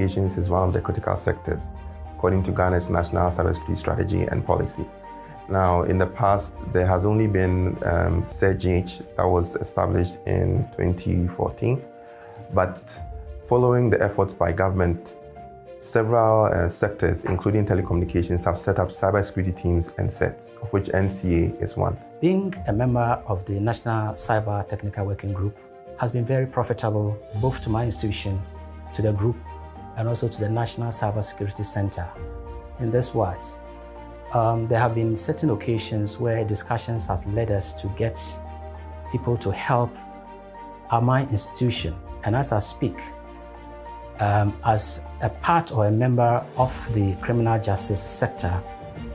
Communications is one of the critical sectors, according to Ghana's National Cybersecurity Strategy and Policy. Now, in the past, there has only been CERGH that was established in 2014, but following the efforts by government, several sectors, including telecommunications, have set up cybersecurity teams and sets, of which NCA is one. Being a member of the National Cyber Technical Working Group has been very profitable, both to my institution, to the group, and also to the National Cybersecurity Center. In this wise, there have been certain occasions where discussions has led us to get people to help my institution. And as I speak, as a part or a member of the criminal justice sector,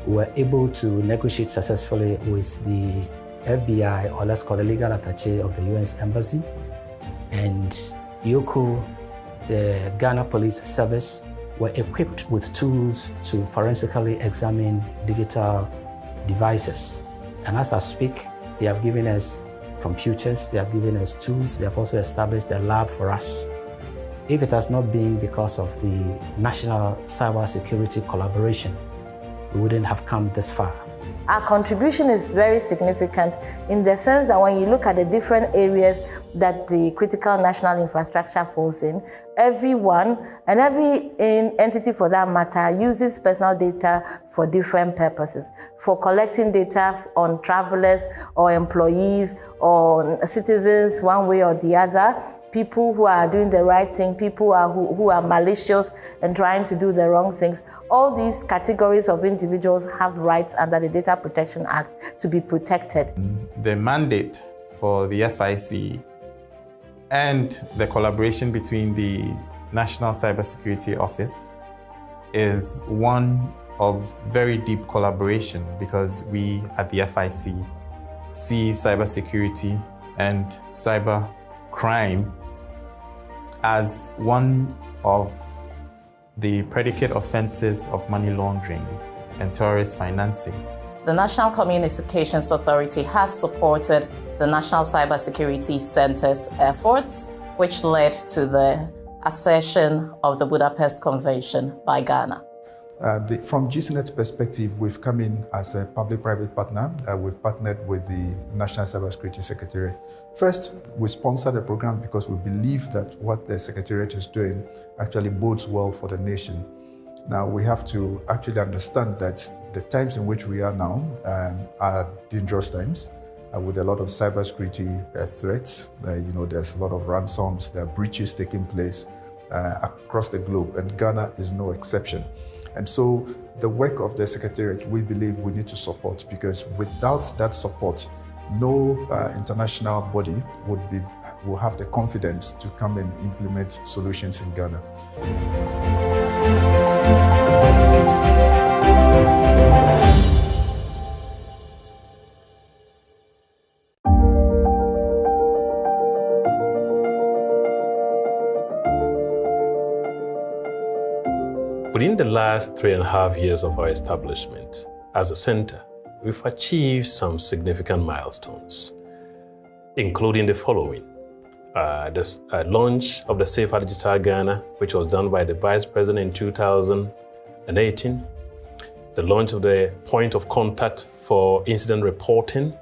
we were able to negotiate successfully with the FBI, or let's call it legal attaché of the US Embassy, and YOCO, the Ghana Police Service, were equipped with tools to forensically examine digital devices. And as I speak, they have given us computers, they have given us tools, they have also established a lab for us. If it has not been because of the national cybersecurity collaboration, we wouldn't have come this far. Our contribution is very significant in the sense that when you look at the different areas that the critical national infrastructure falls in, everyone and every entity for that matter uses personal data for different purposes. For collecting data on travelers or employees or citizens one way or the other, people who are doing the right thing, people who are malicious and trying to do the wrong things. All these categories of individuals have rights under the Data Protection Act to be protected. The mandate for the FIC and the collaboration between the National Cybersecurity Office is one of very deep collaboration, because we at the FIC see cybersecurity and cyber crime as one of the predicate offenses of money laundering and terrorist financing. The National Communications Authority has supported the National Cybersecurity Center's efforts, which led to the accession of the Budapest Convention by Ghana. From GCNet's perspective, we've come in as a public-private partner. We've partnered with the National Cybersecurity Secretariat. First, we sponsor the program because we believe that what the Secretariat is doing actually bodes well for the nation. Now, we have to actually understand that the times in which we are now are dangerous times with a lot of cybersecurity threats. There's a lot of ransoms, there are breaches taking place across the globe, and Ghana is no exception. And so the work of the Secretariat, we believe we need to support, because without that support, no international body will have the confidence to come and implement solutions in Ghana. Within the last 3.5 years of our establishment as a center, we've achieved some significant milestones, including the following. The launch of the Safer Digital Ghana, which was done by the Vice President in 2018. The launch of the Point of Contact for Incident Reporting,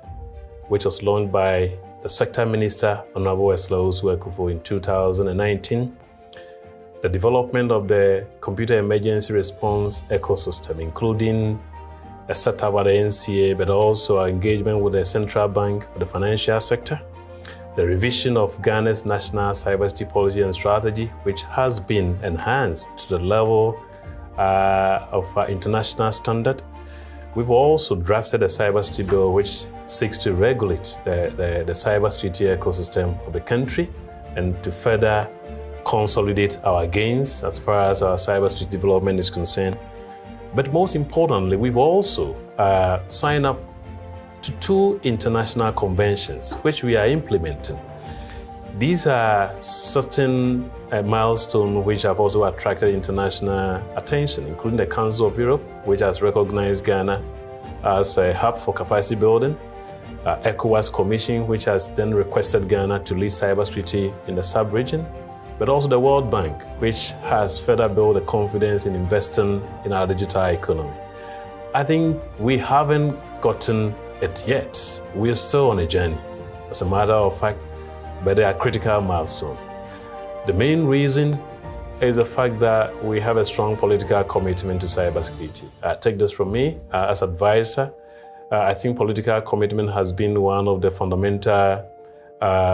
which was launched by the Sector Minister, Honorable Eslo Osuekufo, in 2019. The development of the computer emergency response ecosystem, including a setup at the NCA, but also our engagement with the central bank for the financial sector. The revision of Ghana's national cybersecurity policy and strategy, which has been enhanced to the level of international standard. We've also drafted a cybersecurity bill which seeks to regulate the cybersecurity ecosystem of the country and to further consolidate our gains as far as our cybersecurity development is concerned. But most importantly, we've also signed up to 2 international conventions, which we are implementing. These are certain milestones which have also attracted international attention, including the Council of Europe, which has recognized Ghana as a hub for capacity building, ECOWAS Commission, which has then requested Ghana to lead cybersecurity in the sub-region, but also the World Bank, which has further built the confidence in investing in our digital economy. I think we haven't gotten it yet. We're still on a journey, as a matter of fact, but they are critical milestones. The main reason is the fact that we have a strong political commitment to cybersecurity. Take this from me as advisor. I think political commitment has been one of the fundamental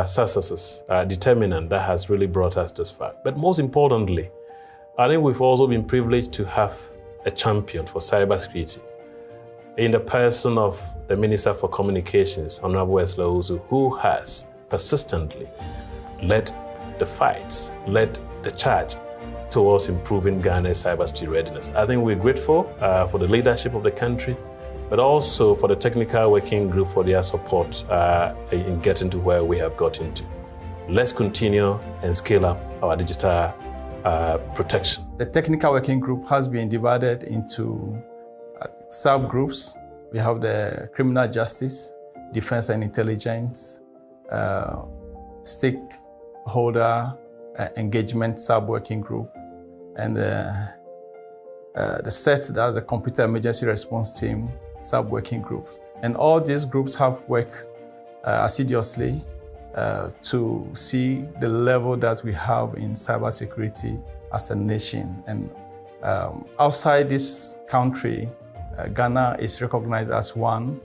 successes, determinant that has really brought us this far. But most importantly, I think we've also been privileged to have a champion for cybersecurity in the person of the Minister for Communications, Honorable Esla Ozu, who has persistently led the fights, led the charge towards improving Ghana's cybersecurity readiness. I think we're grateful for the leadership of the country, but also for the technical working group for their support in getting to where we have gotten to. Let's continue and scale up our digital protection. The technical working group has been divided into subgroups. We have the criminal justice, defense and intelligence, stakeholder engagement sub-working group, and the SET, that's the computer emergency response team sub-working groups. And all these groups have worked assiduously to see the level that we have in cybersecurity as a nation. And outside this country, Ghana is recognized as one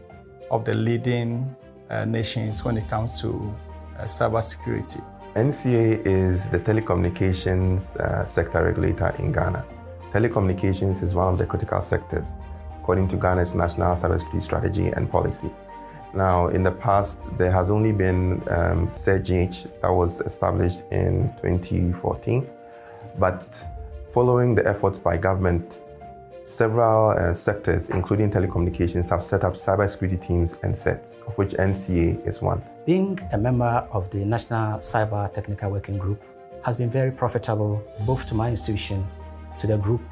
of the leading nations when it comes to cybersecurity. NCA is the telecommunications sector regulator in Ghana. Telecommunications is one of the critical sectors, according to Ghana's national cybersecurity strategy and policy. Now, in the past, there has only been CERGH that was established in 2014, but following the efforts by government, several sectors, including telecommunications, have set up cybersecurity teams and sets, of which NCA is one. Being a member of the National Cyber Technical Working Group has been very profitable both to my institution, to the group,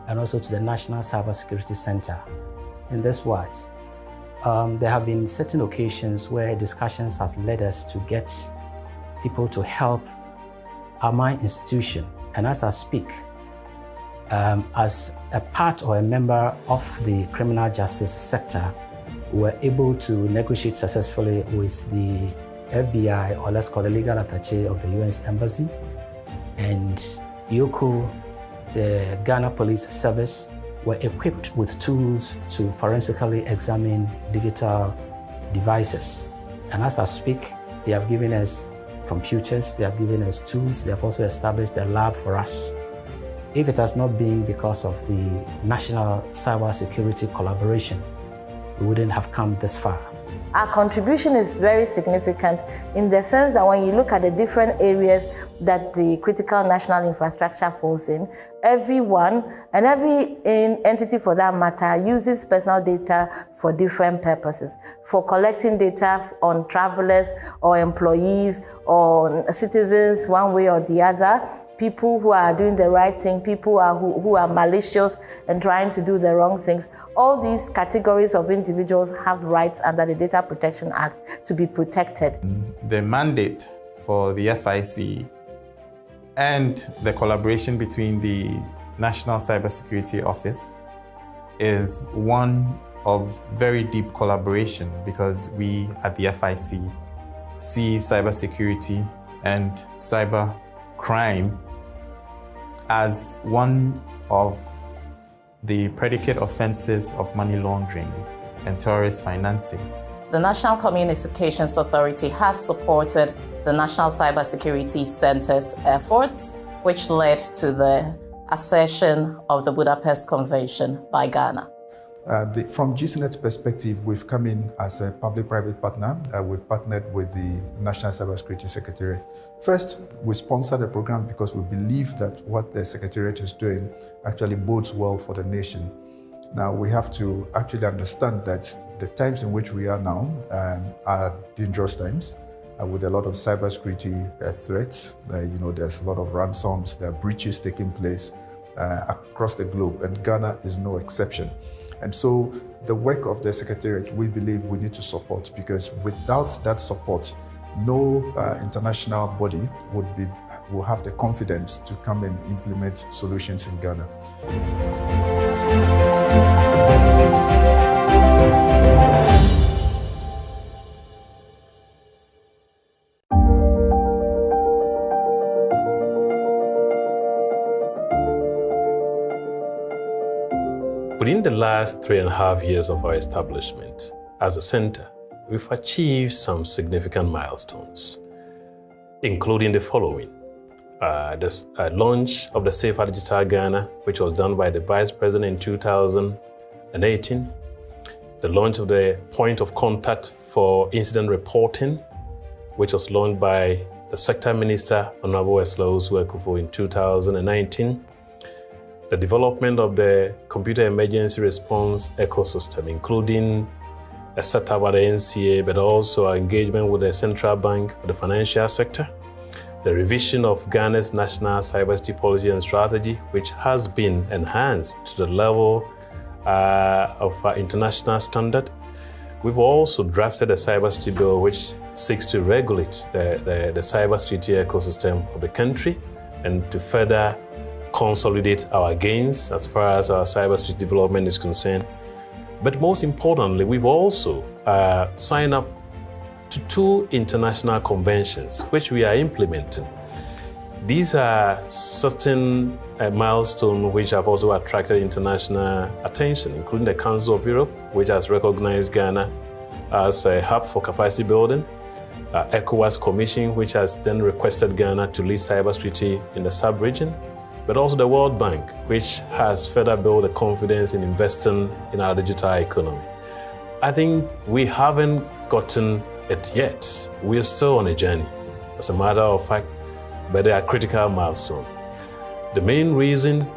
and also to the National Cybersecurity Center. In this wise, there have been certain occasions where discussions has led us to get people to help my institution. And as I speak, as a part or a member of the criminal justice sector, we were able to negotiate successfully with the FBI, or let's call the legal attaché of the US Embassy, and YOCO, the Ghana Police Service, were equipped with tools to forensically examine digital devices. And as I speak, they have given us computers, they have given us tools, they have also established a lab for us. If it has not been because of the national cybersecurity collaboration, we wouldn't have come this far. Our contribution is very significant in the sense that when you look at the different areas that the critical national infrastructure falls in, everyone and every entity for that matter uses personal data for different purposes. For collecting data on travelers or employees or citizens one way or the other, people who are doing the right thing, people who are malicious and trying to do the wrong things. All these categories of individuals have rights under the Data Protection Act to be protected. The mandate for the FIC and the collaboration between the National Cybersecurity Office is one of very deep collaboration, because we at the FIC see cybersecurity and cyber crime as one of the predicate offenses of money laundering and terrorist financing. The National Communications Authority has supported the National Cybersecurity Center's efforts, which led to the accession of the Budapest Convention by Ghana. From GCNet's perspective, we've come in as a public-private partner. We've partnered with the National Cybersecurity Secretariat. First, we sponsor the program because we believe that what the Secretariat is doing actually bodes well for the nation. Now, we have to actually understand that the times in which we are now are dangerous times with a lot of cybersecurity threats. There's a lot of ransoms, there are breaches taking place across the globe, and Ghana is no exception. And so the work of the Secretariat, we believe we need to support, because without that support, no international body would be will have the confidence to come and implement solutions in Ghana. Within the last 3.5 years of our establishment as a center, we've achieved some significant milestones, including the following. The launch of the Safer Digital Ghana, which was done by the Vice President in 2018. The launch of the Point of Contact for Incident Reporting, which was launched by the Sector Minister, Honorable Eslosu Ekufo, in 2019. The development of the computer emergency response ecosystem, including a setup at the NCA, but also our engagement with the central bank for the financial sector. The revision of Ghana's national cybersecurity policy and strategy, which has been enhanced to the level of international standard. We've also drafted a cybersecurity bill which seeks to regulate the cybersecurity ecosystem of the country and to further consolidate our gains as far as our cybersecurity development is concerned. But most importantly, we've also signed up to 2 international conventions, which we are implementing. These are certain milestones which have also attracted international attention, including the Council of Europe, which has recognized Ghana as a hub for capacity building, ECOWAS Commission, which has then requested Ghana to lead cybersecurity in the sub-region, but also the World Bank, which has further built the confidence in investing in our digital economy. I think we haven't gotten it yet. We're still on a journey, as a matter of fact, but they are critical milestones. The main reason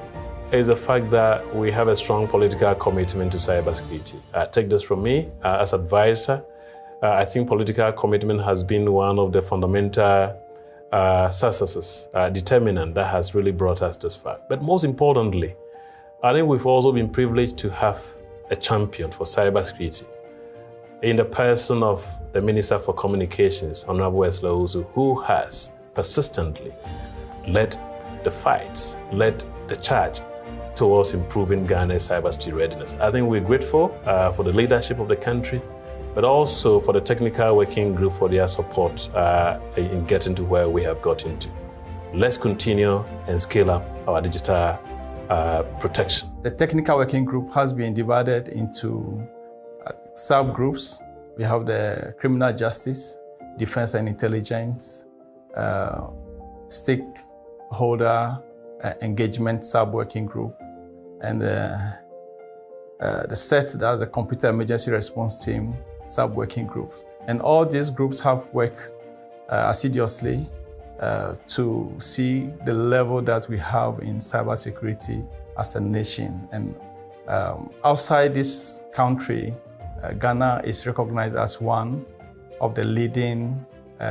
is the fact that we have a strong political commitment to cybersecurity. Take this from me as advisor. I think political commitment has been one of the fundamental successes, determinant that has really brought us this far. But most importantly, I think we've also been privileged to have a champion for cybersecurity in the person of the Minister for Communications, Honorable Eslosu, who has persistently led the fights, led the charge towards improving Ghana's cybersecurity readiness. I think we're grateful for the leadership of the country, but also for the technical working group for their support in getting to where we have gotten to. Let's continue and scale up our digital protection. The technical working group has been divided into subgroups. We have the criminal justice, defense and intelligence, stakeholder engagement sub-working group, and the SET, that's the computer emergency response team sub-working groups. And all these groups have worked assiduously to see the level that we have in cybersecurity as a nation. And outside this country, Ghana is recognized as one of the leading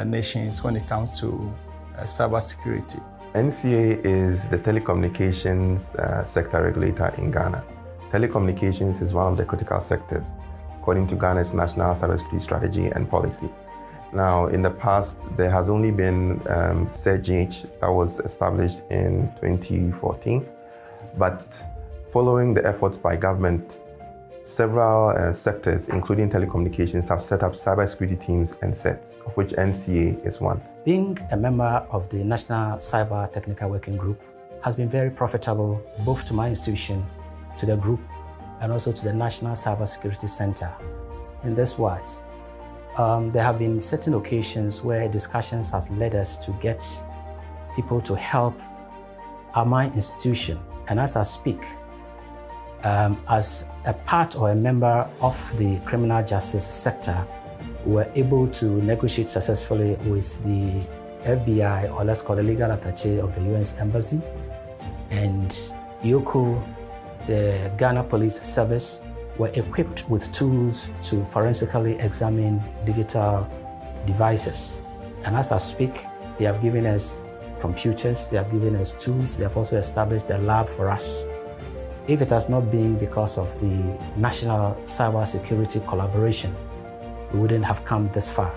nations when it comes to cybersecurity. NCA is the telecommunications sector regulator in Ghana. Telecommunications is one of the critical sectors, according to Ghana's national cybersecurity strategy and policy. Now, in the past, there has only been CERGH that was established in 2014, but following the efforts by government, several sectors, including telecommunications, have set up cybersecurity teams and sets, of which NCA is one. Being a member of the National Cyber Technical Working Group has been very profitable both to my institution, to the group, and also to the National Cybersecurity Center. In this wise, there have been certain occasions where discussions has led us to get people to help my institution. And as I speak, as a part or a member of the criminal justice sector, we were able to negotiate successfully with the FBI, or let's call the legal attaché of the US Embassy, and YOCO, the Ghana Police Service, were equipped with tools to forensically examine digital devices. And as I speak, they have given us computers, they have given us tools, they have also established a lab for us. If it has not been because of the national cybersecurity collaboration, we wouldn't have come this far.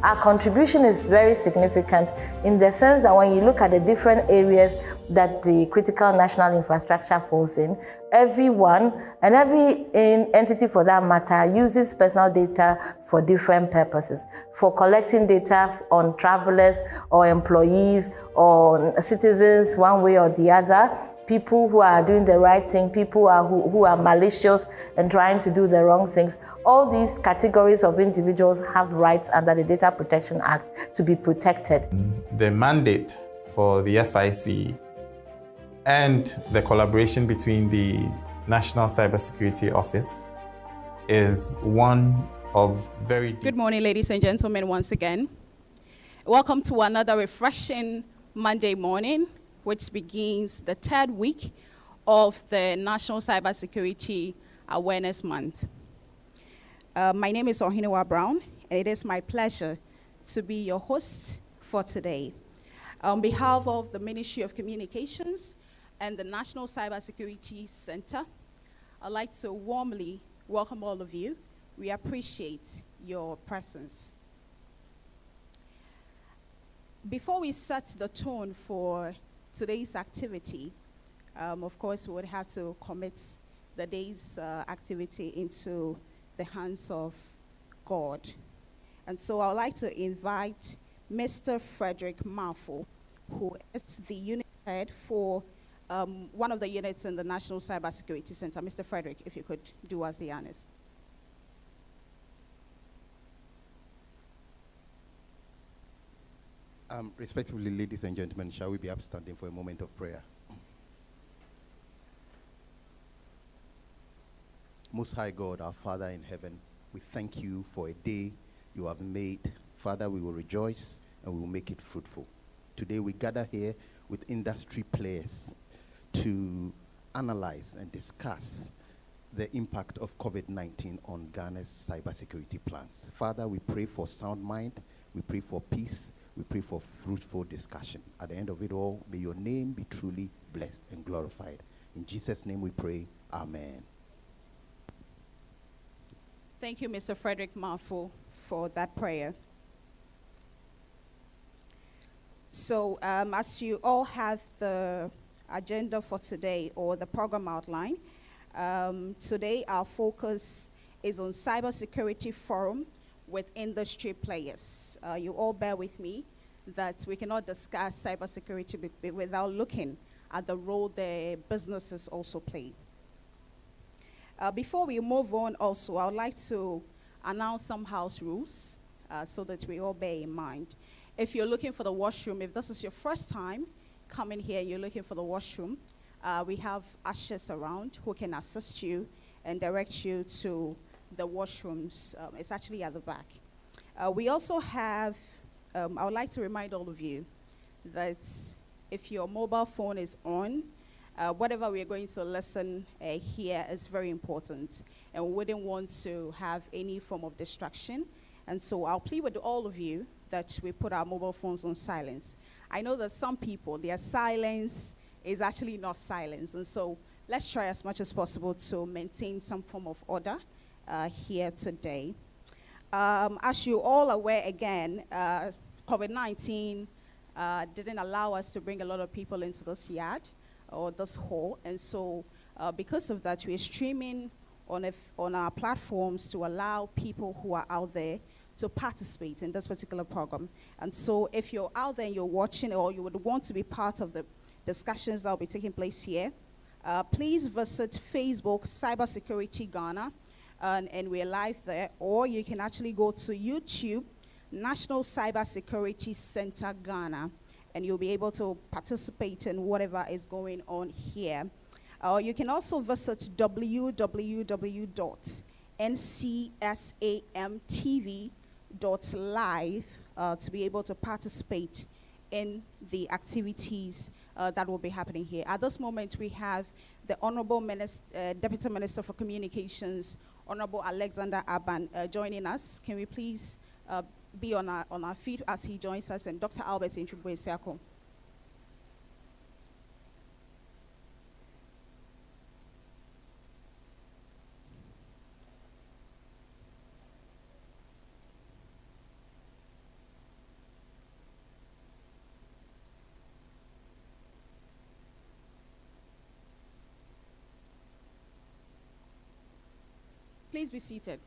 Our contribution is very significant in the sense that when you look at the different areas that the critical national infrastructure falls in, everyone and every entity for that matter uses personal data for different purposes. For collecting data on travelers or employees or citizens one way or the other, people who are doing the right thing, people who are malicious and trying to do the wrong things. All these categories of individuals have rights under the Data Protection Act to be protected. The mandate for the FIC and the collaboration between the National Cybersecurity Office is one of very deep. Good morning, ladies and gentlemen, once again. Welcome to another refreshing Monday morning, which begins the third week of the National Cybersecurity Awareness Month. My name is Ohiniwa Brown, and it is my pleasure to be your host for today. On behalf of the Ministry of Communications and the National Cybersecurity Center, I'd like to warmly welcome all of you. We appreciate your presence. Before we set the tone for today's activity, of course, we would have to commit the day's activity into the hands of God. And so I would like to invite Mr. Frederick Mafo, who is the unit head for one of the units in the National Cybersecurity Center. Mr. Frederick, if you could do us the honors. Respectively, ladies and gentlemen, shall we be upstanding for a moment of prayer? Most High God, our Father in heaven, we thank you for a day you have made. Father, we will rejoice and we will make it fruitful. Today we gather here with industry players to analyze and discuss the impact of COVID-19 on Ghana's cybersecurity plans. Father, we pray for sound mind, we pray for peace, we pray for fruitful discussion. At the end of it all, may your name be truly blessed and glorified. In Jesus' name we pray, amen. Thank you, Mr. Frederick Mafo, for that prayer. So as you all have the agenda for today or the program outline, today our focus is on cybersecurity forum with industry players. You all bear with me that we cannot discuss cybersecurity without looking at the role the businesses also play. Before we move on also, I would like to announce some house rules so that we all bear in mind. If you're looking for the washroom, if this is your first time coming here, you're looking for the washroom, we have ushers around who can assist you and direct you to the washrooms. It's actually at the back. We also have, I would like to remind all of you that if your mobile phone is on, whatever we're going to listen here is very important, and we wouldn't want to have any form of distraction. And so I'll plead with all of you that we put our mobile phones on silence. I know that some people, their silence is actually not silence, and so let's try as much as possible to maintain some form of order here today. As you all aware, again, COVID-19 didn't allow us to bring a lot of people into this yard or this hall, and so because of that, we're streaming on our platforms to allow people who are out there to participate in this particular program. And so if you're out there and you're watching, or you would want to be part of the discussions that will be taking place here, please visit Facebook Cybersecurity Ghana, and we're live there, or you can actually go to YouTube National Cybersecurity Center Ghana, and you'll be able to participate in whatever is going on here. You can also visit www.ncsamtv.live to be able to participate in the activities that will be happening here. At this moment, we have the Honorable Deputy Minister for Communications, Honorable Alexander Aban, joining us. Can we please be on our feet as he joins us, and Dr. Albert Intrubwe-Siako. Please be seated.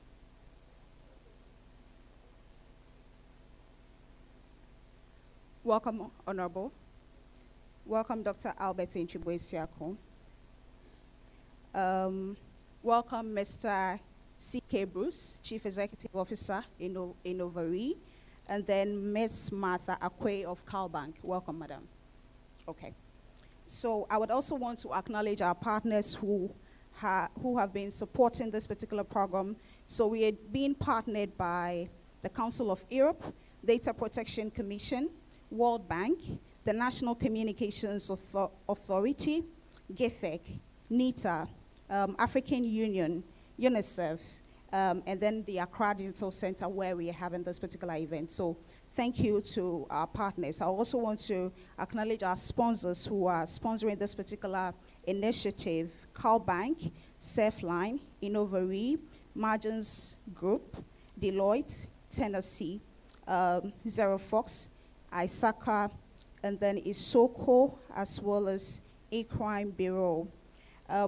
Welcome, Honorable. Welcome, Dr. Albert Nchibwe-Siako. Welcome, Mr. C.K. Bruce, Chief Executive Officer in Ovary, and then Ms. Martha Akwe of CalBank. Welcome, Madam. Okay. So I would also want to acknowledge our partners who have been supporting this particular program. So we are being partnered by the Council of Europe, Data Protection Commission, World Bank, the National Communications Authority, GIFEC, NITA, African Union, UNICEF, and then the Accra Digital Center where we are having this particular event. So thank you to our partners. I also want to acknowledge our sponsors who are sponsoring this particular initiative: CalBank, Surfline, Innovary, Margins Group, Deloitte, Tennessee, Zero Fox, Isaka, and then Isoko, as well as A-Crime Bureau.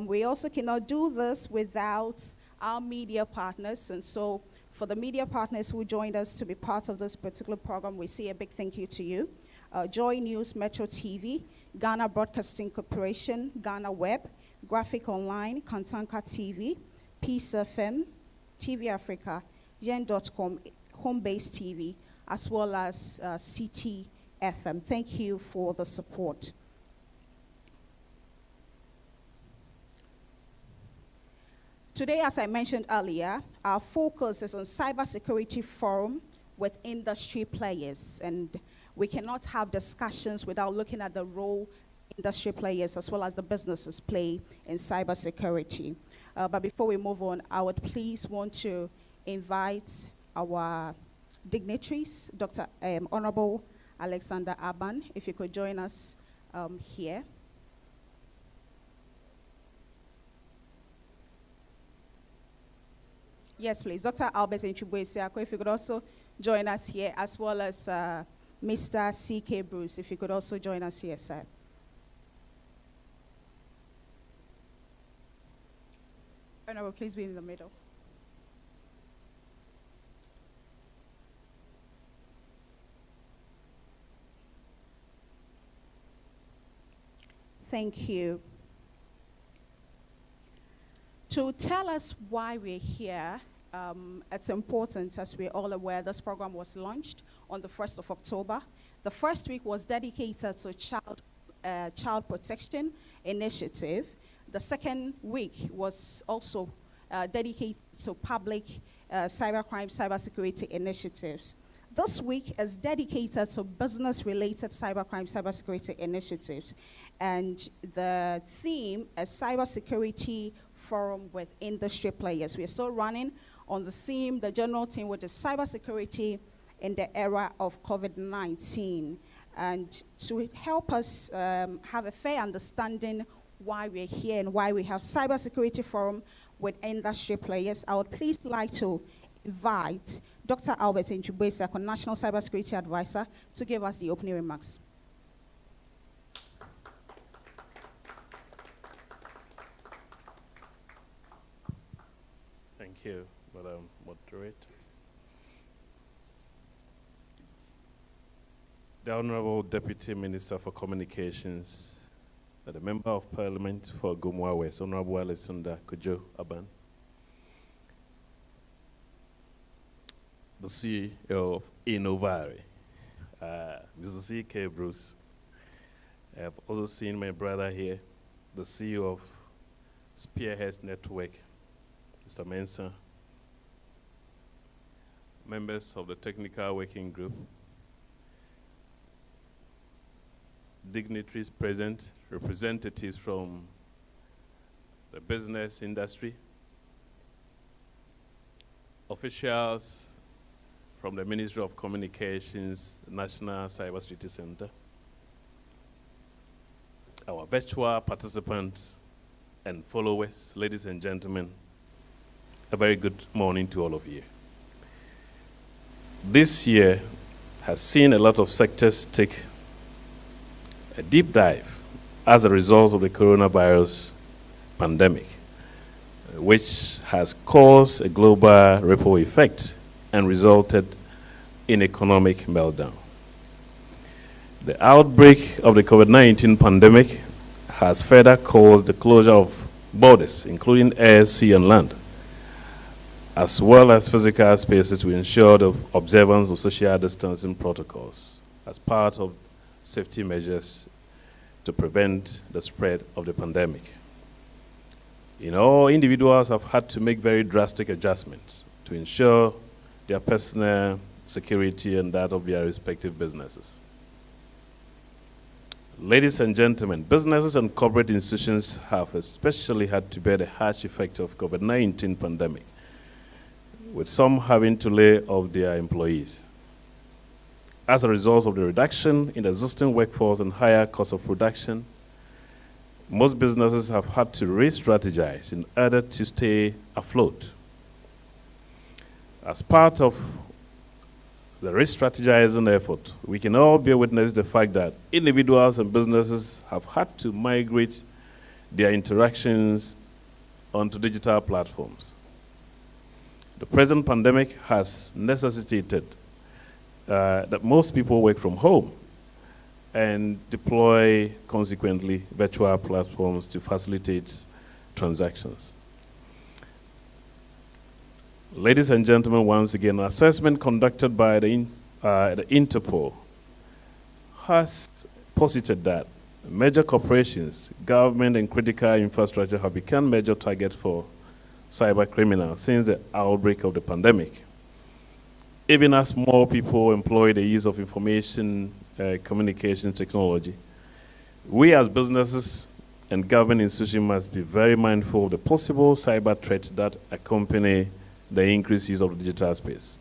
We also cannot do this without our media partners, and so for the media partners who joined us to be part of this particular program, we say a big thank you to you. Joy News, Metro TV, Ghana Broadcasting Corporation, Ghana Web, Graphic Online, Kantanka TV, Peace FM, TV Africa, Yen.com, Homebase TV, as well as CT FM. Thank you for the support. Today, as I mentioned earlier, our focus is on cybersecurity forum with industry players, and we cannot have discussions without looking at the role industry players as well as the businesses play in cybersecurity. But before we move on, I would please want to invite our dignitaries, Dr. Honorable Alexander Aban, if you could join us here. Yes, please. Dr. Albert Nchibwe-Siako, if you could also join us here, as well as Mr. C.K. Bruce, if you could also join us here, sir. Honorable, please be in the middle. Thank you. To tell us why we're here, it's important, as we're all aware, this program was launched on the 1st of October. The first week was dedicated to child protection initiative. The second week was also dedicated to public cybercrime, cybersecurity initiatives. This week is dedicated to business-related cybercrime, cybersecurity initiatives. And the theme is cybersecurity forum with industry players. We are still running on the theme, the general theme, which is cybersecurity in the era of COVID-19. And to help us have a fair understanding why we're here and why we have cybersecurity forum with industry players, I would please like to invite Dr. Albert Nchibwe-Siako, National Cybersecurity Advisor, to give us the opening remarks. Thank you, Madam Moderator. The Honorable Deputy Minister for Communications, the Member of Parliament for Gumwa West, Honorable Alexander Kojo Aban, the CEO of Innovary, Mr. C.K. Bruce. I have also seen my brother here, the CEO of Spearhead Network, Mr. Mensah, members of the Technical Working Group, dignitaries present, representatives from the business industry, officials from the Ministry of Communications, National Cybersecurity Center, our virtual participants and followers, ladies and gentlemen, a very good morning to all of you. This year has seen a lot of sectors take a deep dive as a result of the coronavirus pandemic. which has caused a global ripple effect and resulted in economic meltdown. The outbreak of the COVID-19 pandemic has further caused the closure of borders, including air, sea, and land, as well as physical spaces to ensure the observance of social distancing protocols as part of safety measures to prevent the spread of the pandemic. Individuals have had to make very drastic adjustments to ensure their personal security and that of their respective businesses. Ladies and gentlemen, businesses and corporate institutions have especially had to bear the harsh effect of COVID-19 pandemic, with some having to lay off their employees. As a result of the reduction in the existing workforce and higher cost of production, most businesses have had to re-strategize in order to stay afloat. As part of the re-strategizing effort, we can all bear witness to the fact that individuals and businesses have had to migrate their interactions onto digital platforms. The present pandemic has necessitated that most people work from home and deploy, consequently, virtual platforms to facilitate transactions. Ladies and gentlemen, once again, an assessment conducted by the Interpol has posited that major corporations, government, and critical infrastructure have become major targets for cyber criminals since the outbreak of the pandemic. Even as more people employ the use of information communication technology, we as businesses and government institutions must be very mindful of the possible cyber threat that accompany the increased use of the digital space.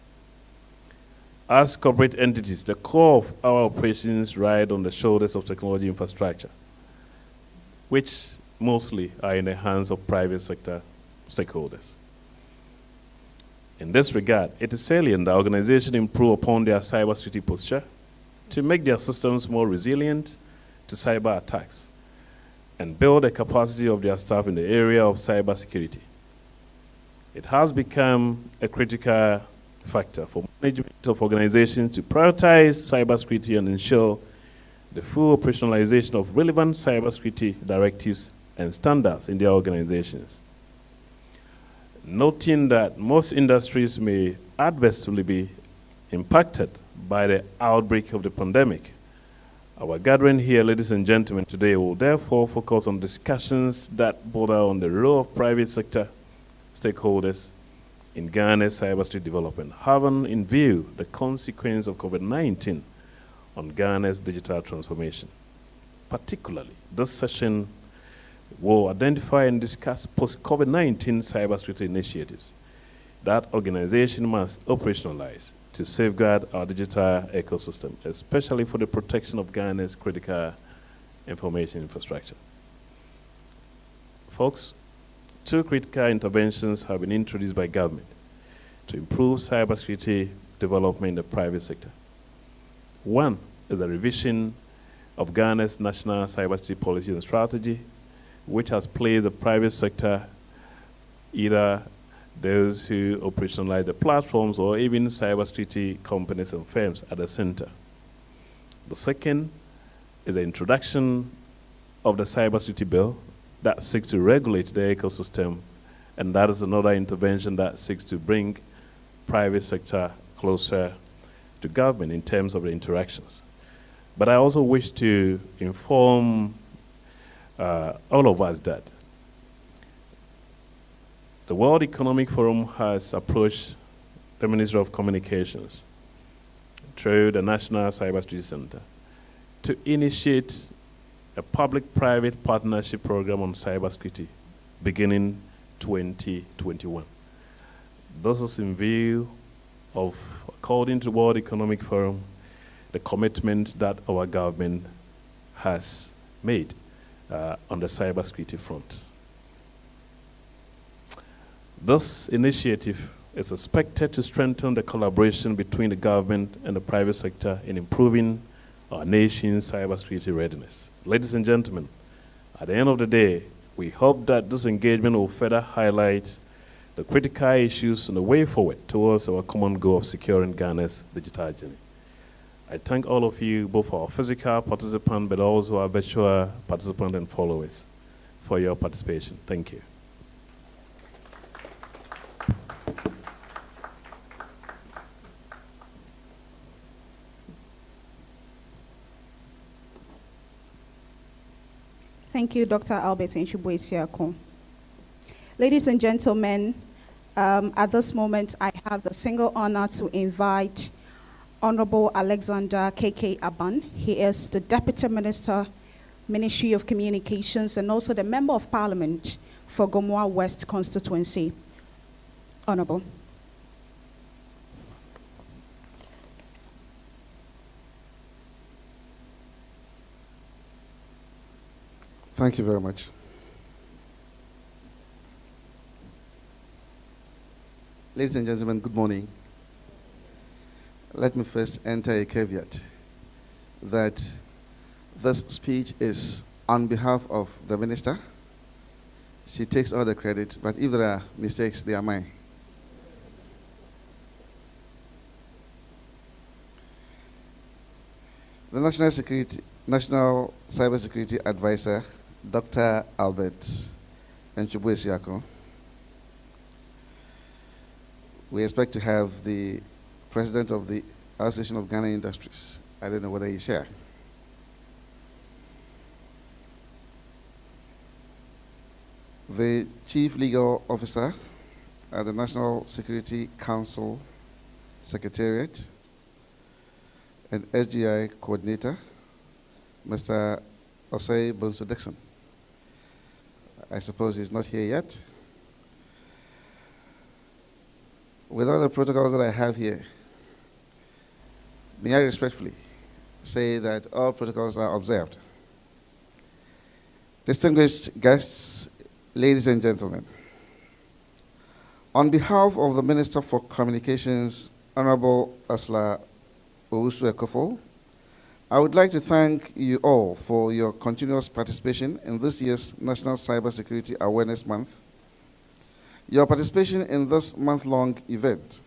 As corporate entities, the core of our operations ride on the shoulders of technology infrastructure, which mostly are in the hands of private sector stakeholders. In this regard, it is salient that organizations improve upon their cybersecurity posture to make their systems more resilient to cyber attacks and build the capacity of their staff in the area of cybersecurity. It has become a critical factor for management of organizations to prioritize cybersecurity and ensure the full operationalization of relevant cybersecurity directives and standards in their organizations. Noting that most industries may adversely be impacted by the outbreak of the pandemic, our gathering here, ladies and gentlemen, today will therefore focus on discussions that border on the role of private sector stakeholders in Ghana's cybersecurity development, having in view the consequence of COVID-19 on Ghana's digital transformation. Particularly, this session will identify and discuss post-COVID-19 cybersecurity initiatives that organizations must operationalize to safeguard our digital ecosystem, especially for the protection of Ghana's critical information infrastructure. Folks, 2 critical interventions have been introduced by government to improve cybersecurity development in the private sector. One is a revision of Ghana's national cybersecurity policy and strategy, which has placed the private sector, either those who operationalize the platforms or even cybersecurity companies and firms, at the center. The second is the introduction of the cybersecurity bill that seeks to regulate the ecosystem, and that is another intervention that seeks to bring private sector closer to government in terms of the interactions. But I also wish to inform all of us that the World Economic Forum has approached the Ministry of Communications through the National Cybersecurity Center to initiate a public-private partnership program on cybersecurity beginning 2021. This is in view of, according to the World Economic Forum, the commitment that our government has made on the cybersecurity front. This initiative is expected to strengthen the collaboration between the government and the private sector in improving our nation's cybersecurity readiness. Ladies and gentlemen, at the end of the day, We hope that this engagement will further highlight the critical issues and the way forward towards our common goal of securing Ghana's digital journey. I thank all of you, both our physical participants, but also our virtual participants and followers, for your participation. Thank you. Thank you, Dr. Albert Nshibwe-Siakon. Ladies and gentlemen, at this moment, I have the single honor to invite Honorable Alexander K.K. Aban. He is the Deputy Minister, Ministry of Communications, and also the Member of Parliament for Gomoa West constituency. Honorable. Thank you very much. Ladies and gentlemen, good morning. Let me first enter a caveat that this speech is on behalf of the minister. She takes all the credit, but if there are mistakes, they are mine. The National Cybersecurity Advisor, Dr. Albert Nshibwe-Siakon. We expect to have the President of the Association of Ghana Industries. I don't know whether he's here. The Chief Legal Officer at the National Security Council Secretariat and SGI Coordinator, Mr. Osei Bonsu-Dixon. I suppose he's not here yet. With all the protocols that I have here, may I respectfully say that all protocols are observed. Distinguished guests, ladies and gentlemen, on behalf of the Minister for Communications, Honorable Ursula Owusu-Ekofo, I would like to thank you all for your continuous participation in this year's National Cybersecurity Awareness Month. Your participation in this month-long event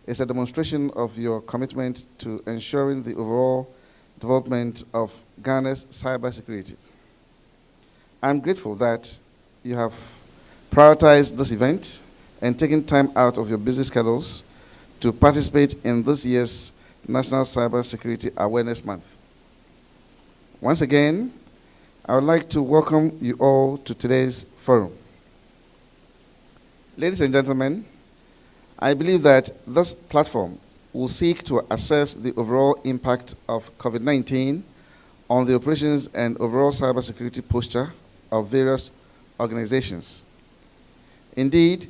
is a demonstration of your commitment to ensuring the overall development of Ghana's cybersecurity. I'm grateful that you have prioritized this event and taken time out of your busy schedules to participate in this year's National Cybersecurity Awareness Month. Once again, I would like to welcome you all to today's forum. Ladies and gentlemen, I believe that this platform will seek to assess the overall impact of COVID-19 on the operations and overall cybersecurity posture of various organizations. Indeed,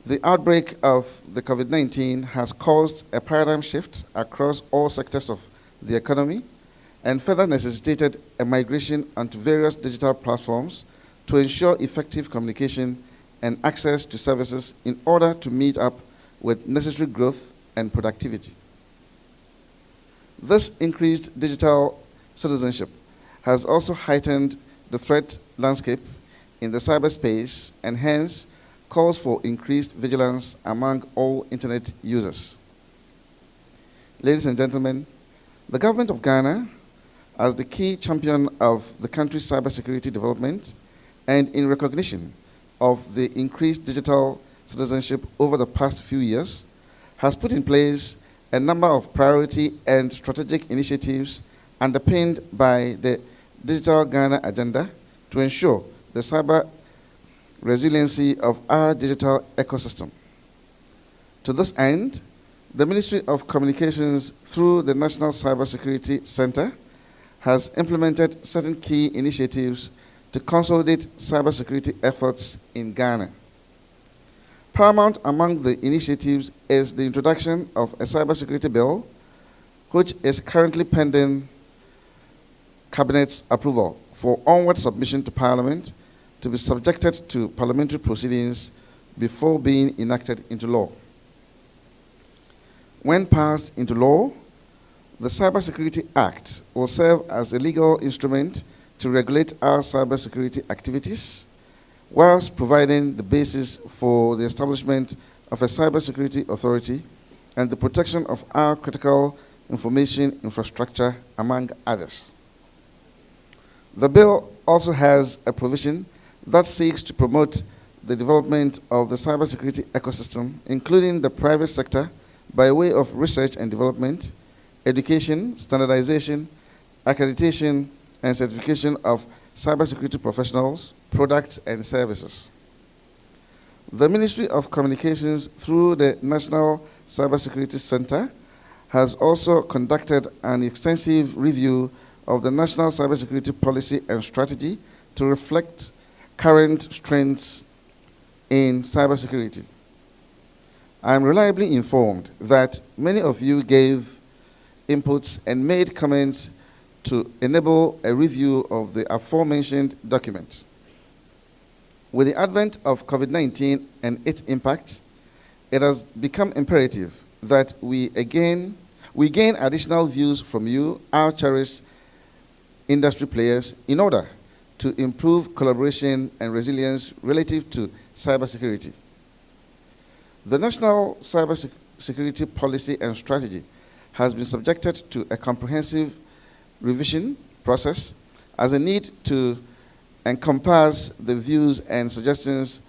the outbreak of the COVID-19 has caused a paradigm shift across all sectors of the economy and further necessitated a migration onto various digital platforms to ensure effective communication and access to services in order to meet up with necessary growth and productivity. This increased digital citizenship has also heightened the threat landscape in the cyberspace and hence calls for increased vigilance among all internet users. Ladies and gentlemen, the government of Ghana, as the key champion of the country's cybersecurity development and in recognition of the increased digital citizenship over the past few years, has put in place a number of priority and strategic initiatives underpinned by the Digital Ghana Agenda to ensure the cyber resiliency of our digital ecosystem. To this end, the Ministry of Communications, through the National Cybersecurity Center, has implemented certain key initiatives to consolidate cybersecurity efforts in Ghana. Paramount among the initiatives is the introduction of a cybersecurity bill, which is currently pending Cabinet's approval for onward submission to Parliament to be subjected to parliamentary proceedings before being enacted into law. When passed into law, the Cybersecurity Act will serve as a legal instrument to regulate our cybersecurity activities whilst providing the basis for the establishment of a cybersecurity authority and the protection of our critical information infrastructure, among others. The bill also has a provision that seeks to promote the development of the cybersecurity ecosystem, including the private sector, by way of research and development, education, standardization, accreditation, and certification of cybersecurity professionals, products, and services. The Ministry of Communications, through the National Cybersecurity Center, has also conducted an extensive review of the National Cybersecurity Policy and Strategy to reflect current trends in cybersecurity. I am reliably informed that many of you gave inputs and made comments to enable a review of the aforementioned document. With the advent of COVID-19 and its impact, it has become imperative that we gain additional views from you, our cherished industry players, in order to improve collaboration and resilience relative to cybersecurity. The National Cybersecurity Policy and Strategy has been subjected to a comprehensive revision process as a need to encompass the views and suggestions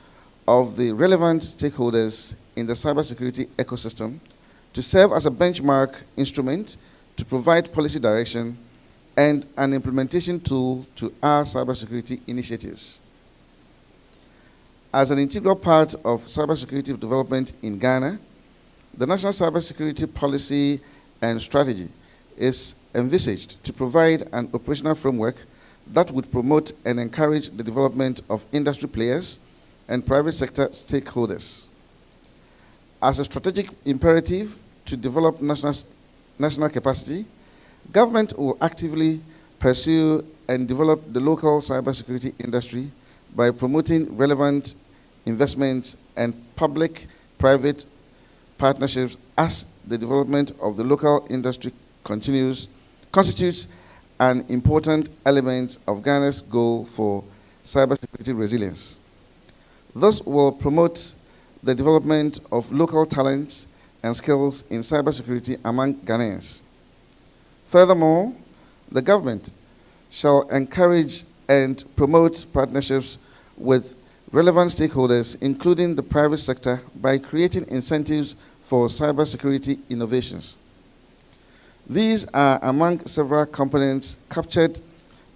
of the relevant stakeholders in the cybersecurity ecosystem, to serve as a benchmark instrument to provide policy direction and an implementation tool to our cybersecurity initiatives. As an integral part of cybersecurity development in Ghana, the National Cybersecurity Policy and Strategy is envisaged to provide an operational framework that would promote and encourage the development of industry players and private sector stakeholders. As a strategic imperative to develop national capacity, government will actively pursue and develop the local cybersecurity industry by promoting relevant investments and public-private partnerships as the development of the local industry constitutes an important element of Ghana's goal for cybersecurity resilience. This will promote the development of local talents and skills in cybersecurity among Ghanaians. Furthermore, the government shall encourage and promote partnerships with relevant stakeholders, including the private sector, by creating incentives for cybersecurity innovations. These are among several components captured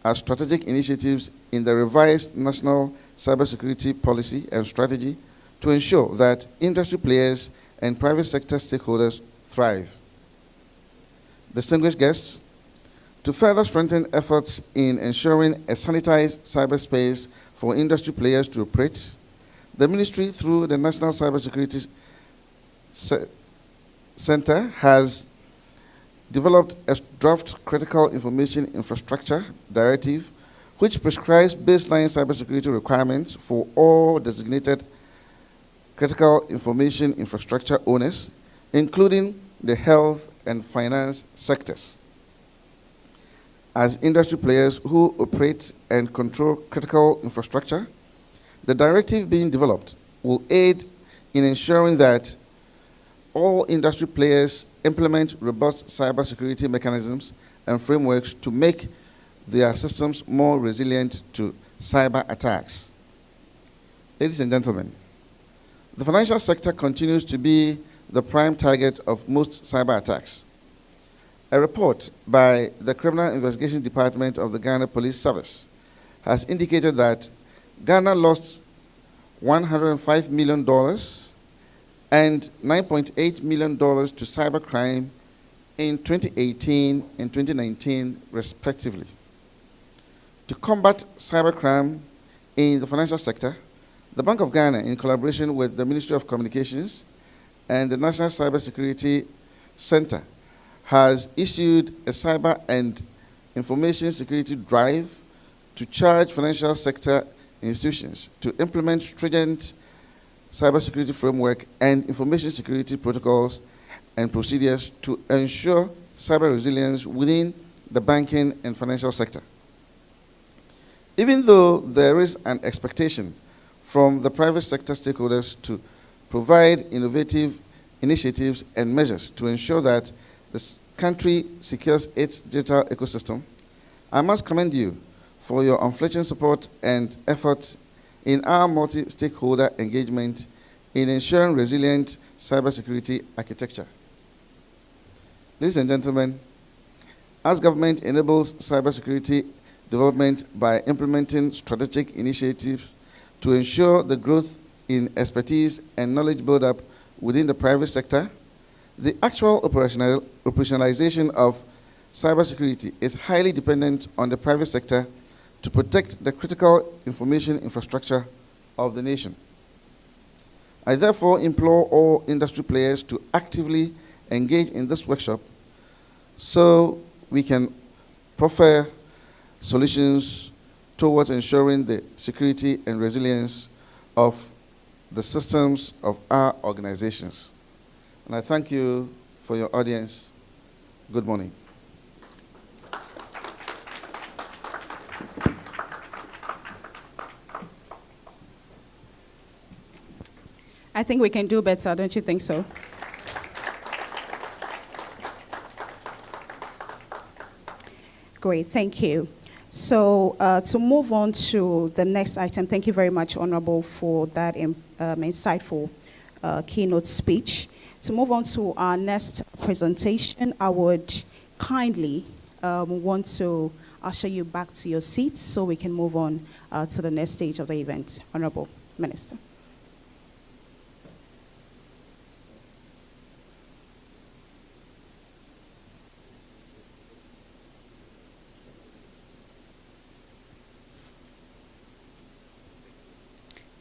as strategic initiatives in the revised National Cybersecurity Policy and Strategy to ensure that industry players and private sector stakeholders thrive. Distinguished guests, to further strengthen efforts in ensuring a sanitized cyberspace for industry players to operate, the Ministry, through the National Cybersecurity Center, has developed a draft Critical Information Infrastructure Directive, which prescribes baseline cybersecurity requirements for all designated critical information infrastructure owners, including the health and finance sectors. As industry players who operate and control critical infrastructure, the directive being developed will aid in ensuring that all industry players implement robust cybersecurity mechanisms and frameworks to make their systems more resilient to cyber attacks. Ladies and gentlemen, the financial sector continues to be the prime target of most cyber attacks. A report by the Criminal Investigation Department of the Ghana Police Service has indicated that Ghana lost $105 million and $9.8 million to cybercrime in 2018 and 2019, respectively. To combat cybercrime in the financial sector, the Bank of Ghana, in collaboration with the Ministry of Communications and the National Cybersecurity Center, has issued a cyber and information security drive to charge financial sector institutions to implement stringent cybersecurity framework and information security protocols and procedures to ensure cyber resilience within the banking and financial sector. Even though there is an expectation from the private sector stakeholders to provide innovative initiatives and measures to ensure that the country secures its digital ecosystem. I must commend you for your unflinching support and effort in our multi-stakeholder engagement in ensuring resilient cybersecurity architecture. Ladies and gentlemen, as government enables cybersecurity development by implementing strategic initiatives to ensure the growth in expertise and knowledge build-up within the private sector, the actual operationalization of cybersecurity is highly dependent on the private sector to protect the critical information infrastructure of the nation. I therefore implore all industry players to actively engage in this workshop so we can proffer solutions towards ensuring the security and resilience of the systems of our organizations. And I thank you for your audience. Good morning. I think we can do better, don't you think so? Great, thank you. So to move on to the next item, thank you very much, Honorable, for that insightful keynote speech. To move on to our next presentation, I would kindly want to usher you back to your seats so we can move on to the next stage of the event. Honorable Minister.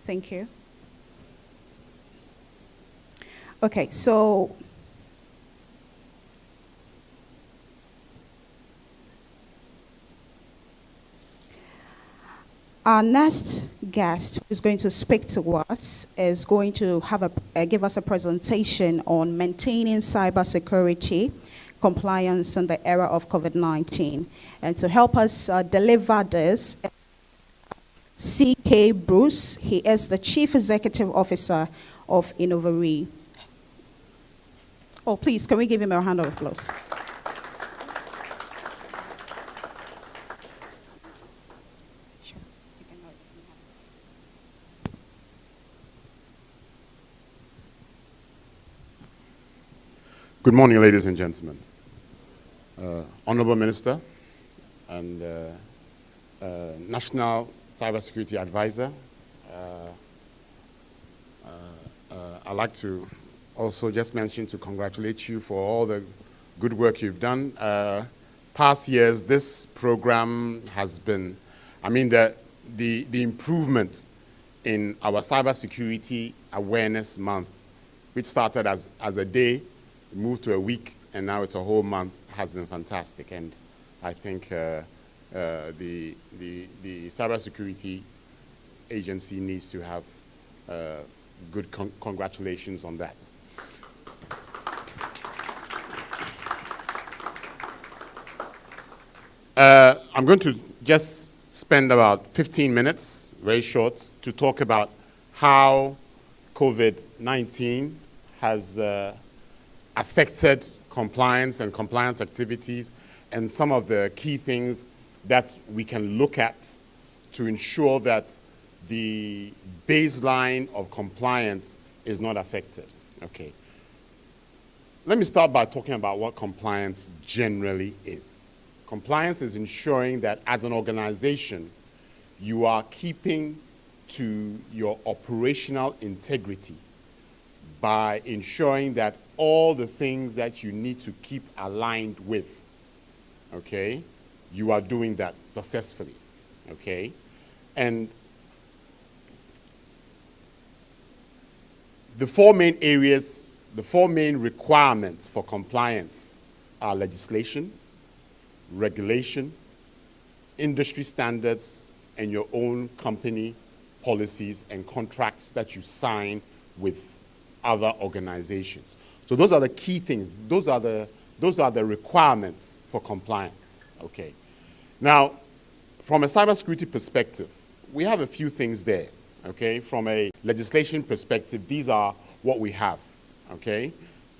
Thank you. Okay, so our next guest who is going to speak to us is going to have give us a presentation on maintaining cybersecurity compliance in the era of COVID-19. And to help us deliver this, C.K. Bruce, he is the Chief Executive Officer of Innovary. Oh, please, can we give him a round of applause? Good morning, ladies and gentlemen. Honorable Minister and National Cybersecurity Advisor, I'd like to also just mention to congratulate you for all the good work you've done. Past years, this program has been, the improvement in our Cybersecurity Awareness Month, which started as a day, moved to a week, and now it's a whole month, has been fantastic. And I think the Cybersecurity Agency needs to have good congratulations on that. I'm going to just spend about 15 minutes, very short, to talk about how COVID-19 has affected compliance and compliance activities and some of the key things that we can look at to ensure that the baseline of compliance is not affected. Okay. Let me start by talking about what compliance generally is. Compliance is ensuring that as an organization, you are keeping to your operational integrity by ensuring that all the things that you need to keep aligned with, okay, you are doing that successfully, okay? And the four main areas, the four main requirements for compliance are legislation, regulation, industry standards, and your own company policies and contracts that you sign with other organizations. So those are the key things. Those are the requirements for compliance, okay? Now, from a cybersecurity perspective, we have a few things there, okay? From a legislation perspective, these are what we have, okay?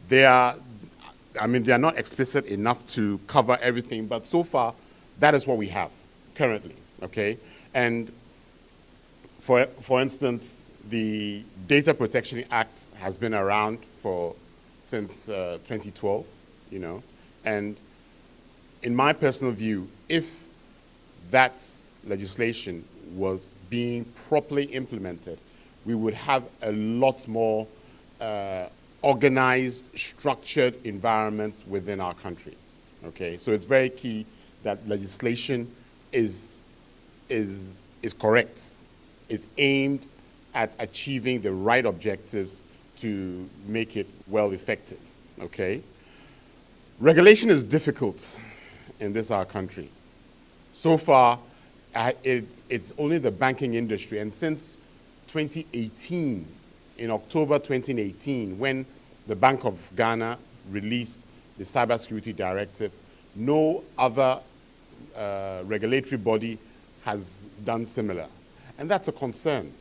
They are not explicit enough to cover everything, but so far, that is what we have currently, okay? And for instance, the Data Protection Act has been around since 2012, you know, and in my personal view, if that legislation was being properly implemented, we would have a lot more organized, structured environment within our country. Okay, so it's very key that legislation is correct, is aimed at achieving the right objectives to make it well effective. Okay, regulation is difficult in our country. So far, it's only the banking industry, and since 2018, in October 2018, when the Bank of Ghana released the Cybersecurity Directive, no other regulatory body has done similar. And that's a concern,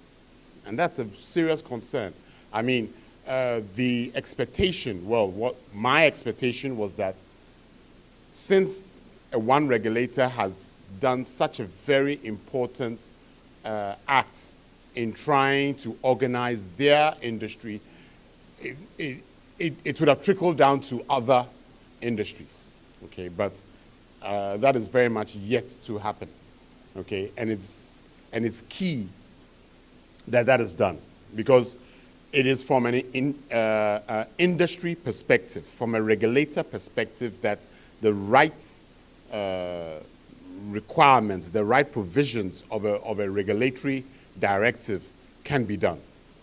and that's a serious concern. I mean, the expectation, well, my expectation was that since one regulator has done such a very important act in trying to organize their industry, it would have trickled down to other industries, okay? But that is very much yet to happen, okay? And it's key that that is done, because it is from an industry perspective, from a regulator perspective, that the right requirements, the right provisions of a regulatory directive can be done,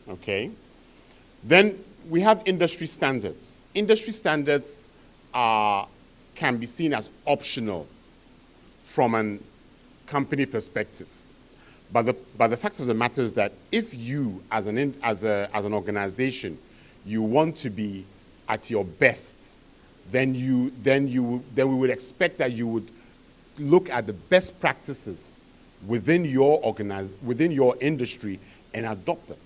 okay? Then we have industry standards. Industry standards can be seen as optional from a company perspective. But the fact of the matter is that if you, as an organization, you want to be at your best, then we would expect that you would look at the best practices within your industry and adopt them,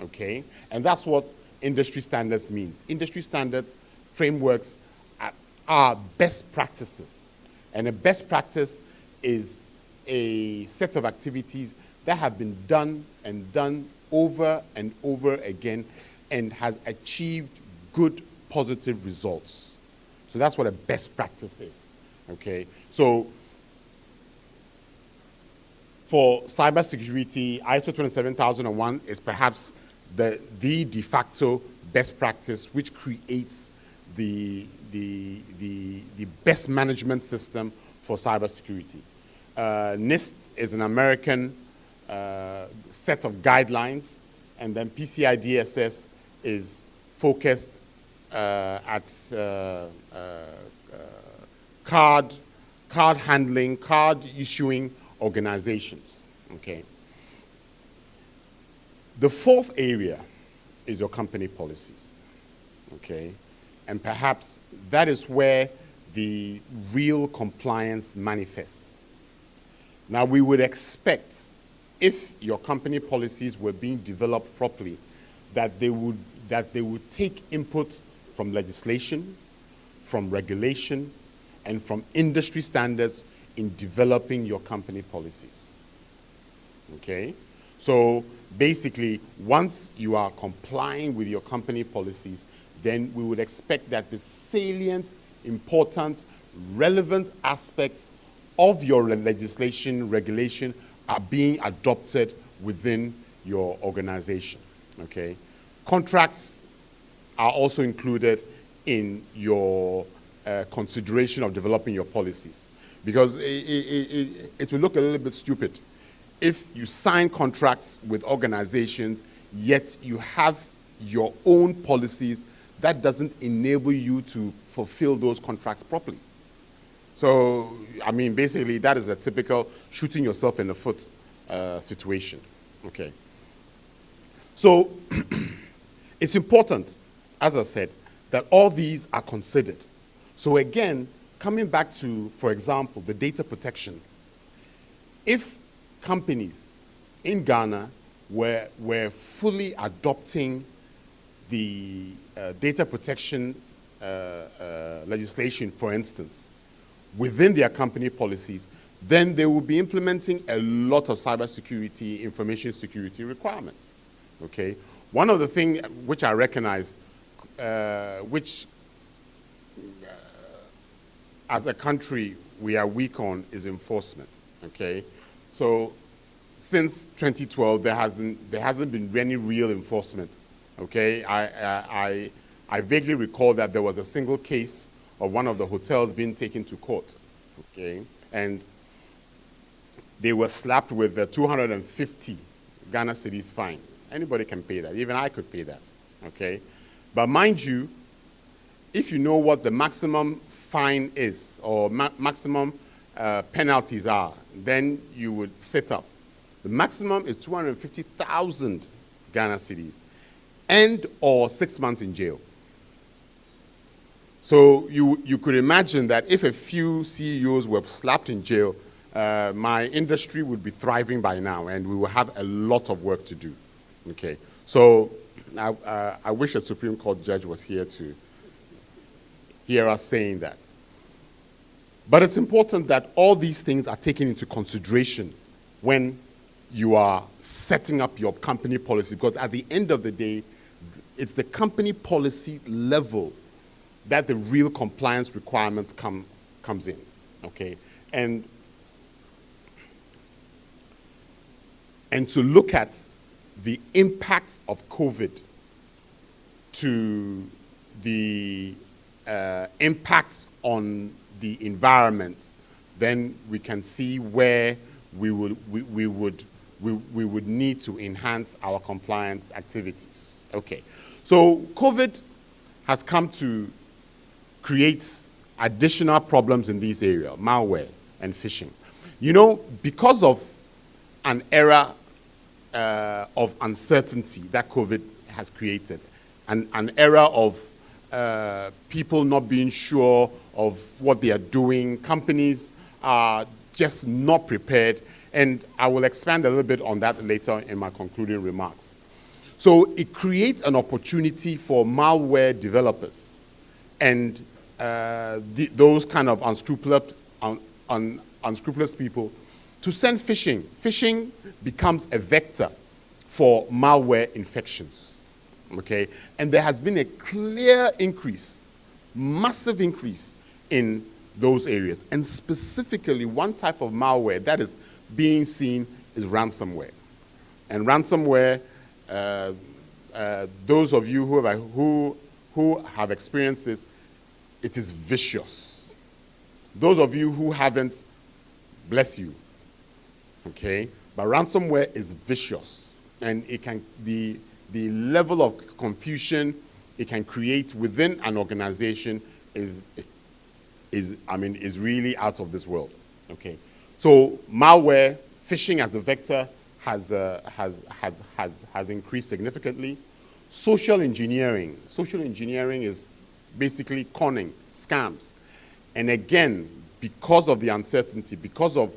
okay? And that's what industry standards means. Industry standards, frameworks are best practices. And a best practice is a set of activities that have been done and done over and over again and has achieved good, positive results. So that's what a best practice is, okay? So for cybersecurity, ISO 27001 is perhaps the de facto best practice, which creates the best management system for cybersecurity. NIST is an American set of guidelines, and then PCI DSS is focused at card handling, card issuing organizations, okay? The fourth area is your company policies, okay? And perhaps that is where the real compliance manifests. Now, we would expect, if your company policies were being developed properly, that they would take input from legislation, from regulation, and from industry standards in developing your company policies, okay? So basically, once you are complying with your company policies, then we would expect that the salient, important, relevant aspects of your legislation, regulation are being adopted within your organization, okay? Contracts are also included in your consideration of developing your policies, because it will look a little bit stupid if you sign contracts with organizations, yet you have your own policies that doesn't enable you to fulfill those contracts properly. So, I mean, basically, that is a typical shooting yourself in the foot situation, okay? So, it's important, as I said, that all these are considered. So again, coming back to, for example, the data protection, if companies in Ghana were fully adopting the data protection legislation, for instance, within their company policies, then they will be implementing a lot of cybersecurity, information security requirements. Okay? One of the things which I recognize, which as a country we are weak on, is enforcement. Okay? So since 2012, there hasn't been any real enforcement. Okay? I vaguely recall that there was a single case of one of the hotels being taken to court. Okay? And they were slapped with a 250 Ghana cedis fine. Anybody can pay that. Even I could pay that. Okay? But mind you, if you know what the maximum fine is or maximum penalties are, then you would sit up. The maximum is 250,000 Ghana cedis and or 6 months in jail. So you could imagine that if a few CEOs were slapped in jail, my industry would be thriving by now, and we will have a lot of work to do. Okay, so I wish a Supreme Court judge was here to hear us saying that. But it's important that all these things are taken into consideration when you are setting up your company policy, because at the end of the day, it's the company policy level that the real compliance requirements comes in. Okay, and to look at the impact of COVID to the impact on the environment, then we can see where we would need to enhance our compliance activities. Okay, so COVID has come to create additional problems in this area, malware and phishing. You know, because of an era of uncertainty that COVID has created, and an era of people not being sure of what they are doing, companies are just not prepared, and I will expand a little bit on that later in my concluding remarks. So it creates an opportunity for malware developers and those kind of unscrupulous people to send phishing. Phishing becomes a vector for malware infections, okay? And there has been a clear increase, massive increase in those areas. And specifically, one type of malware that is being seen is ransomware. And ransomware, those of you who have experienced this, it is vicious. Those of you who haven't, bless you. Okay, but ransomware is vicious, and it can the level of confusion it can create within an organization is really out of this world. Okay, so malware, phishing as a vector has increased significantly. Social engineering is basically conning, scams, and again, because of the uncertainty, because of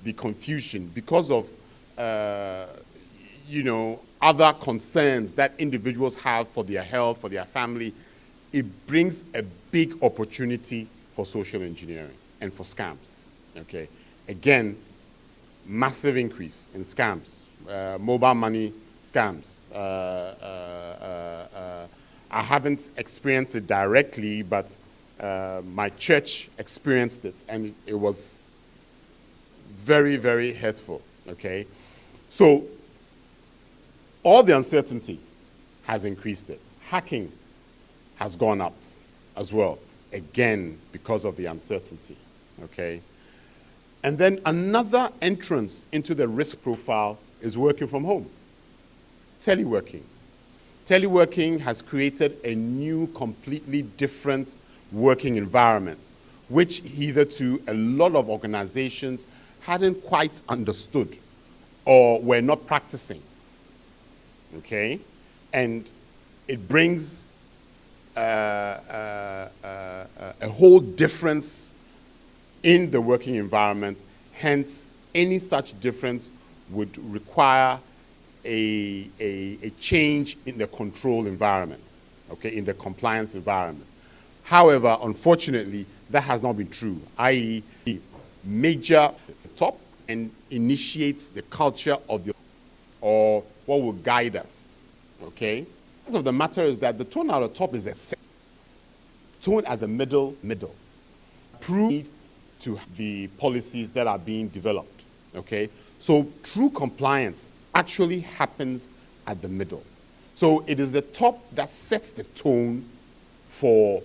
the confusion, because of other concerns that individuals have for their health, for their family, it brings a big opportunity for social engineering and for scams. Okay, again, massive increase in scams, mobile money scams. I haven't experienced it directly, but my church experienced it, and it was very, very hurtful, okay? So all the uncertainty has increased it. Hacking has gone up as well, again, because of the uncertainty, okay? And then another entrance into the risk profile is working from home, teleworking. Teleworking has created a new, completely different working environment, which hitherto a lot of organizations hadn't quite understood or were not practicing, okay? And it brings a whole difference in the working environment. Hence, any such difference would require a change in the control environment, okay, in the compliance environment. However, unfortunately, that has not been true, i.e., the major top and initiates the culture of the, or what will guide us, okay? The fact of the matter is that the tone at the top is a set. Tone at the middle. Prove to the policies that are being developed, okay? So true compliance actually happens at the middle. So it is the top that sets the tone for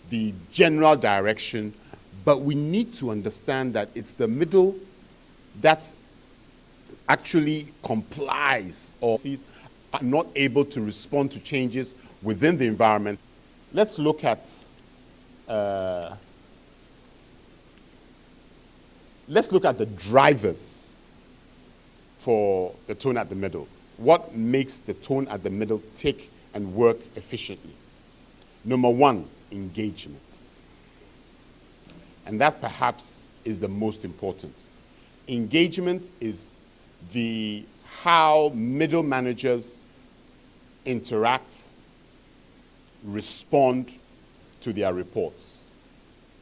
the general direction, but we need to understand that it's the middle that actually complies or are not able to respond to changes within the environment. Let's look at the drivers for the tone at the middle. What makes the tone at the middle tick and work efficiently? Number one, engagement. And that perhaps is the most important. Engagement is how middle managers interact, respond to their reports,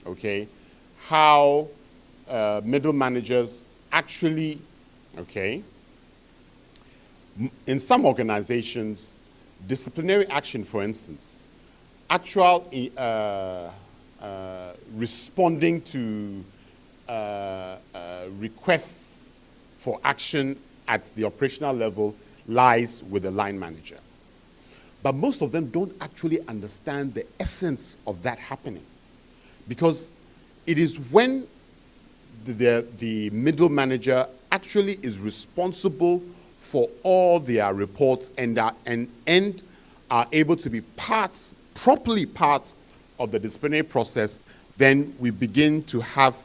okay? How middle managers actually, okay? In some organizations, disciplinary action, for instance, actual responding to requests for action at the operational level lies with the line manager. But most of them don't actually understand the essence of that happening, because it is when the middle manager actually is responsible for all their reports and are able to be properly part of the disciplinary process, then we begin to have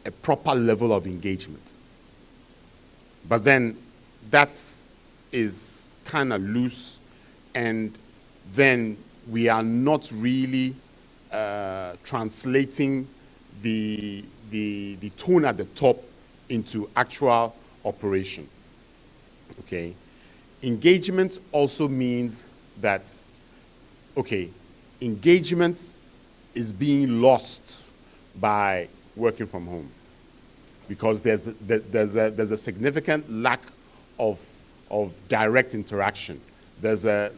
a proper level of engagement. But then that is kind of loose, and then we are not really translating the tone at the top into actual operation. Okay, engagement also means that, okay, engagement is being lost by working from home, because there's a significant lack of direct interaction. There's a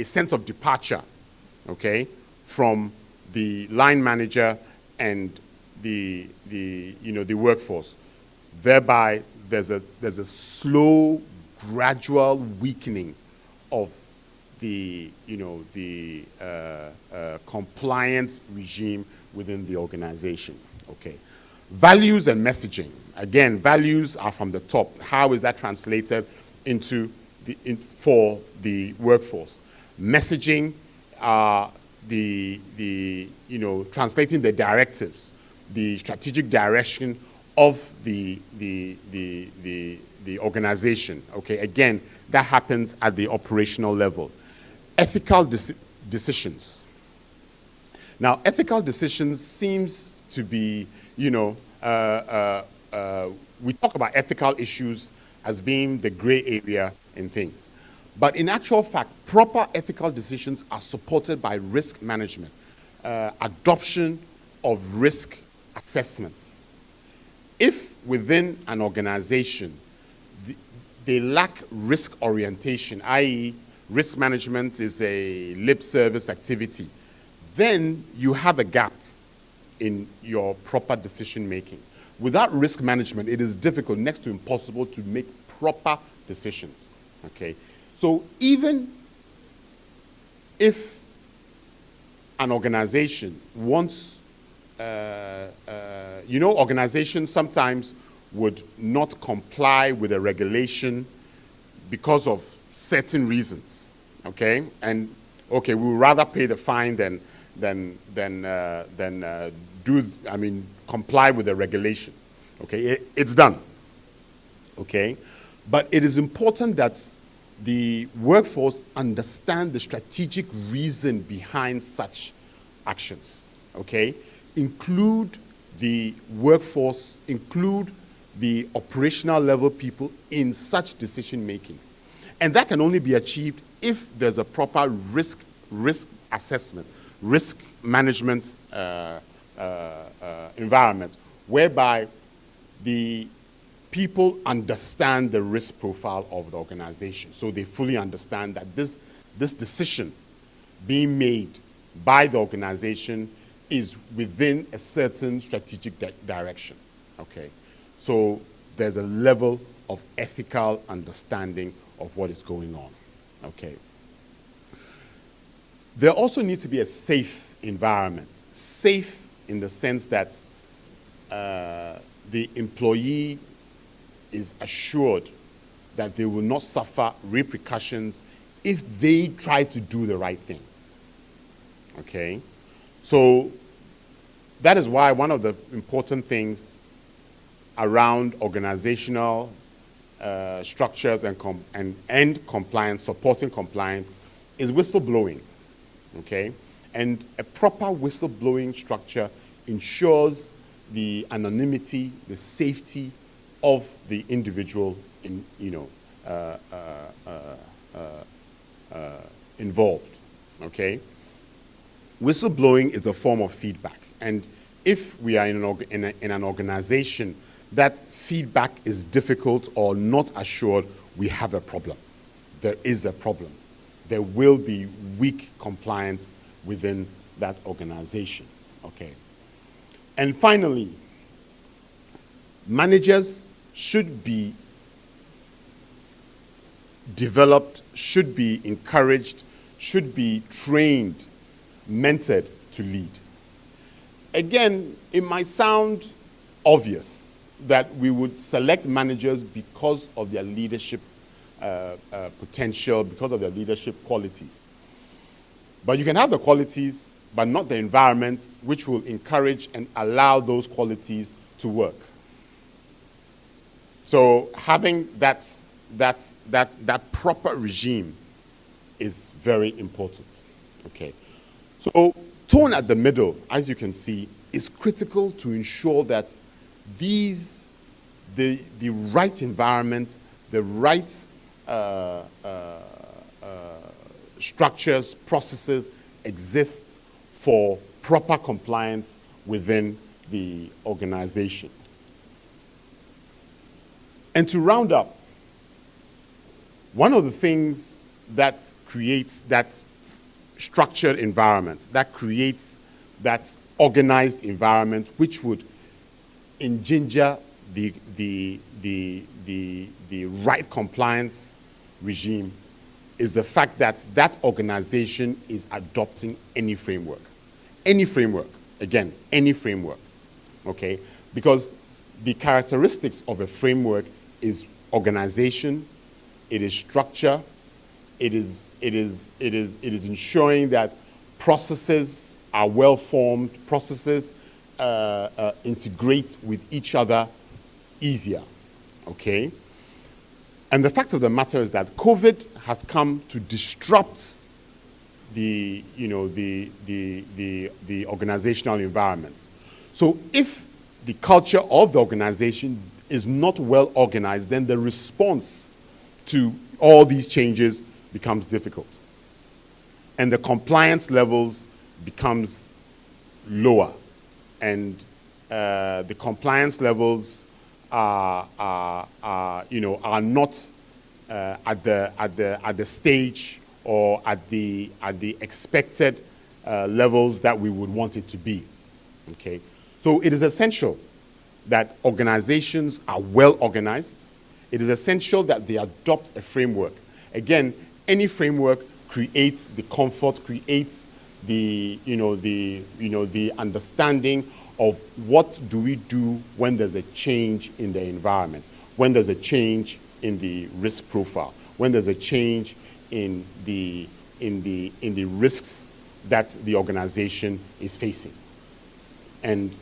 sense of departure, okay, from the line manager and the workforce. Thereby, there's a slow, gradual weakening of the compliance regime within the organization. Okay, values and messaging. Again, values are from the top. How is that translated into for the workforce? Messaging are translating the directives, the strategic direction of the organization. Okay, again, that happens at the operational level. Ethical decisions. Now, ethical decisions seems to be, we talk about ethical issues as being the gray area in things. But in actual fact, proper ethical decisions are supported by risk management, adoption of risk assessments. If within an organization they lack risk orientation, i.e., risk management is a lip service activity, then you have a gap in your proper decision making. Without risk management, it is difficult, next to impossible, to make proper decisions. Okay, so even if an organization wants, organizations sometimes would not comply with a regulation because of certain reasons. Okay, and okay, we would rather pay the fine than comply with the regulation. Okay, it's done. Okay, but it is important that the workforce understand the strategic reason behind such actions. Okay, include the workforce, include the operational level people in such decision making. And that can only be achieved if there's a proper risk assessment, risk management environment, whereby the people understand the risk profile of the organization. So they fully understand that this decision being made by the organization is within a certain strategic direction, okay? So there's a level of ethical understanding of what is going on, okay? There also needs to be a safe environment. Safe in the sense that the employee is assured that they will not suffer repercussions if they try to do the right thing, okay? So that is why one of the important things around organizational structures and compliance, supporting compliance, is whistleblowing, okay? And a proper whistleblowing structure ensures the anonymity, the safety of the individual involved, okay? Whistleblowing is a form of feedback, and if we are in an organization that feedback is difficult or not assured, we have a problem. There is a problem. There will be weak compliance within that organization, okay? And finally, managers should be developed, should be encouraged, should be trained, mentored to lead. Again, it might sound obvious that we would select managers because of their leadership potential, because of their leadership qualities. But you can have the qualities, but not the environment which will encourage and allow those qualities to work. So having that proper regime is very important, okay? So tone at the middle, as you can see, is critical to ensure that the right environment, the right structures, processes exist for proper compliance within the organization. And to round up, one of the things that creates that structured environment, that creates that organized environment which would engender the right compliance regime is the fact that that organization is adopting any framework. Any framework, again, any framework, okay? Because the characteristics of a framework is organization, it is structure, it is ensuring that processes are well formed, processes integrate with each other easier, okay? And the fact of the matter is that COVID has come to disrupt the organizational environments. So if the culture of the organization is not well organized, then the response to all these changes becomes difficult. And the compliance levels becomes lower. And the compliance levels are not at the stage or at the expected levels that we would want it to be. Okay, so it is essential that organizations are well organized. It is essential that they adopt a framework. Again, any framework creates the comfort, creates the understanding of what do we do when there's a change in the environment, when there's a change in the risk profile, when there's a change in the risks that the organization is facing. And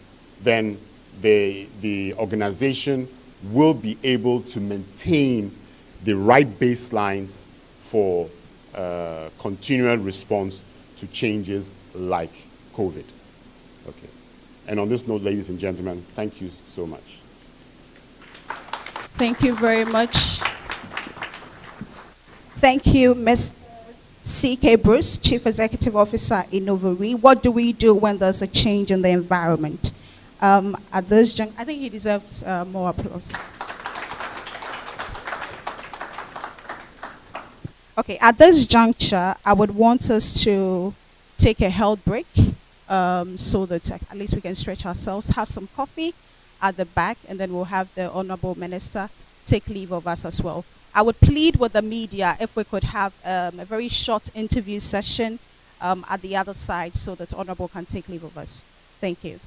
then the organization will be able to maintain the right baselines for continual response to changes like COVID. Okay. And on this note, ladies and gentlemen, thank you so much. Thank you very much. Thank you, Ms. C.K. Bruce, Chief Executive Officer in Innovary. What do we do when there's a change in the environment? At this juncture, I think he deserves more applause. Okay, at this juncture, I would want us to take a health break so that at least we can stretch ourselves, have some coffee at the back, and then we'll have the Honorable Minister take leave of us as well. I would plead with the media if we could have a very short interview session at the other side so that Honorable can take leave of us. Thank you.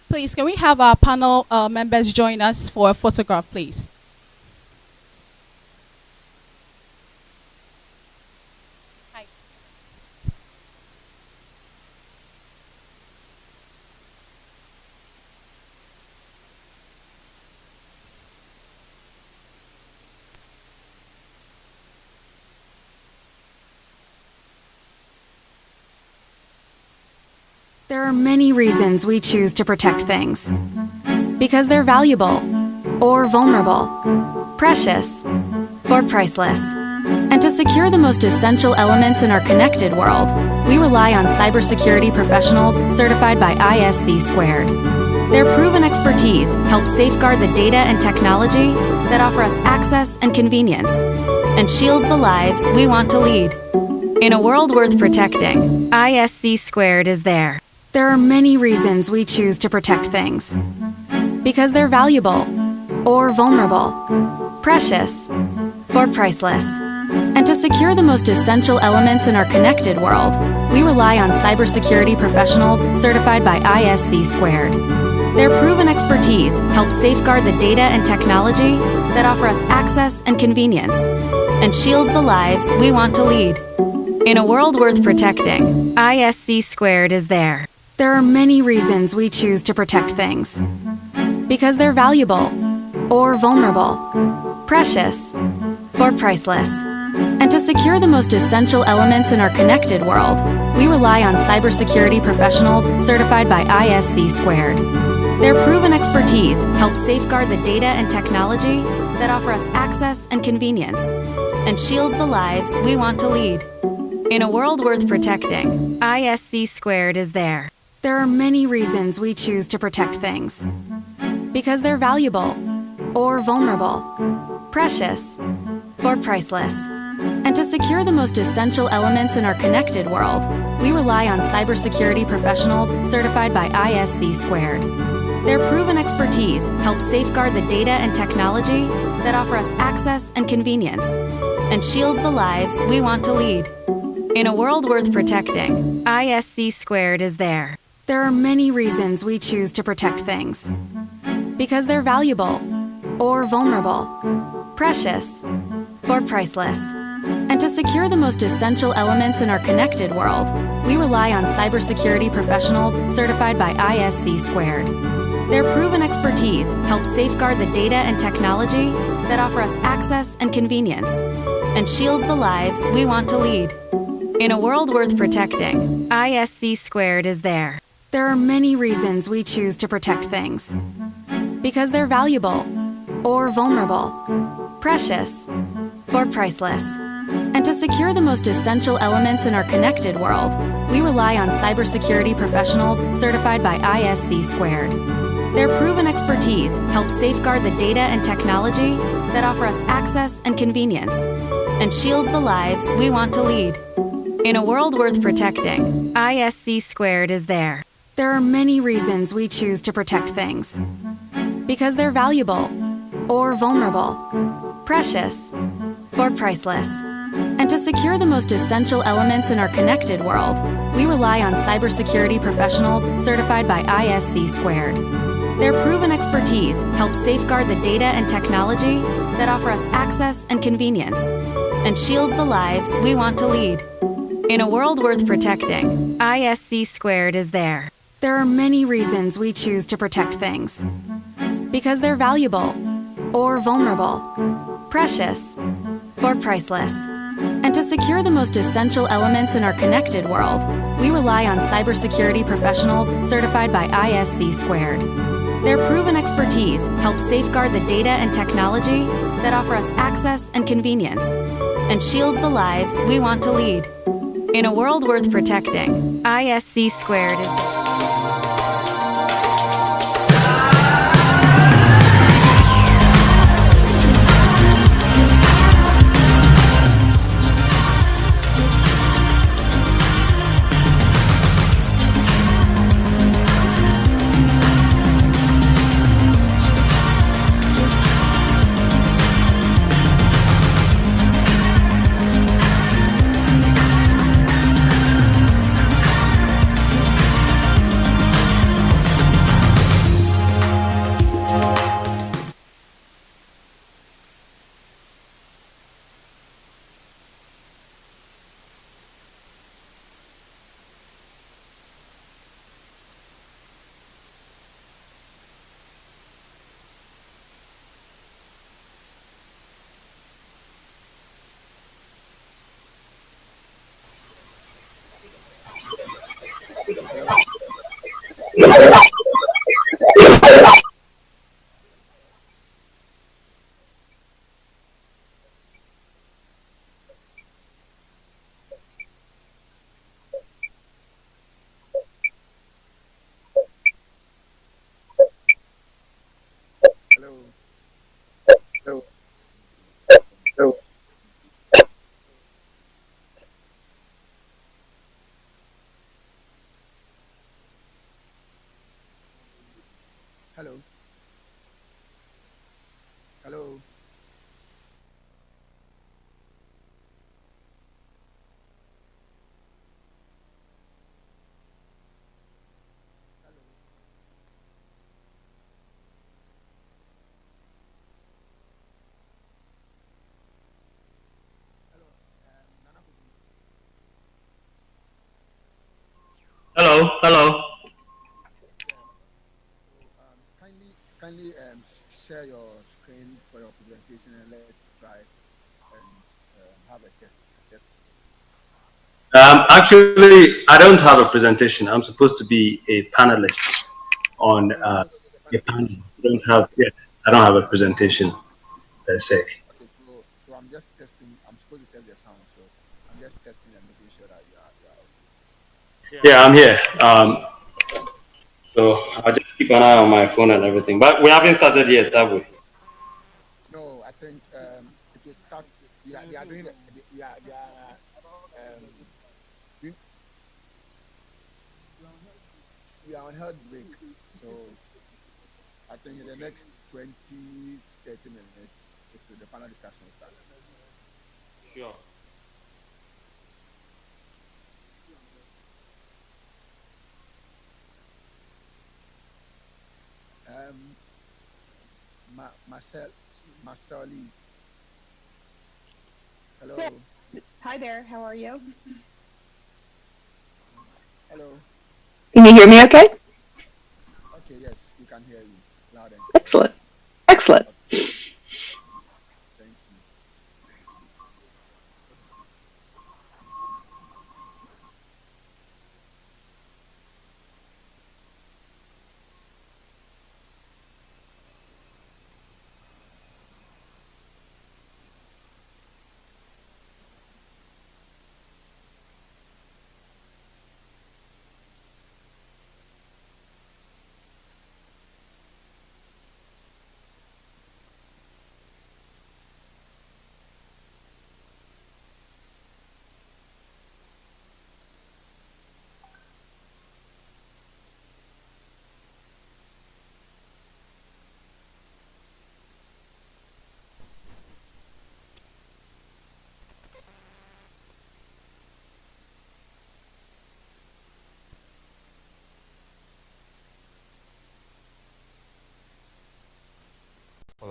Please, can we have our panel members join us for a photograph, please? Hi. There are many reasons we choose to protect things. Because they're valuable, or vulnerable, precious, or priceless. And to secure the most essential elements in our connected world, we rely on cybersecurity professionals certified by ISC Squared. Their proven expertise helps safeguard the data and technology that offer us access and convenience, and shields the lives we want to lead. In a world worth protecting, ISC Squared is there. There are many reasons we choose to protect things. Because they're valuable, or vulnerable, precious, or priceless. And to secure the most essential elements in our connected world, we rely on cybersecurity professionals certified by ISC Squared. Their proven expertise helps safeguard the data and technology that offer us access and convenience, and shields the lives we want to lead. In a world worth protecting, ISC Squared is there. There are many reasons we choose to protect things. Because they're valuable, or vulnerable, precious, or priceless. And to secure the most essential elements in our connected world, we rely on cybersecurity professionals certified by ISC Squared. Their proven expertise helps safeguard the data and technology that offer us access and convenience, and shields the lives we want to lead. In a world worth protecting, ISC Squared is there. There are many reasons we choose to protect things. Because they're valuable, or vulnerable, precious, or priceless. And to secure the most essential elements in our connected world, we rely on cybersecurity professionals certified by ISC Squared. Their proven expertise helps safeguard the data and technology that offer us access and convenience, and shields the lives we want to lead. In a world worth protecting, ISC Squared is there. There are many reasons we choose to protect things. Because they're valuable, or vulnerable, precious, or priceless. And to secure the most essential elements in our connected world, we rely on cybersecurity professionals certified by ISC Squared. Their proven expertise helps safeguard the data and technology that offer us access and convenience, and shields the lives we want to lead. In a world worth protecting, ISC Squared is there. There are many reasons we choose to protect things. Because they're valuable, or vulnerable, precious, or priceless. And to secure the most essential elements in our connected world, we rely on cybersecurity professionals certified by ISC Squared. Their proven expertise helps safeguard the data and technology that offer us access and convenience, and shields the lives we want to lead. In a world worth protecting, ISC Squared is there. There are many reasons we choose to protect things. Because they're valuable, or vulnerable, precious, or priceless. And to secure the most essential elements in our connected world, we rely on cybersecurity professionals certified by ISC Squared. Their proven expertise helps safeguard the data and technology that offer us access and convenience, and shields the lives we want to lead. In a world worth protecting, ISC Squared is there. There are many reasons we choose to protect things. Because they're valuable, or vulnerable, precious, or priceless. And to secure the most essential elements in our connected world, we rely on cybersecurity professionals certified by ISC Squared. Their proven expertise helps safeguard the data and technology that offer us access and convenience, and shields the lives we want to lead. In a world worth protecting, ISC Squared is there. Hello. Hello. Hello, hello. Kindly share your screen for your presentation and let's try and have a test. Actually, I don't have a presentation. I'm supposed to be a panelist on a panel. I don't have a presentation per se. Okay, so I'm just testing. I'm supposed to test the sound, so I'm just testing and making sure that you are okay. Yeah, I'm here. So I'll just keep an eye on my phone and everything. But we haven't started yet, have we? No, I think it will start. They are doing it. They are doing, we are on health break, so I think in the next 20, 30 minutes, the panel discussion will start. Sure. Master Lee. Hello. Hi there, how are you? Hello. Can you hear me okay? Okay, yes, we can hear you loud and clear. Excellent. Excellent. Thank you.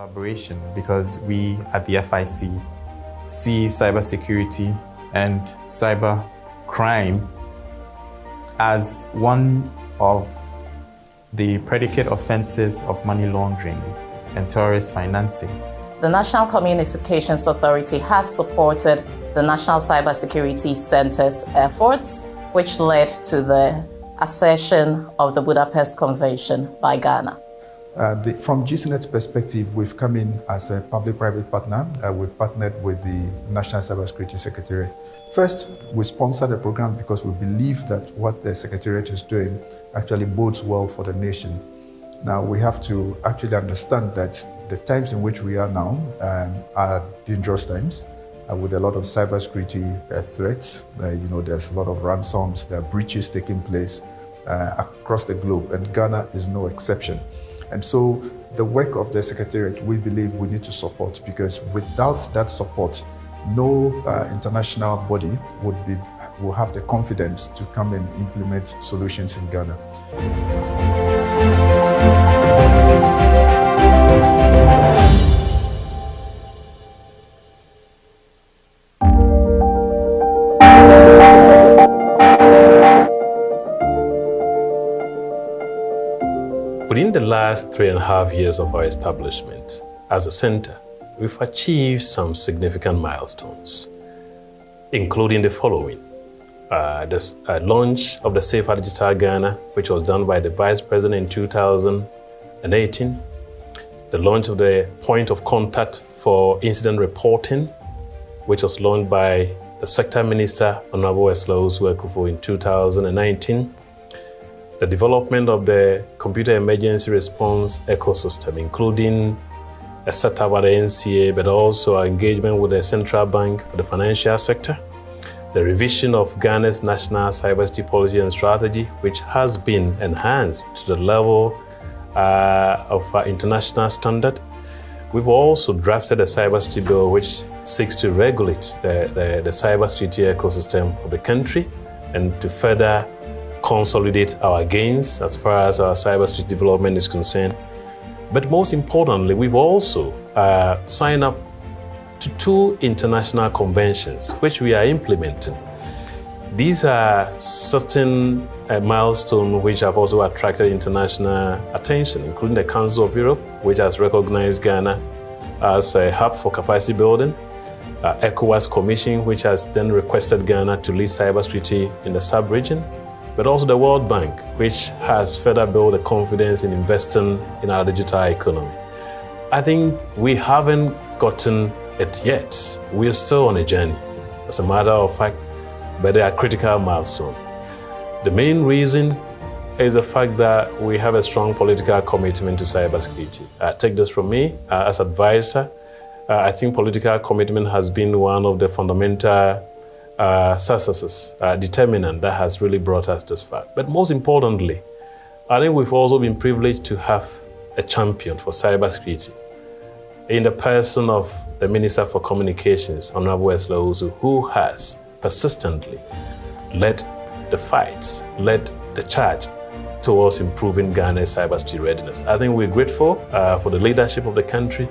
Collaboration, because we at the FIC see cybersecurity and cyber crime as one of the predicate offenses of money laundering and terrorist financing. The National Communications Authority has supported the National Cybersecurity Center's efforts, which led to the accession of the Budapest Convention by Ghana. From GCNet's perspective, we've come in as a public-private partner. We've partnered with the National Cybersecurity Secretary. First, we sponsored the program because we believe that what the Secretariat is doing actually bodes well for the nation. Now, we have to actually understand that the times in which we are now are dangerous times with a lot of cybersecurity threats. There's a lot of ransoms, there are breaches taking place across the globe, and Ghana is no exception. And so the work of the Secretariat, we believe we need to support, because without that support, no international body will have the confidence to come and implement solutions in Ghana. Within the last 3.5 years of our establishment as a center, we've achieved some significant milestones, including the following. The launch of the Safer Digital Ghana, which was done by the Vice President in 2018. The launch of the Point of Contact for Incident Reporting, which was launched by the Sector Minister, Honorable Eslosu Ekufo, in 2019. The development of the computer emergency response ecosystem, including a setup by the NCA, but also our engagement with the central bank for the financial sector. The revision of Ghana's national cybersecurity policy and strategy, which has been enhanced to the level of international standard. We've also drafted a cybersecurity bill which seeks to regulate the cybersecurity ecosystem of the country and to further consolidate our gains as far as our cybersecurity development is concerned. But most importantly, we've also signed up to 2 international conventions, which we are implementing. These are certain milestones which have also attracted international attention, including the Council of Europe, which has recognized Ghana as a hub for capacity building, ECOWAS Commission, which has then requested Ghana to lead cybersecurity in the sub-region, but also the World Bank, which has further built the confidence in investing in our digital economy. I think we haven't gotten it yet. We're still on a journey, as a matter of fact, but they are critical milestones. The main reason is the fact that we have a strong political commitment to cybersecurity. Take this from me as advisor. I think political commitment has been one of the fundamental successes, determinant that has really brought us this far. But most importantly, I think we've also been privileged to have a champion for cybersecurity in the person of the Minister for Communications, Honorable Eslosu, who has persistently led the fights, led the charge towards improving Ghana's cybersecurity readiness. I think we're grateful for the leadership of the country,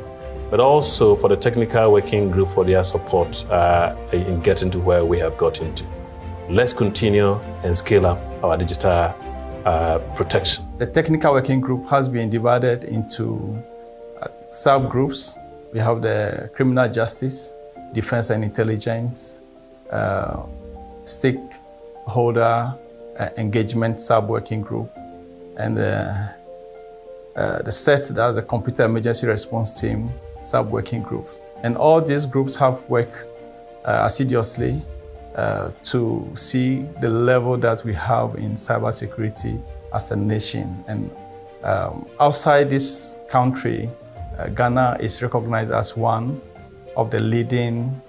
but also for the technical working group for their support in getting to where we have gotten to. Let's continue and scale up our digital protection. The technical working group has been divided into subgroups. We have the criminal justice, defense and intelligence, stakeholder engagement sub-working group, and the set that's the computer emergency response team sub-working groups. And all these groups have worked assiduously to see the level that we have in cybersecurity as a nation. And outside this country, Ghana is recognized as one of the leading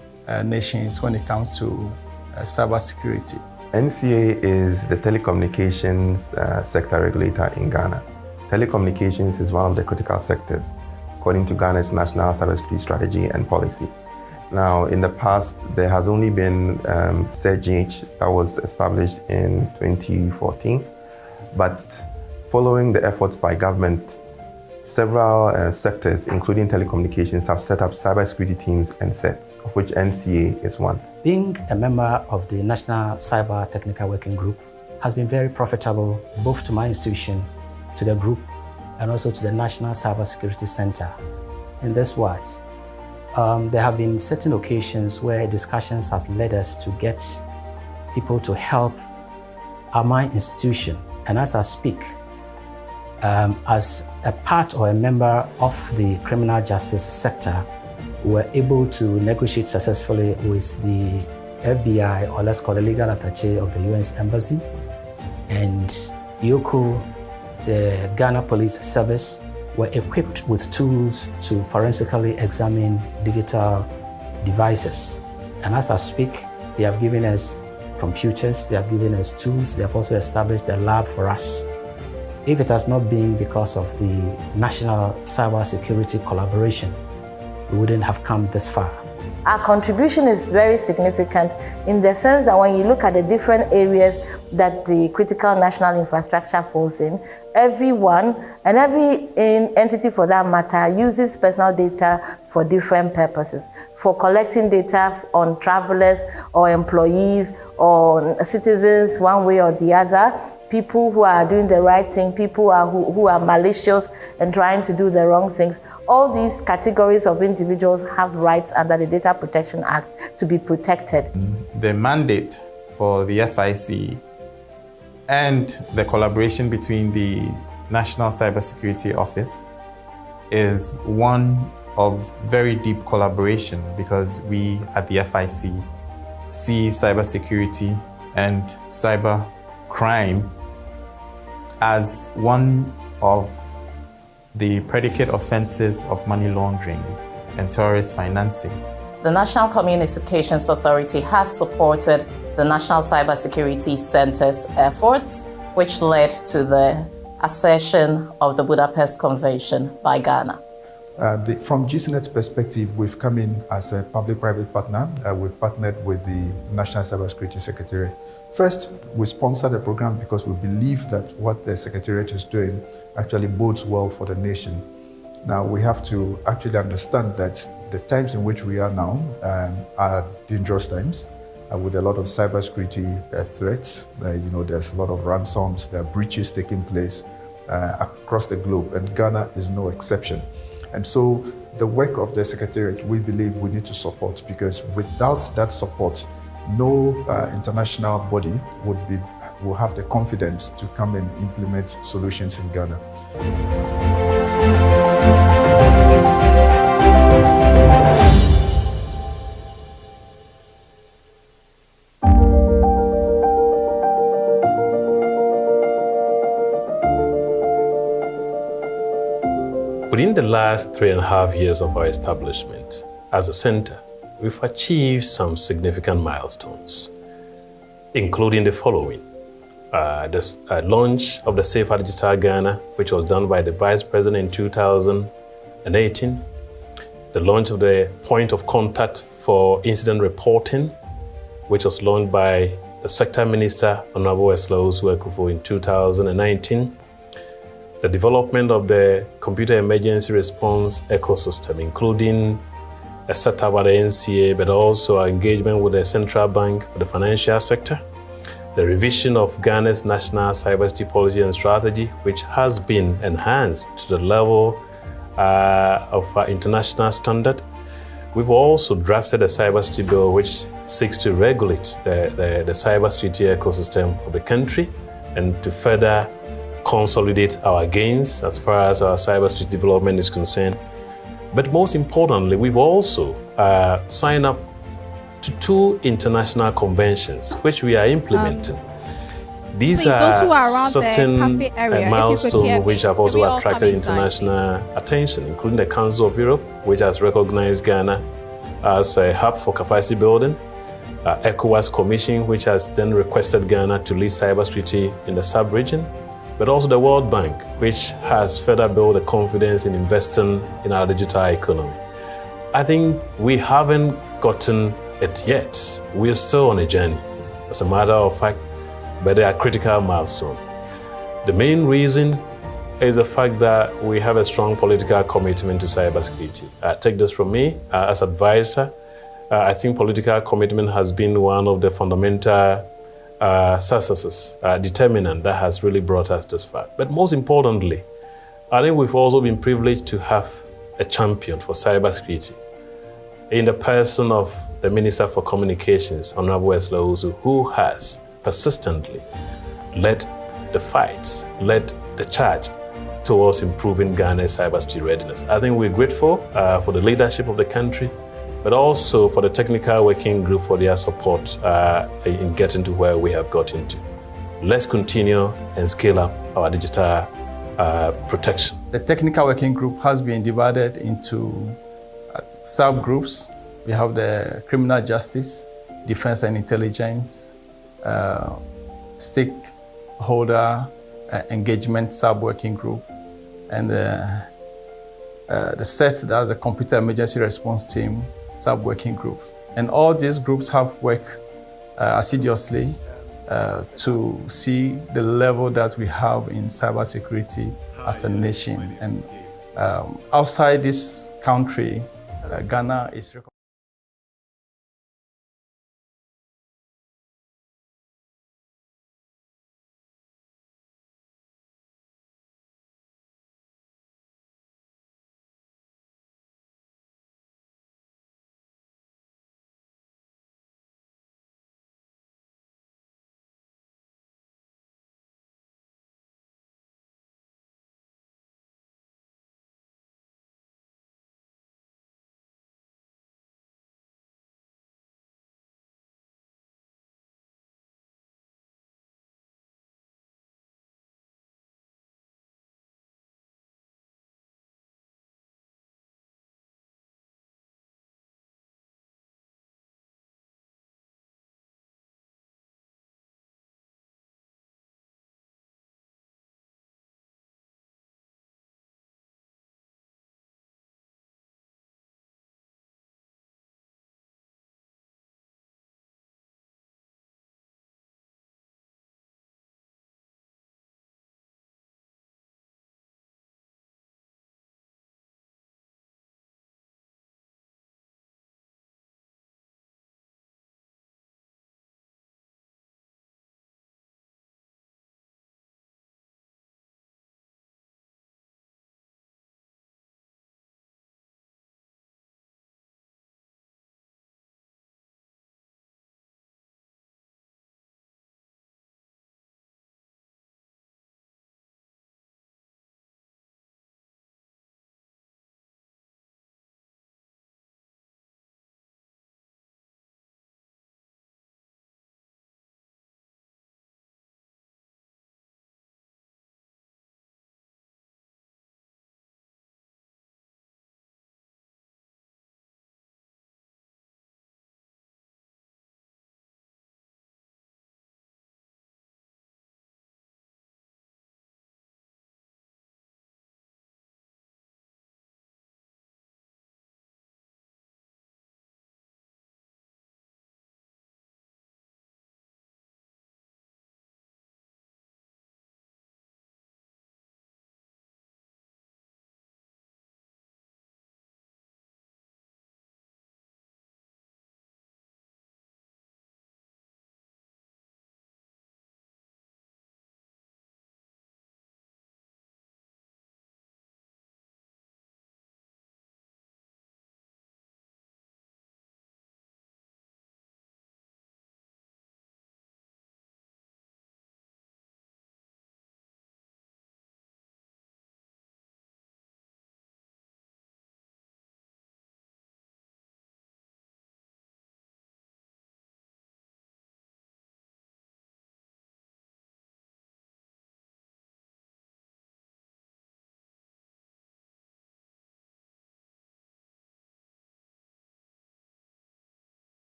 nations when it comes to cybersecurity. NCA is the telecommunications sector regulator in Ghana. Telecommunications is one of the critical sectors, according to Ghana's national cybersecurity strategy and policy. Now, in the past, there has only been CERGH that was established in 2014, but following the efforts by government Several sectors, including telecommunications, have set up cybersecurity teams and sets, of which NCA is one. Being a member of the National Cyber Technical Working Group has been very profitable both to my institution, to the group, and also to the National Cybersecurity Center. In this wise, there have been certain occasions where discussions has led us to get people to help my institution. And as I speak, as a part or a member of the criminal justice sector, we were able to negotiate successfully with the FBI, or let's call it legal attaché of the US Embassy, and YOCO, the Ghana Police Service, were equipped with tools to forensically examine digital devices. And as I speak, they have given us computers, they have given us tools, they have also established a lab for us. If it has not been because of the national cybersecurity collaboration, we wouldn't have come this far. Our contribution is very significant in the sense that when you look at the different areas that the critical national infrastructure falls in, everyone and every entity for that matter uses personal data for different purposes. For collecting data on travelers or employees or citizens one way or the other, people who are doing the right thing, people who are malicious and trying to do the wrong things. All these categories of individuals have rights under the Data Protection Act to be protected. The mandate for the FIC and the collaboration between the National Cybersecurity Office is one of very deep collaboration, because we at the FIC see cybersecurity and cyber crime as one of the predicate offenses of money laundering and terrorist financing. The National Communications Authority has supported the National Cybersecurity Center's efforts, which led to the accession of the Budapest Convention by Ghana. From GCNet's perspective, we've come in as a public-private partner. We've partnered with the National Cybersecurity Secretariat. First, we sponsor the program because we believe that what the Secretariat is doing actually bodes well for the nation. Now, we have to actually understand that the times in which we are now are dangerous times with a lot of cybersecurity threats. There's a lot of ransoms, there are breaches taking place across the globe, and Ghana is no exception. And so the work of the Secretariat, we believe we need to support, because without that support, no international body will have the confidence to come and implement solutions in Ghana. Within the last 3.5 years of our establishment as a center, we've achieved some significant milestones, including the following. The launch of the Safer Digital Ghana, which was done by the Vice President in 2018. The launch of the Point of Contact for Incident Reporting, which was launched by the Sector Minister, Honorable Eslo Usuekufu, in 2019. The development of the computer emergency response ecosystem, including a setup by the NCA, but also our engagement with the central bank for the financial sector. The revision of Ghana's national cybersecurity policy and strategy, which has been enhanced to the level of international standard. We've also drafted a cybersecurity bill which seeks to regulate the cybersecurity ecosystem of the country and to further consolidate our gains as far as our cybersecurity development is concerned. But most importantly, we've also signed up to 2 international conventions, which we are implementing. These are certain milestones which have also attracted international attention, including the Council of Europe, which has recognized Ghana as a hub for capacity building, ECOWAS Commission, which has then requested Ghana to lead cybersecurity in the sub-region, but also the World Bank, which has further built the confidence in investing in our digital economy. I think we haven't gotten it yet. We're still on a journey, as a matter of fact, but they are critical milestones. The main reason is the fact that we have a strong political commitment to cybersecurity. Take this from me as advisor. I think political commitment has been one of the fundamental successes, determinant that has really brought us this far. But most importantly, I think we've also been privileged to have a champion for cybersecurity in the person of the Minister for Communications, Honorable Esla Ozu, who has persistently led the fights, led the charge towards improving Ghana's cybersecurity readiness. I think we're grateful for the leadership of the country, but also for the technical working group for their support in getting to where we have gotten to. Let's continue and scale up our digital protection. The technical working group has been divided into subgroups. We have the criminal justice, defense and intelligence, stakeholder engagement sub-working group, and the set, that's the computer emergency response team sub-working groups. And all these groups have worked assiduously to see the level that we have in cybersecurity as a nation. And outside this country, Ghana is recognized.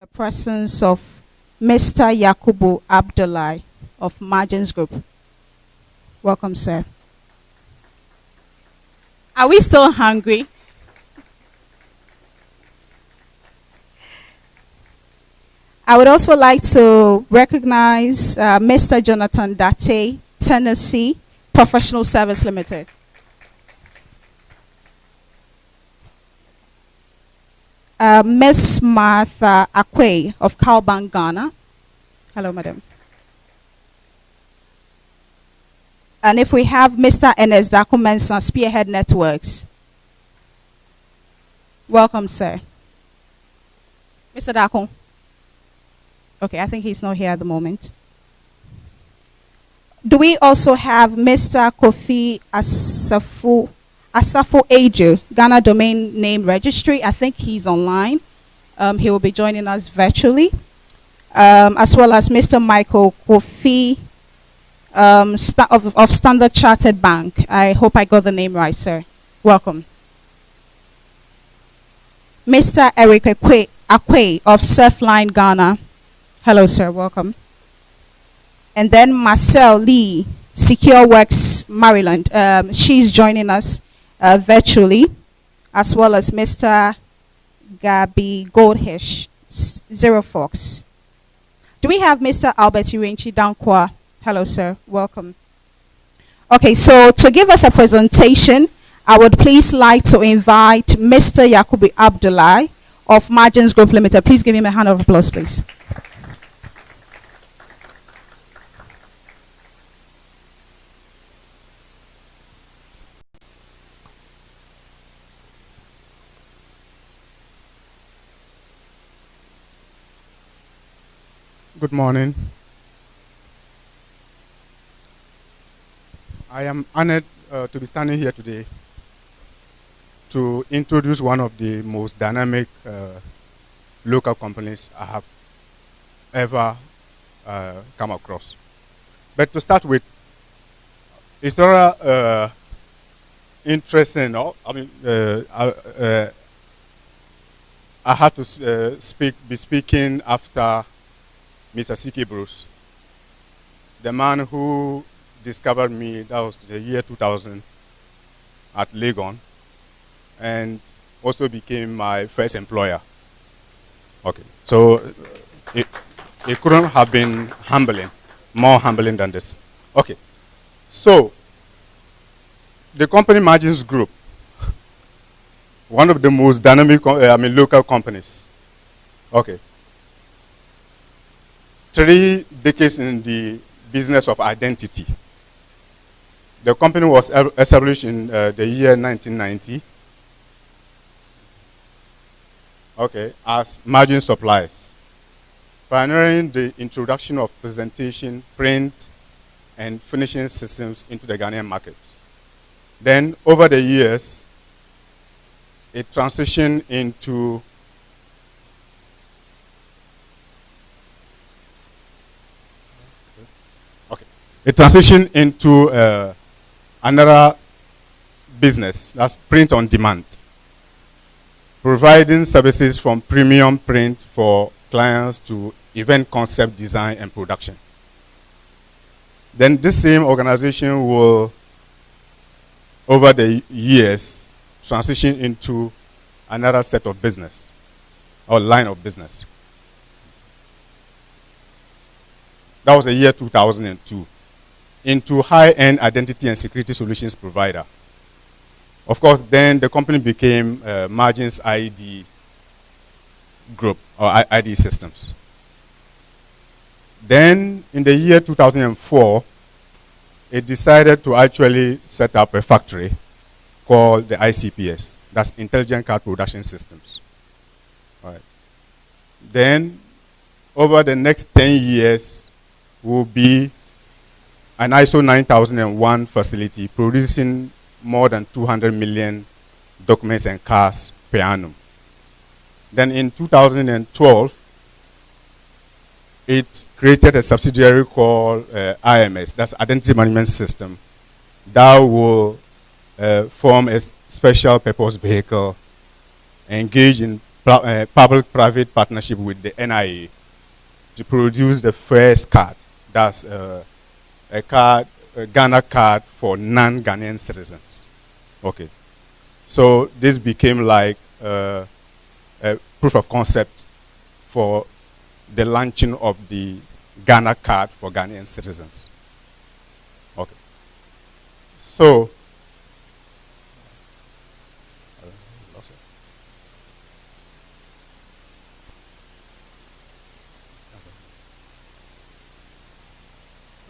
The presence of Mr. Yakubu Abdullahi of Margins Group. Welcome, sir. Are we still hungry? I would also like to recognize Mr. Jonathan Date, Tennessee Professional Service Limited. Miss Martha Akwe of Kalban, Ghana. Hello, madam. And if we have Mr. Enes Daku Mensah, Spearhead Networks. Welcome, sir. Mr. Daku. Okay, I think he's not here at the moment. Do we also have Mr. Kofi Asafo Ajo, Ghana Domain Name Registry? I think he's online. He will be joining us virtually. As well as Mr. Michael Kofi of Standard Chartered Bank. I hope I got the name right, sir. Welcome. Mr. Eric Akwe of Surfline Ghana. Hello, sir. Welcome. And then Marcel Lee, Secure Works Maryland. She's joining us virtually, as well as Mr. Gabi Goldhish, Zero Fox. Do we have Mr. Albert Irenchi Dankwa? Hello, sir. Welcome. Okay, so to give us a presentation, I would please like to invite Mr. Yakubu Abdullahi of Margins Group Limited. Please give him a hand of applause, please. Good morning. I am honored to be standing here today to introduce one of the most dynamic local companies I have ever come across. But to start with, it's rather interesting. I had to be speaking after Mr. C.K. Bruce, the man who discovered me, that was the year 2000 at Legon, and also became my first employer. Okay, so it couldn't have been more humbling than this. Okay, so the company Margins Group, one of the most dynamic, local companies. Okay. 3 decades in the business of identity. The company was established in the year 1990. Okay, as margin suppliers, pioneering the introduction of presentation, print, and finishing systems into the Ghanaian market. Then, over the years, it transitioned into another business, that's print on demand, providing services from premium print for clients to event concept design and production. Then this same organization will, over the years, transition into another set of business or line of business. That was the year 2002. Into high-end identity and security solutions provider. Of course, then the company became Margins ID Group, or ID Systems. Then, in the year 2004, it decided to actually set up a factory called the ICPS, that's Intelligent Card Production Systems. All right. Then, over the next 10 years, will be an ISO 9001 facility producing more than 200 million documents and cards per annum. Then in 2012, it created a subsidiary called IMS, that's Identity Management System, that will form a special purpose vehicle, engage in public-private partnership with the NIA to produce the first card. That's a Ghana card for non-Ghanaian citizens. Okay. So this became like a proof of concept for the launching of the Ghana card for Ghanaian citizens. Okay. So,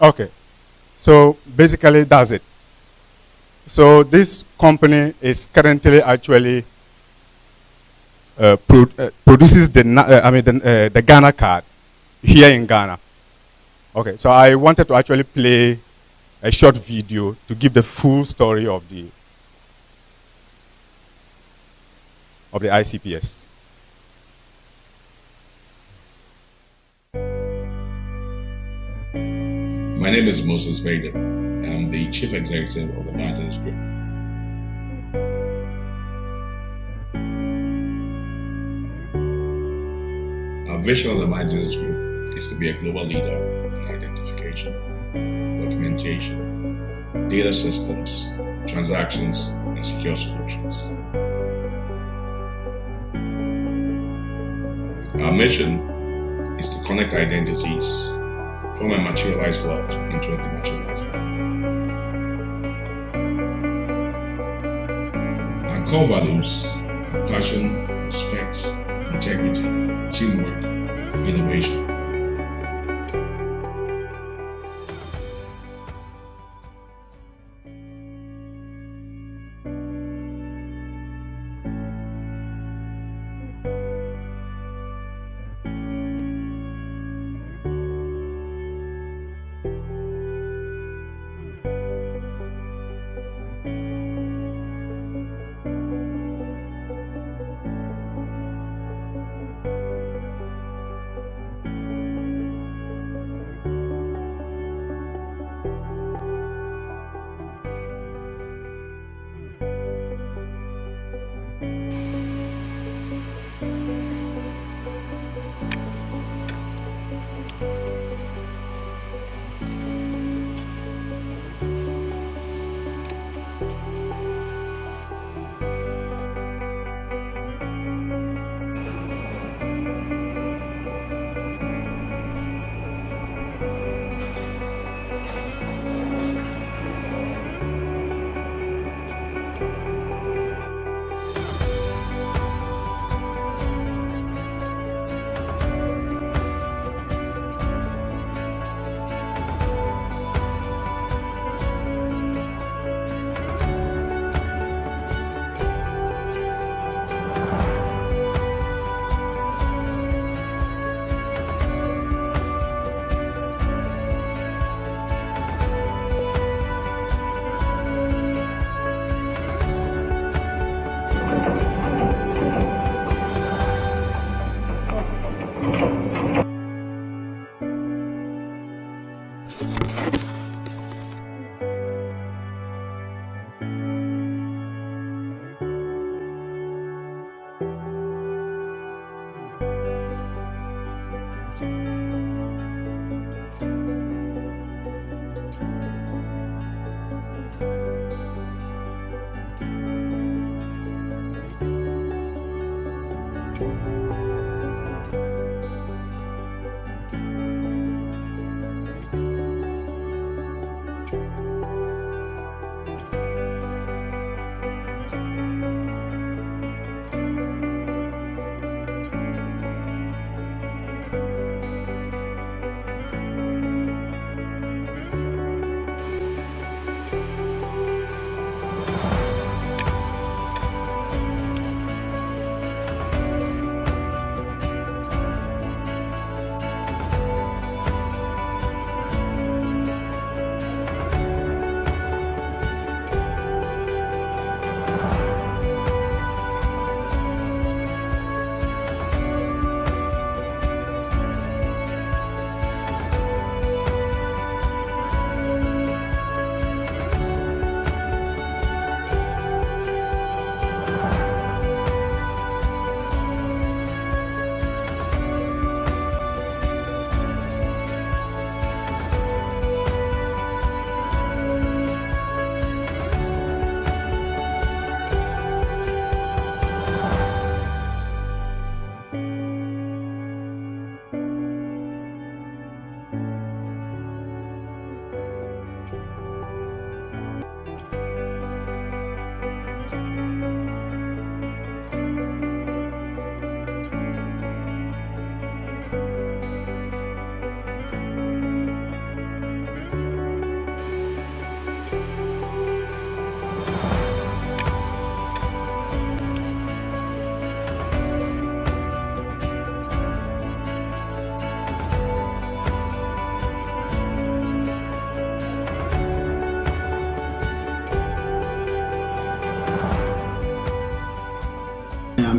okay. So basically that's it. So this company is currently actually produces the Ghana card here in Ghana. Okay, so I wanted to actually play a short video to give the full story of the ICPS. My name is Moses Bader. I'm the Chief Executive of the Martins Group. Our vision of the Martins Group is to be a global leader in identification, documentation, data systems, transactions, and secure solutions. Our mission is to connect identities from a materialized world into a dematerialized world. Our core values are passion, respect, integrity, teamwork, innovation.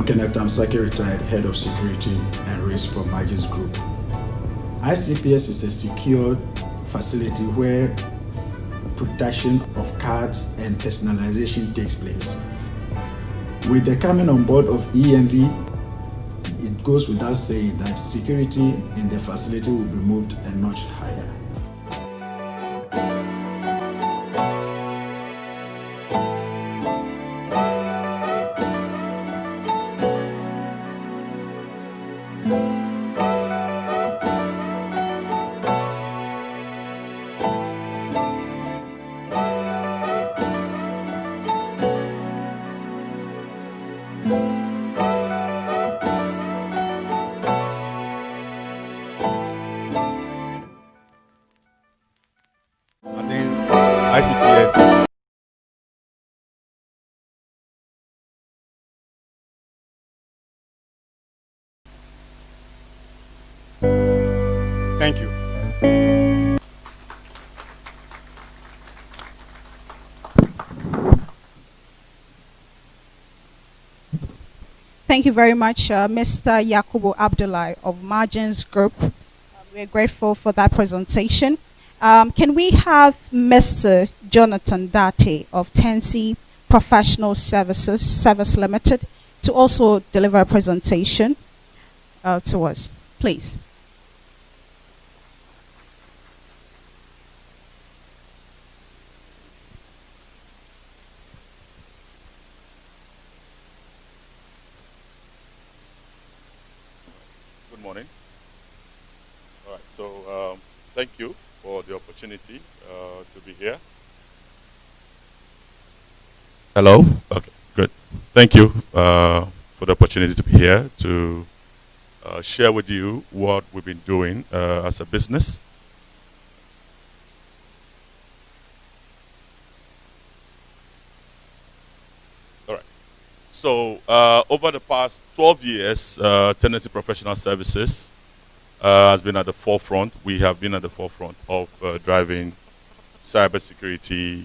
Kenneth Amsaki, retired Head of Security and Risk for Magis Group. ICPS is a secure facility where protection of cards and personalization takes place. With the coming on board of EMV, it goes without saying that security in the facility will be moved a notch higher. ICPS. Thank you. Thank you very much, Mr. Yakubu Abdullahi of Margins Group. We're grateful for that presentation. Can we have Mr. Jonathan Date of Tensi Professional Service Limited to also deliver a presentation to us, please? Good morning. All right, so thank you for the opportunity to be here. Hello? Okay, good. Thank you for the opportunity to be here to share with you what we've been doing as a business. All right. So over the past 12 years, Tendency Professional Services has been at the forefront. We have been at the forefront of driving cybersecurity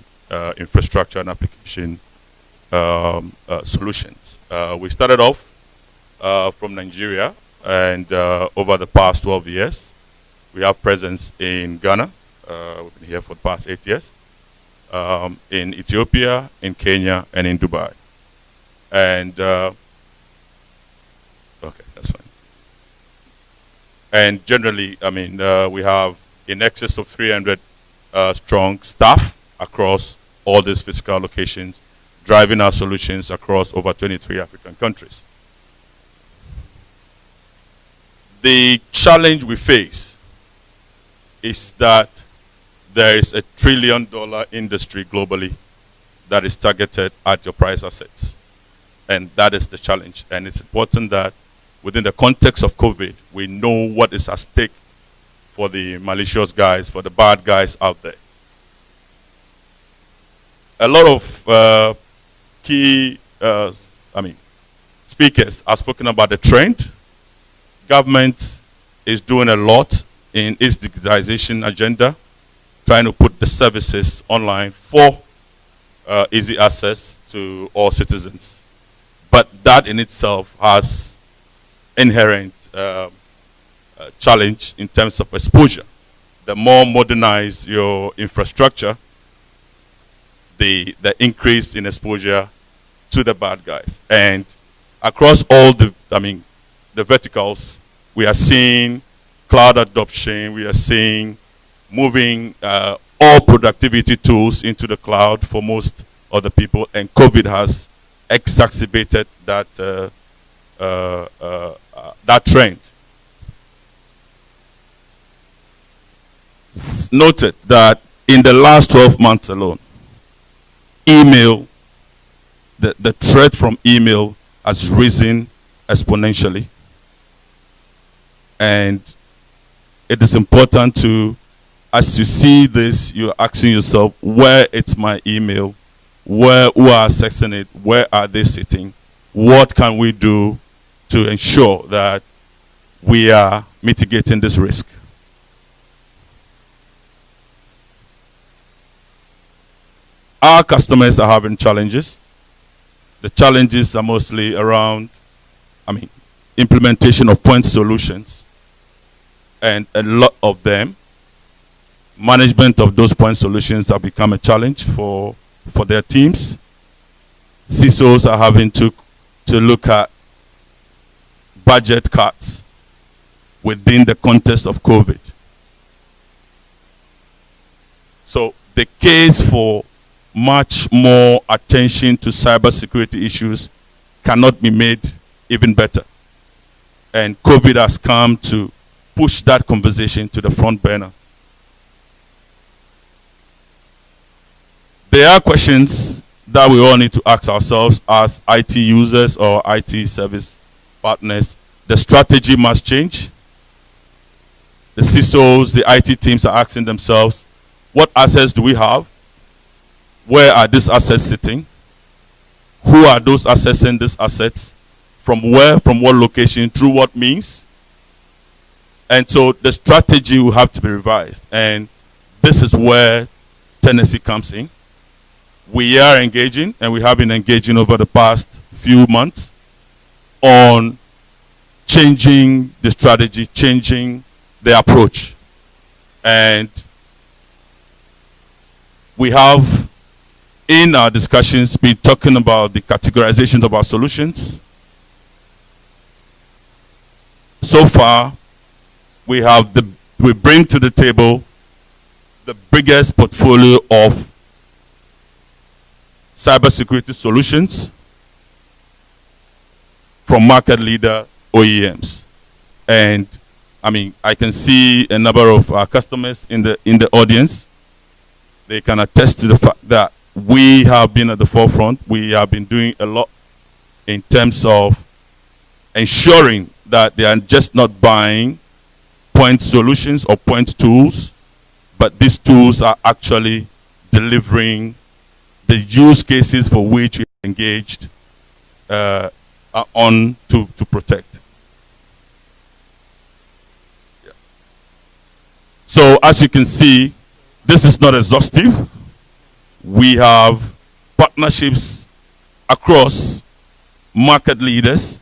infrastructure and application solutions. We started off from Nigeria, and over the past 12 years, we have presence in Ghana. We've been here for the past 8 years. In Ethiopia, in Kenya, and in Dubai. And okay, that's fine. And generally, I mean, we have in excess of 300 strong staff across all these physical locations, driving our solutions across over 23 African countries. The challenge we face is that there is a $1 trillion industry globally that is targeted at your price assets. And that is the challenge. And it's important that within the context of COVID, we know what is at stake for the malicious guys, for the bad guys out there. A lot of key speakers have spoken about the trend. Government is doing a lot in its digitization agenda, trying to put the services online for easy access to all citizens. But that in itself has inherent challenge in terms of exposure. The more modernized your infrastructure, the increase in exposure to the bad guys. And across all the verticals, we are seeing cloud adoption, we are seeing moving all productivity tools into the cloud for most of the people, and COVID has exacerbated that that trend. It's noted that in the last 12 months alone, email, the threat from email has risen exponentially. And it is important to, as you see this, you're asking yourself, where is my email? Who are accessing it? Where are they sitting? What can we do to ensure that we are mitigating this risk? Our customers are having challenges. The challenges are mostly around implementation of point solutions, and a lot of them, management of those point solutions have become a challenge for their teams. CISOs are having to look at budget cuts within the context of COVID. So the case for much more attention to cybersecurity issues cannot be made even better. And COVID has come to push that conversation to the front burner. There are questions that we all need to ask ourselves as IT users or IT service partners. The strategy must change. The CISOs, the IT teams are asking themselves, what assets do we have? Where are these assets sitting? Who are those accessing these assets? From where, from what location, through what means? And so the strategy will have to be revised. And this is where Tennessee comes in. We are engaging, and we have been engaging over the past few months on changing the strategy, changing the approach. And we have, in our discussions, been talking about the categorization of our solutions. So far, we bring to the table the biggest portfolio of cybersecurity solutions from market leader OEMs. And I can see a number of our customers in the audience. They can attest to the fact that we have been at the forefront. We have been doing a lot in terms of ensuring that they are just not buying point solutions or point tools, but these tools are actually delivering the use cases for which we are engaged on to protect. Yeah. So as you can see, this is not exhaustive. We have partnerships across market leaders,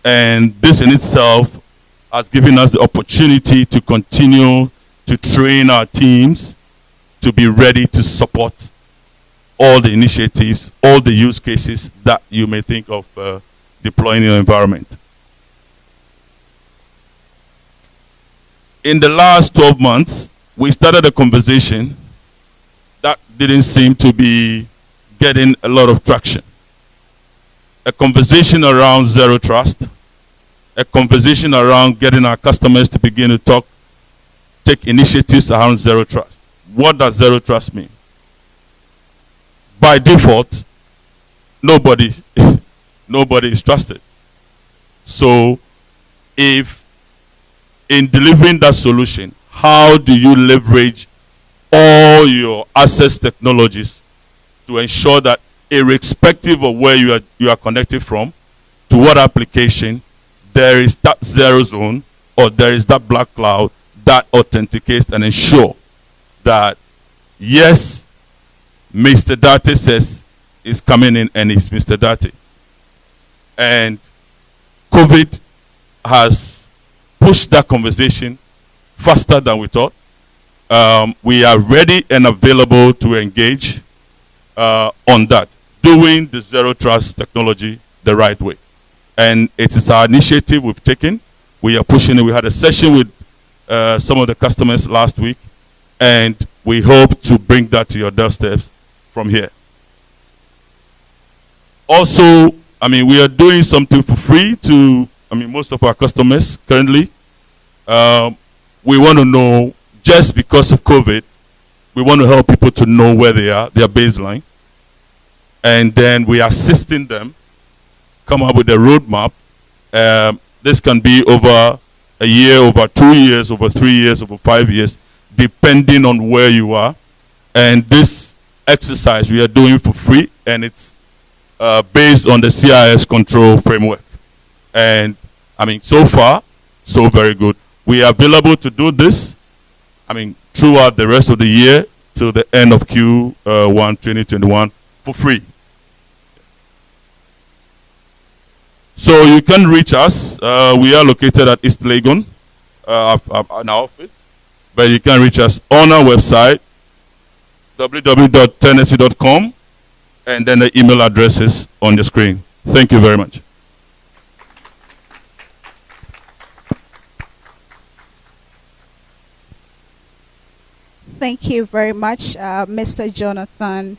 and this in itself has given us the opportunity to continue to train our teams to be ready to support all the initiatives, all the use cases that you may think of deploying in your environment. In the last 12 months, we started a conversation that didn't seem to be getting a lot of traction. A conversation around zero trust, a conversation around getting our customers to begin to take initiatives around zero trust. What does zero trust mean? By default, nobody is trusted. So if in delivering that solution, how do you leverage all your access technologies to ensure that irrespective of where you are connected from, to what application, there is that zero zone or there is that black cloud that authenticates and ensure that yes, Mr. Dati says is coming in and it's Mr. Dati. And COVID has pushed that conversation faster than we thought. We are ready and available to engage on that, doing the zero trust technology the right way. And it is our initiative we've taken. We are pushing it. We had a session with some of the customers last week, and we hope to bring that to your doorsteps from here. Also, we are doing something for free to, most of our customers currently. We want to know, just because of COVID, we want to help people to know where they are, their baseline. And then we are assisting them come up with a roadmap. This can be over a year, over 2 years, over 3 years, over 5 years, depending on where you are. And this exercise we are doing for free, and it's based on the CIS control framework. And so far, so very good. We are available to do this, throughout the rest of the year till the end of Q1 2021 for free. So you can reach us. We are located at East Legon, in our office. But you can reach us on our website, www.tennessee.com, and then the email address is on the screen. Thank you very much. Thank you very much, Mr. Jonathan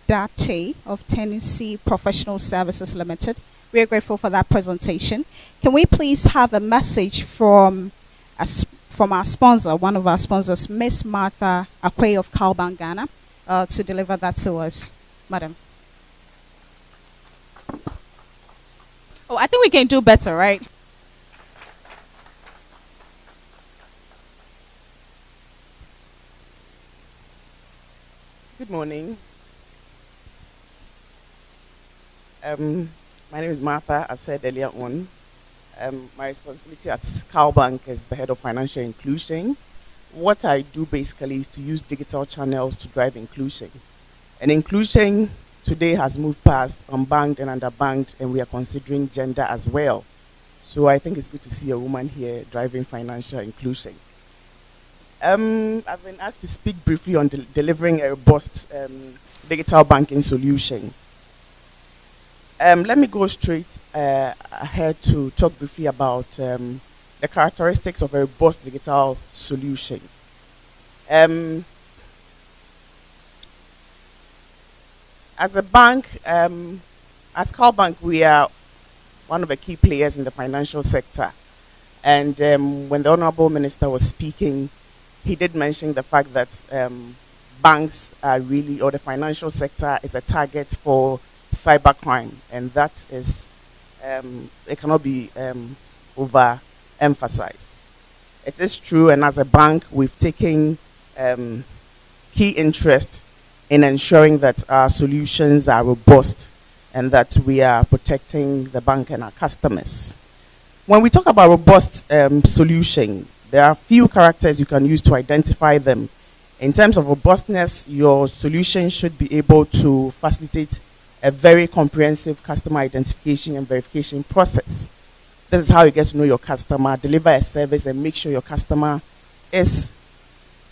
Date of Tennessee Professional Services Limited. We are grateful for that presentation. Can we please have a message from our sponsor, one of our sponsors, Miss Martha Akwe of Calban, Ghana, to deliver that to us, madam? Oh, I think we can do better, right? Good morning. My name is Martha, as said earlier on. My responsibility at Calbank is the head of financial inclusion. What I do basically is to use digital channels to drive inclusion. And inclusion today has moved past unbanked and underbanked, and we are considering gender as well. So I think it's good to see a woman here driving financial inclusion. I've been asked to speak briefly on delivering a robust digital banking solution. Let me go straight ahead to talk briefly about the characteristics of a robust digital solution. As a bank, as Calbank, we are one of the key players in the financial sector. And when the Honorable Minister was speaking, he did mention the fact that banks are really, or the financial sector is a target for cybercrime, and that is, it cannot be overemphasized. It is true, and as a bank, we've taken key interest in ensuring that our solutions are robust and that we are protecting the bank and our customers. When we talk about robust solution, there are a few characters you can use to identify them. In terms of robustness, your solution should be able to facilitate a very comprehensive customer identification and verification process. This is how you get to know your customer, deliver a service, and make sure your customer is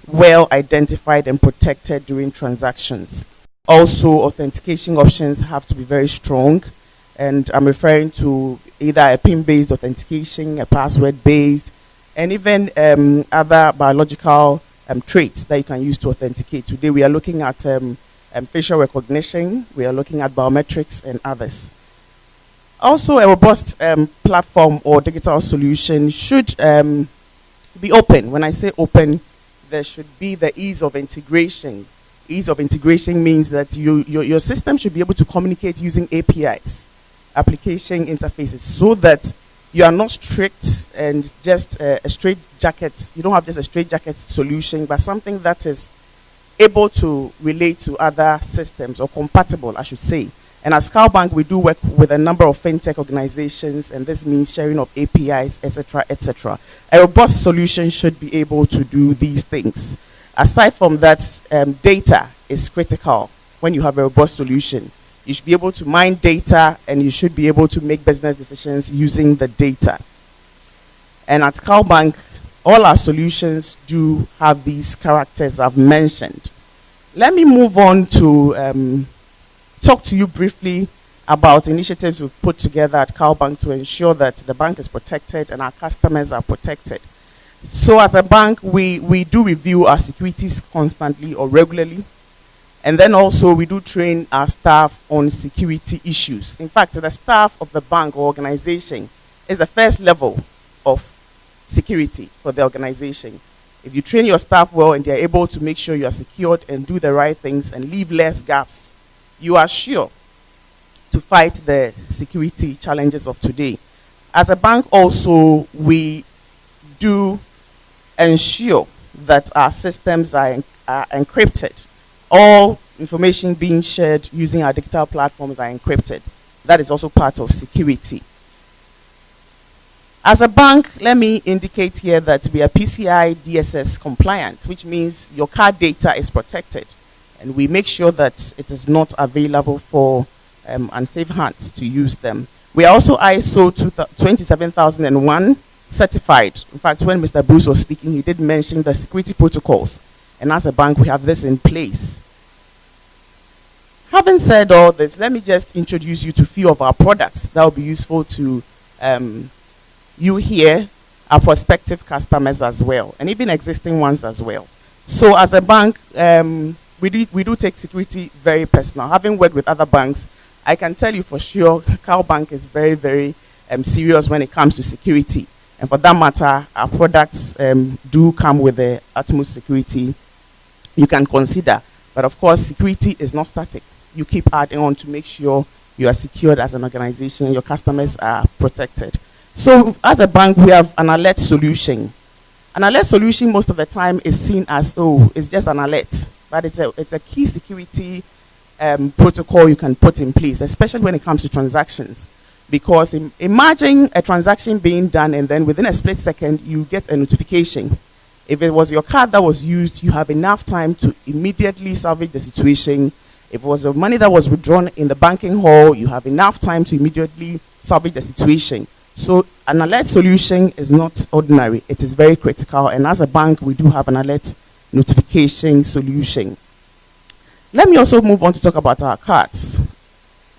well identified and protected during transactions. Also, authentication options have to be very strong, and I'm referring to either a PIN-based authentication, a password-based, and even other biological traits that you can use to authenticate. Today we are looking at facial recognition, we are looking at biometrics and others. Also, a robust platform or digital solution should be open. When I say open, there should be the ease of integration. Ease of integration means that your system should be able to communicate using APIs, application interfaces, so that you are not strict and just a straight jacket. You don't have just a straight jacket solution, but something that is able to relate to other systems, or compatible, I should say. And as Calbank, we do work with a number of fintech organizations, and this means sharing of APIs, etc., etc. A robust solution should be able to do these things. Aside from that, data is critical when you have a robust solution. You should be able to mine data, and you should be able to make business decisions using the data. And at Calbank, all our solutions do have these characters I've mentioned. Let me move on to talk to you briefly about initiatives we've put together at Calbank to ensure that the bank is protected and our customers are protected. So as a bank, we do review our securities constantly or regularly. And then also we do train our staff on security issues. In fact, the staff of the bank or organization is the first level of security for the organization. If you train your staff well and they're able to make sure you are secured and do the right things and leave less gaps, you are sure to fight the security challenges of today. As a bank also, we do ensure that our systems are encrypted. All information being shared using our digital platforms are encrypted. That is also part of security. As a bank, let me indicate here that we are PCI DSS compliant, which means your card data is protected. And we make sure that it is not available for unsafe hands to use them. We are also ISO 27001 certified. In fact, when Mr. Bruce was speaking, he did mention the security protocols. And as a bank, we have this in place. Having said all this, let me just introduce you to a few of our products that will be useful to you here, our prospective customers as well, and even existing ones as well. So as a bank, we do take security very personal. Having worked with other banks, I can tell you for sure, Cal Bank is very, very serious when it comes to security. And for that matter, our products do come with the utmost security you can consider. But of course, security is not static. You keep adding on to make sure you are secured as an organization, your customers are protected. So as a bank, we have an alert solution. An alert solution most of the time is seen as, oh, it's just an alert. But it's a key security protocol you can put in place, especially when it comes to transactions. Because imagine a transaction being done and then within a split second, you get a notification. If it was your card that was used, you have enough time to immediately salvage the situation. If it was the money that was withdrawn in the banking hall, you have enough time to immediately salvage the situation. So an alert solution is not ordinary. It is very critical. And as a bank, we do have an alert notification solution. Let me also move on to talk about our cards.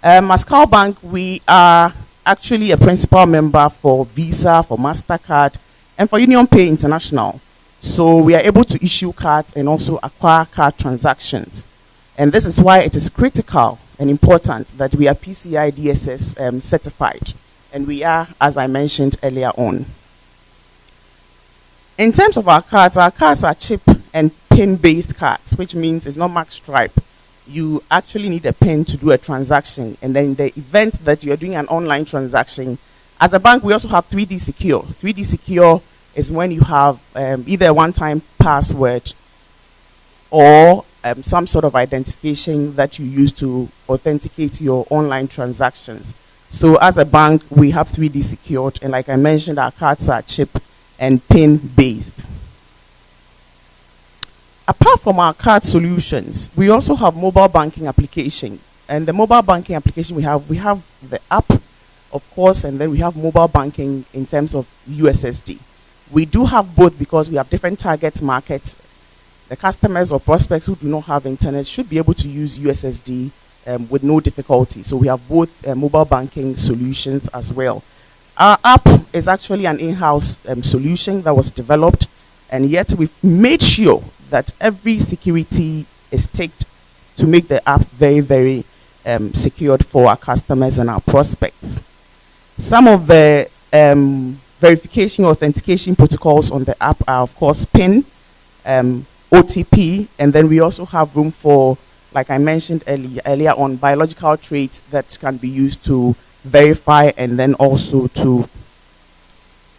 As Cal Bank, we are actually a principal member for Visa, for MasterCard, and for Union Pay International. So we are able to issue cards and also acquire card transactions. And this is why it is critical and important that we are PCI DSS certified. And we are, as I mentioned earlier on. In terms of our cards are chip and pin-based cards, which means it's not marked stripe. You actually need a pin to do a transaction. And then in the event that you're doing an online transaction, as a bank, we also have 3D Secure. 3D Secure is when you have either a one-time password or some sort of identification that you use to authenticate your online transactions. So as a bank, we have 3D secured, and like I mentioned, our cards are chip and pin based. Apart from our card solutions, we also have mobile banking application. And the mobile banking application we have the app, of course, and then we have mobile banking in terms of USSD. We do have both because we have different target markets. The customers or prospects who do not have internet should be able to use USSD with no difficulty. So we have both mobile banking solutions as well. Our app is actually an in-house solution that was developed, and yet we've made sure that every security is taken to make the app very, very secured for our customers and our prospects. Some of the verification authentication protocols on the app are, of course, PIN, OTP, and then we also have room for, like I mentioned earlier on, biological traits that can be used to verify and then also to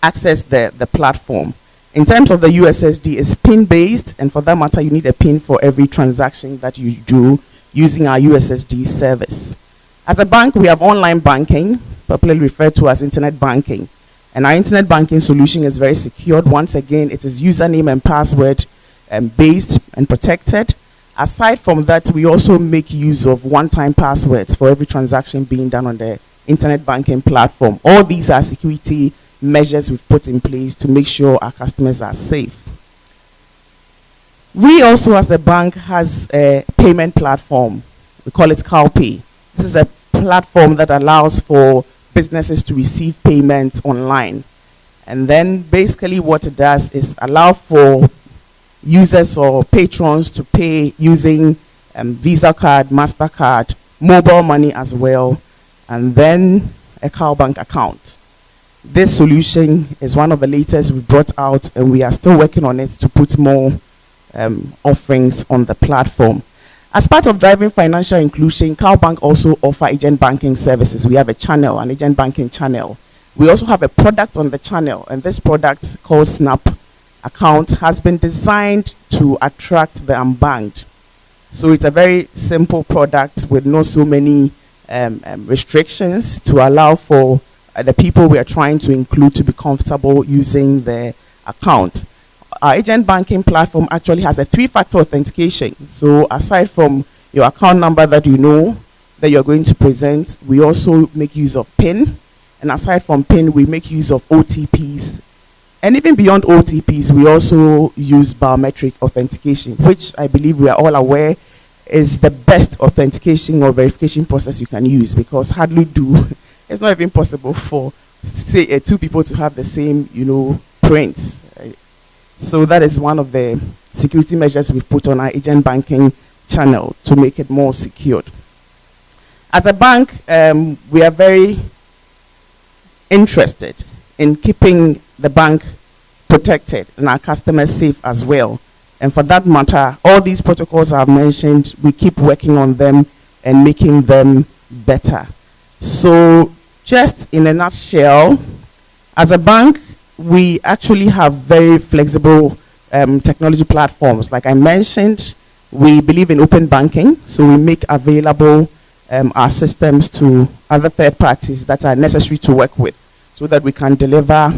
access the platform. In terms of the USSD, it's PIN-based, and for that matter, you need a PIN for every transaction that you do using our USSD service. As a bank, we have online banking, popularly referred to as internet banking. And our internet banking solution is very secured. Once again, it is username and password based and protected. Aside from that, we also make use of one-time passwords for every transaction being done on the internet banking platform. All these are security measures we've put in place to make sure our customers are safe. We also, as a bank, has a payment platform. We call it CalPay. This is a platform that allows for businesses to receive payments online. And then basically what it does is allow for users or patrons to pay using Visa card, MasterCard, mobile money as well, and then a Cal Bank account. This solution is one of the latest we've brought out, and we are still working on it to put more offerings on the platform. As part of driving financial inclusion, Cal Bank also offers agent banking services. We have a channel, an agent banking channel. We also have a product on the channel, and this product called Snap Account has been designed to attract the unbanked. So it's a very simple product with not so many restrictions to allow for the people we are trying to include to be comfortable using the account. Our agent banking platform actually has a 3-factor authentication. So aside from your account number that you know that you're going to present, we also make use of PIN And aside from PIN, we make use of OTPs. And even beyond OTPs, we also use biometric authentication, which I believe we are all aware is the best authentication or verification process you can use, because hardly it's not even possible for, say, two people to have the same, prints. Right? So that is one of the security measures we've put on our agent banking channel to make it more secured. As a bank, we are very interested in keeping the bank protected and our customers safe as well. And for that matter, all these protocols I've mentioned, we keep working on them and making them better. So just in a nutshell, as a bank, we actually have very flexible technology platforms. Like I mentioned, we believe in open banking, so we make available our systems to other third parties that are necessary to work with, so that we can deliver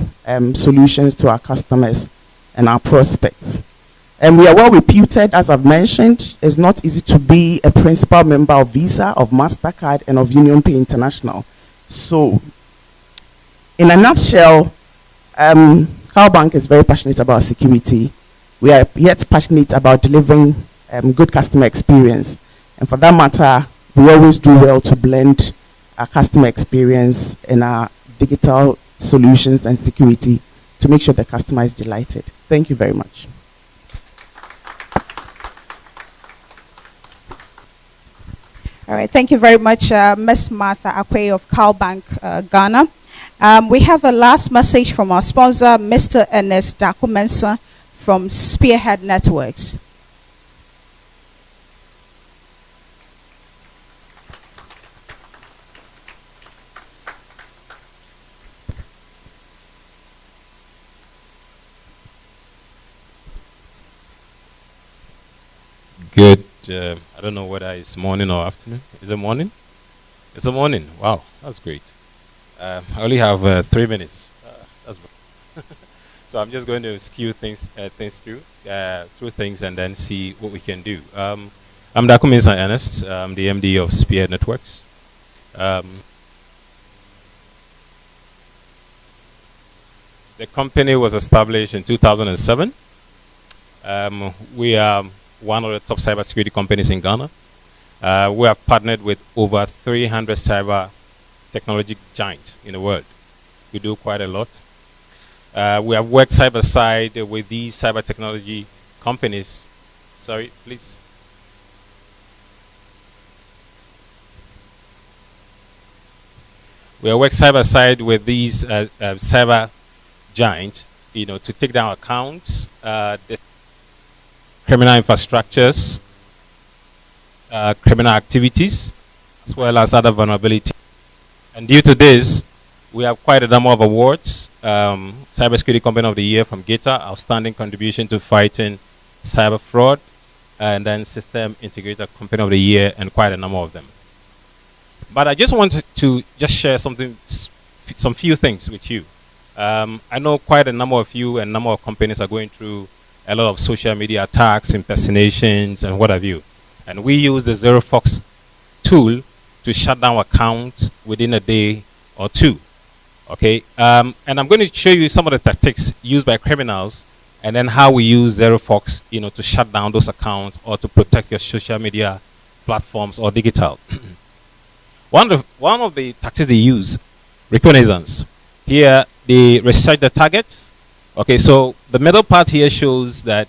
solutions to our customers and our prospects. And we are well reputed, as I've mentioned. It's not easy to be a principal member of Visa, of MasterCard, and of UnionPay International. So, in a nutshell, Cowbank is very passionate about security. We are yet passionate about delivering good customer experience. And for that matter, we always do well to blend our customer experience and our digital solutions and security to make sure the customer is delighted. Thank you very much. All right, thank you very much, Ms. Martha Akwe of Cowbank, Ghana. We have a last message from our sponsor, Mr. Ernest Dakumensa from Spearhead Networks. Good. I don't know whether it's morning or afternoon. Is it morning? It's a morning. Wow, that's great. I only have 3 minutes. So I'm just going to skew things through things and then see what we can do. I'm Dakumensa Ernest. I'm the MD of Spearhead Networks. The company was established in 2007. We are one of the top cybersecurity companies in Ghana. We have partnered with over 300 cyber technology giants in the world. We do quite a lot. We have worked side by side with these cyber technology companies. Sorry, please. We have worked side by side with these cyber giants, to take down accounts, criminal infrastructures, criminal activities, as well as other vulnerabilities. And due to this, we have quite a number of awards. Cybersecurity Company of the Year from GITA, outstanding contribution to fighting cyber fraud, and then System Integrator Company of the Year, and quite a number of them. But I just wanted to just share some few things with you. I know quite a number of you and a number of companies are going through a lot of social media attacks, impersonations, and what have you. And we use the ZeroFox tool to shut down accounts within a day or two. Okay, and I'm going to show you some of the tactics used by criminals, and then how we use ZeroFox, to shut down those accounts or to protect your social media platforms or digital. One of the tactics they use, reconnaissance. Here, they research the targets. Okay, so the middle part here shows that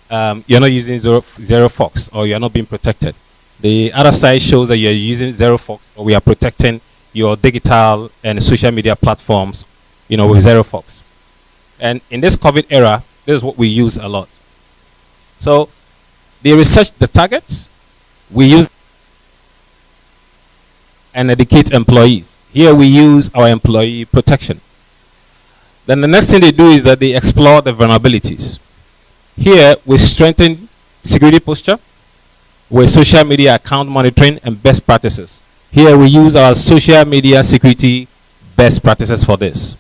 you're not using ZeroFox or you're not being protected. The other side shows that you're using ZeroFox or we are protecting your digital and social media platforms, with ZeroFox. And in this COVID era, this is what we use a lot. So they research the targets, we use and educate employees. Here we use our employee protection. Then the next thing they do is that they explore the vulnerabilities. Here we strengthen security posture with social media account monitoring and best practices. Here we use our social media security best practices for this.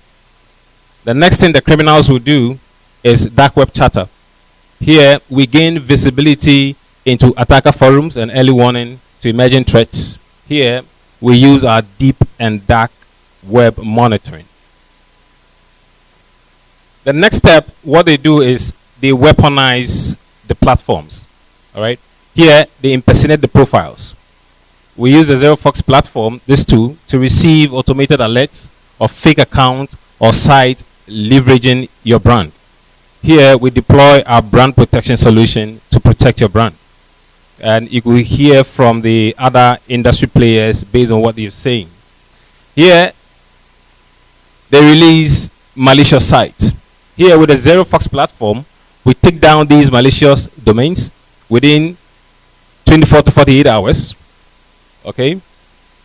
The next thing the criminals will do is dark web chatter. Here we gain visibility into attacker forums and early warning to emerging threats. Here we use our deep and dark web monitoring. The next step, what they do is they weaponize the platforms. All right. Here, they impersonate the profiles. We use the ZeroFox platform, this tool, to receive automated alerts of fake account or site leveraging your brand. Here, we deploy our brand protection solution to protect your brand. And you will hear from the other industry players based on what they're saying. Here, they release malicious sites. Here, with the ZeroFox platform, we take down these malicious domains within 24 to 48 hours, okay,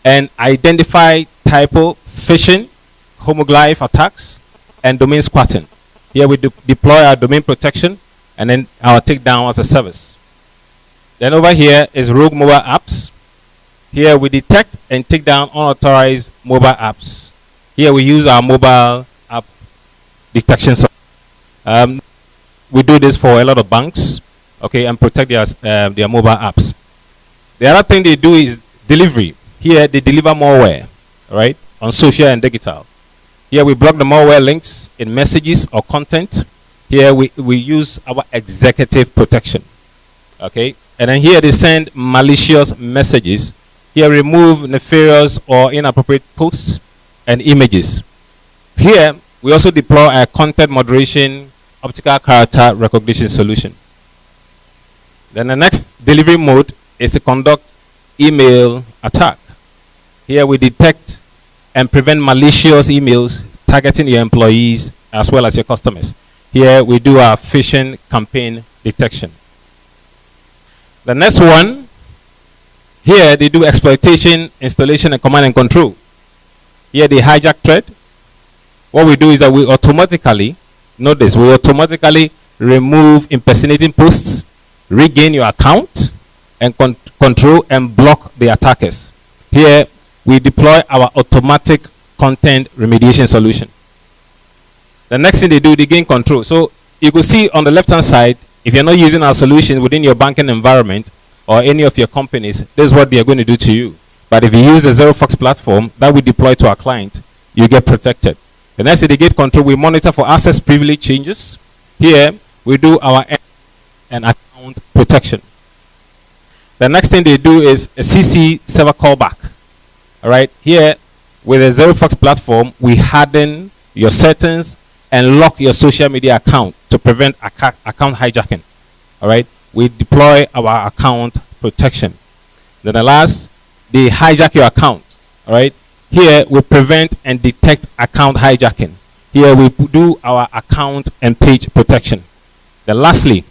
and identify typo, phishing, homoglyph attacks, and domain squatting. Here we deploy our domain protection and then our takedown as a service. Then over here is rogue mobile apps. Here we detect and take down unauthorized mobile apps. Here we use our mobile app detection. We do this for a lot of banks, okay, and protect their mobile apps. The other thing they do is delivery. Here they deliver malware, right, on social and digital. Here we block the malware links in messages or content. Here we use our executive protection, okay, and then here they send malicious messages. Here remove nefarious or inappropriate posts and images. Here we also deploy a content moderation optical character recognition solution. Then the next delivery mode is to conduct email attack. Here we detect and prevent malicious emails targeting your employees as well as your customers. Here we do our phishing campaign detection. The next one, here they do exploitation, installation, and command and control. Here they hijack thread. What we do is that we automatically, notice, we automatically remove impersonating posts, regain your account, and control and block the attackers. Here we deploy our automatic content remediation solution. The next thing they do, they gain control. So you can see on the left hand side, if you're not using our solution within your banking environment or any of your companies, this is what they are going to do to you. But if you use the ZeroFox platform that we deploy to our client, you get protected. The next thing they get control, we monitor for access privilege changes. Here we do our and account protection. The next thing they do is a CC server callback. All right, here with the ZeroFox platform, we harden your settings and lock your social media account to prevent account hijacking. All right, we deploy our account protection. Then the last, they hijack your account. All right, here we prevent and detect account hijacking. Here we do our account and page protection. Then lastly,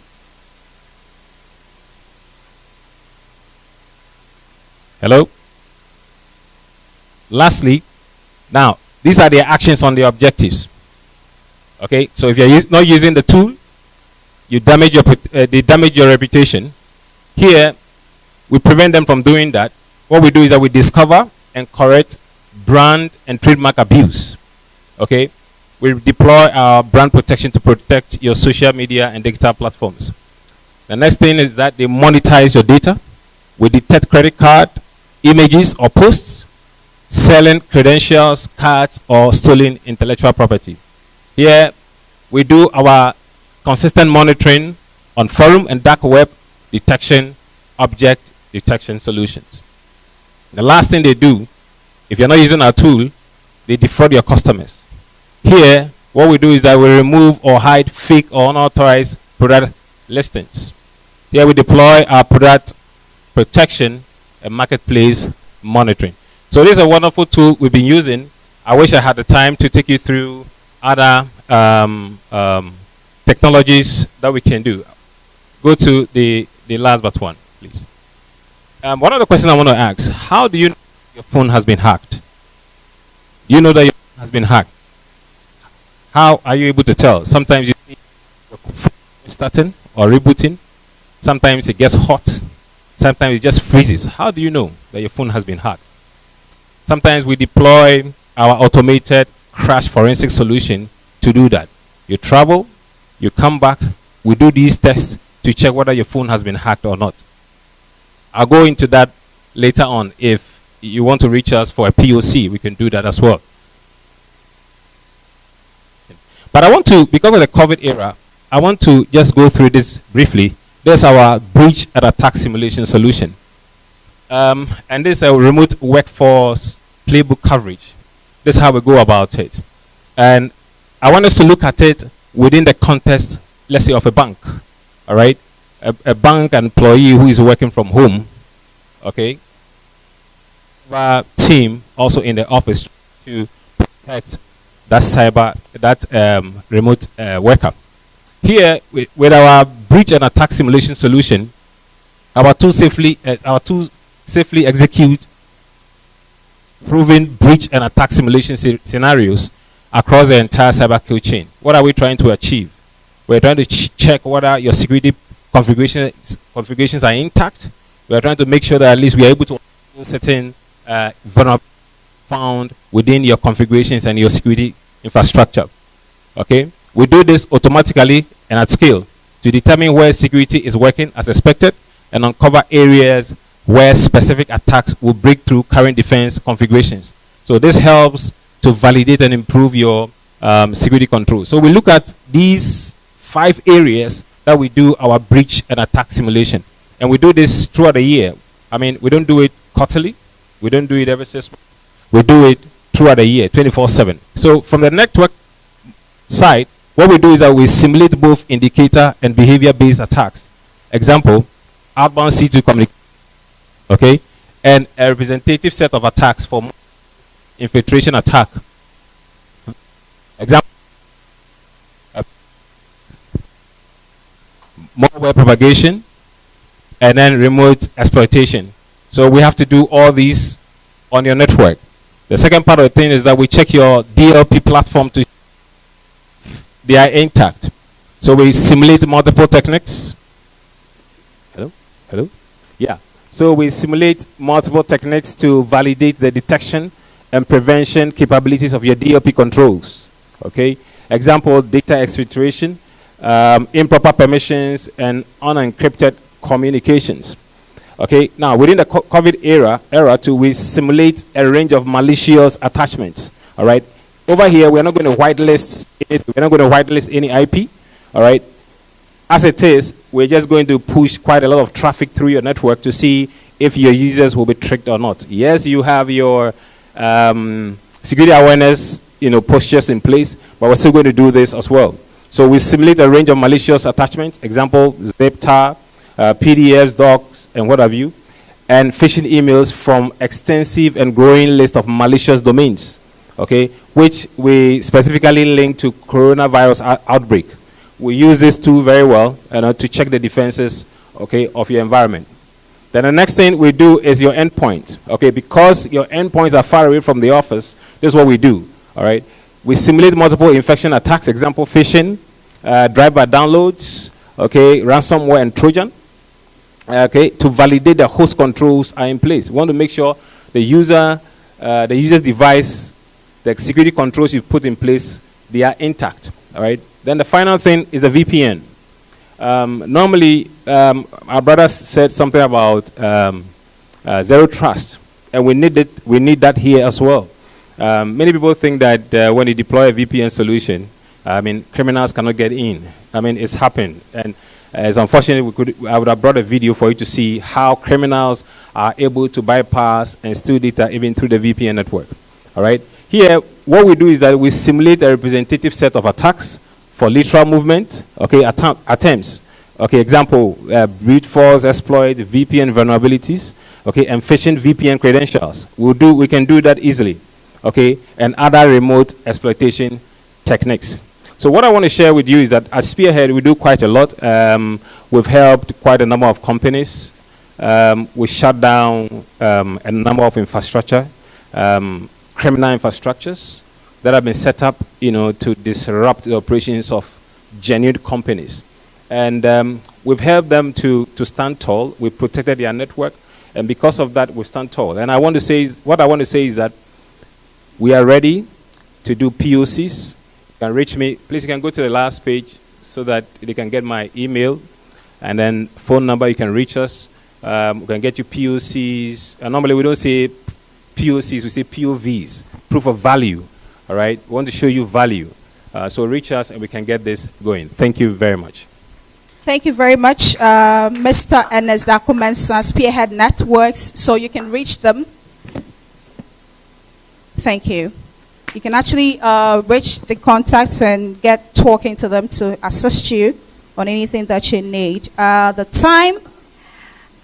hello? Lastly, now, these are the actions on the objectives. Okay, so if you're not using the tool, you damage your they damage your reputation. Here, we prevent them from doing that. What we do is that we discover and correct brand and trademark abuse. Okay, we deploy our brand protection to protect your social media and digital platforms. The next thing is that they monetize your data. We detect credit card, images or posts, selling credentials, cards, or stolen intellectual property. Here, we do our consistent monitoring on forum and dark web detection, object detection solutions. The last thing they do, if you're not using our tool, they defraud your customers. Here, what we do is that we remove or hide fake or unauthorized product listings. Here we deploy our product protection and marketplace monitoring. So this is a wonderful tool we've been using. I wish I had the time to take you through other technologies that we can do. Go to the last but one, please. One of the questions I want to ask, how do you know your phone has been hacked? You know that your phone has been hacked. How are you able to tell? Sometimes you see your phone starting or rebooting. Sometimes it gets hot. Sometimes it just freezes. How do you know that your phone has been hacked? Sometimes we deploy our automated crash forensic solution to do that. You travel, you come back, we do these tests to check whether your phone has been hacked or not. I'll go into that later on. If you want to reach us for a POC, we can do that as well. But I want to, because of the COVID era, I want to just go through this briefly. There's our breach and attack simulation solution. And this is a remote workforce playbook coverage. This is how we go about it. And I want us to look at it within the context, let's say, of a bank. All right? A bank employee who is working from home, okay? Our team also in the office to protect that remote worker. Here, with our breach and attack simulation solution, our two safely execute proven breach and attack simulation scenarios across the entire cyber kill chain. What are we trying to achieve? We're trying to check whether your security configurations are intact. We're trying to make sure that at least we are able to do certain vulnerabilities found within your configurations and your security infrastructure. Okay? We do this automatically and at scale to determine where security is working as expected and uncover areas where specific attacks will break through current defense configurations. So this helps to validate and improve your security control. So we look at these 5 areas that we do our breach and attack simulation. And we do this throughout the year. I mean, we don't do it quarterly. We don't do it every 6 months. We do it throughout the year, 24/7. So from the network side, what we do is that we simulate both indicator and behavior-based attacks. Example, outbound C2 communication. Okay? And a representative set of attacks for infiltration attack. Example, malware propagation, and then remote exploitation. So we have to do all these on your network. The second part of the thing is that we check your DLP platform to they are intact. So we simulate multiple techniques. Hello? Hello? Yeah. So we simulate multiple techniques to validate the detection and prevention capabilities of your DLP controls. Okay? Example, data exfiltration, improper permissions, and unencrypted communications. Okay, now within the COVID era too, we simulate a range of malicious attachments. All right, over here we're not going to whitelist it. We're not going to whitelist any IP. All right, as it is, we're just going to push quite a lot of traffic through your network to see if your users will be tricked or not. Yes, you have your security awareness, postures in place, but we're still going to do this as well. So we simulate a range of malicious attachments. Example, zip tar, PDFs, docs, and what have you, and phishing emails from extensive and growing list of malicious domains, okay, which we specifically link to coronavirus outbreak. We use this tool very well to check the defenses, okay, of your environment. Then the next thing we do is your endpoint, okay, because your endpoints are far away from the office. This is what we do, all right. We simulate multiple infection attacks, example, phishing, drive-by downloads, okay, ransomware and Trojan. Okay, to validate the host controls are in place. We want to make sure the user's device, the security controls you put in place, they are intact. All right. Then the final thing is a VPN. Normally, our brother said something about zero trust, and we need it. We need that here as well. Many people think that when you deploy a VPN solution, criminals cannot get in. It's happened, and it's unfortunate. I would have brought a video for you to see how criminals are able to bypass and steal data even through the VPN network. All right. Here, what we do is that we simulate a representative set of attacks for lateral movement. Okay, attempts. Okay, example: brute force exploit, VPN vulnerabilities. Okay, and phishing VPN credentials. We can do that easily. Okay, and other remote exploitation techniques. So what I want to share with you is that at Spearhead, we do quite a lot. We've helped quite a number of companies. We shut down a number of infrastructure, criminal infrastructures that have been set up, to disrupt the operations of genuine companies. And we've helped them to stand tall. We've protected their network. And because of that, we stand tall. And what I want to say is that we are ready to do POCs. You can reach me. Please, you can go to the last page so that they can get my email and then phone number. You can reach us. We can get you POCs. And normally we don't say POCs, we say POVs, proof of value. All right? We want to show you value. So reach us and we can get this going. Thank you very much. Thank you very much, Mr. Ernest Dakumensa, Spearhead Networks. So you can reach them. Thank you. You can actually reach the contacts and get talking to them to assist you on anything that you need.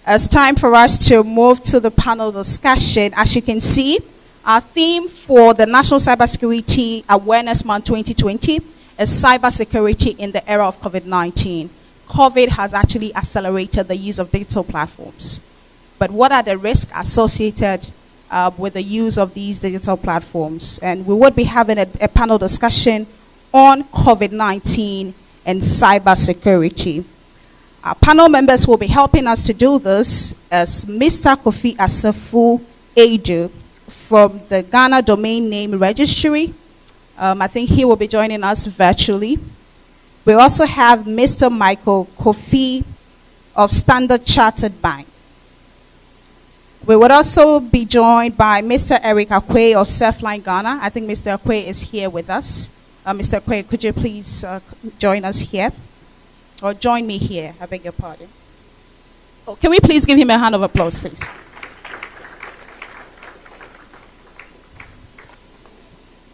It's time for us to move to the panel discussion. As you can see, our theme for the National Cybersecurity Awareness Month 2020 is cybersecurity in the era of COVID-19. COVID has actually accelerated the use of digital platforms. But what are the risks associated with the use of these digital platforms? And we would be having a panel discussion on COVID-19 and cybersecurity. Our panel members will be helping us to do this as Mr. Kofi Asafu Edu from the Ghana Domain Name Registry. I think he will be joining us virtually. We also have Mr. Michael Kofi of Standard Chartered Bank. We would also be joined by Mr. Eric Akwe of Surfline Ghana. I think Mr. Akwe is here with us. Mr. Akwe, could you please join us here? Or join me here, I beg your pardon. Oh, can we please give him a hand of applause, please?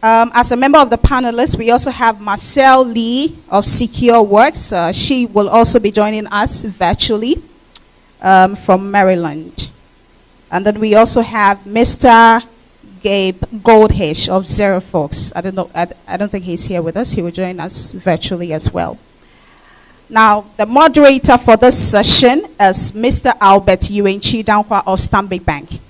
As a member of the panelists, we also have Marcel Lee of Secure Works. She will also be joining us virtually from Maryland. And then we also have Mr. Gabe Goldhish of ZeroFox. I don't think he's here with us. He will join us virtually as well. Now, the moderator for this session is Mr. Albert Uenchi Dankwa of Stanbic Bank.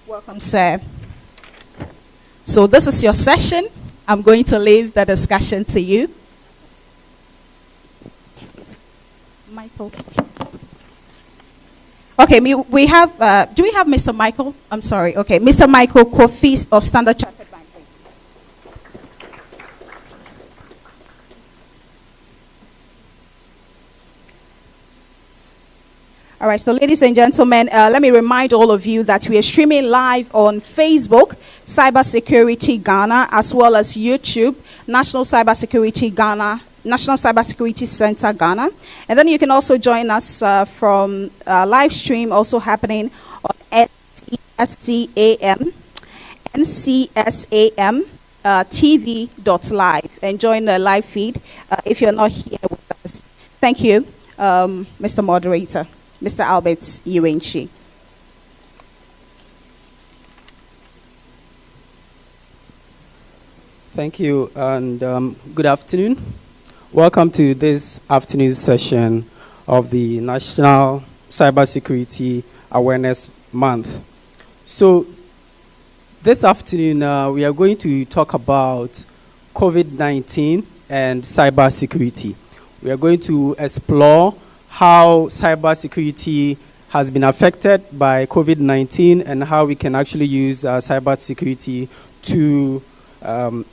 Welcome, sir. So this is your session. I'm going to leave the discussion to you. Michael. Okay, we have, do we have Mr. Michael? I'm sorry. Okay, Mr. Michael Kofi of Standard Chartered Bank, please. All right, so ladies and gentlemen, let me remind all of you that we are streaming live on Facebook, Cybersecurity Ghana, as well as YouTube, National Cybersecurity Ghana, National Cybersecurity Center Ghana. And then you can also join us from live stream also happening on NCSAM TV.live, and join the live feed if you're not here with us. Thank you, Mr. Moderator. Mr. Albert Uenchi. Thank you, and good afternoon. Welcome to this afternoon's session of the National Cybersecurity Awareness Month. So this afternoon, we are going to talk about COVID-19 and cybersecurity. We are going to explore how cybersecurity has been affected by COVID-19 and how we can actually use cybersecurity to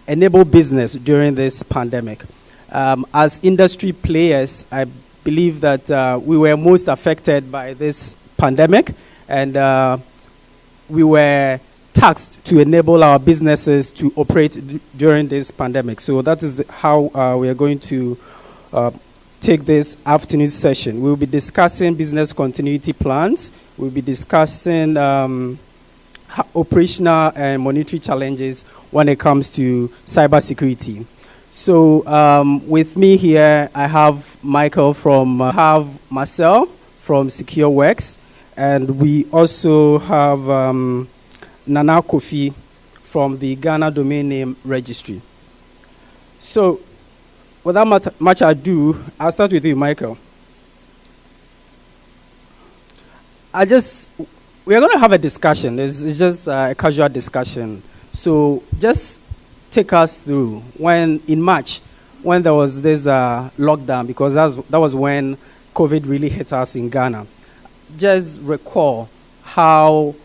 enable business during this pandemic. As industry players, I believe that we were most affected by this pandemic, and we were tasked to enable our businesses to operate during this pandemic. So that is how we are going to take this afternoon session. We'll be discussing business continuity plans. We'll be discussing operational and monetary challenges when it comes to cybersecurity. So with me here, I have Michael have Marcel from Secure Works, and we also have Nana Kofi from the Ghana Domain Name Registry. So without much ado, I'll start with you, Michael. We are going to have a discussion. It's just a casual discussion. So just take us through in March, when there was this lockdown, because that was when COVID really hit us in Ghana. Just recall how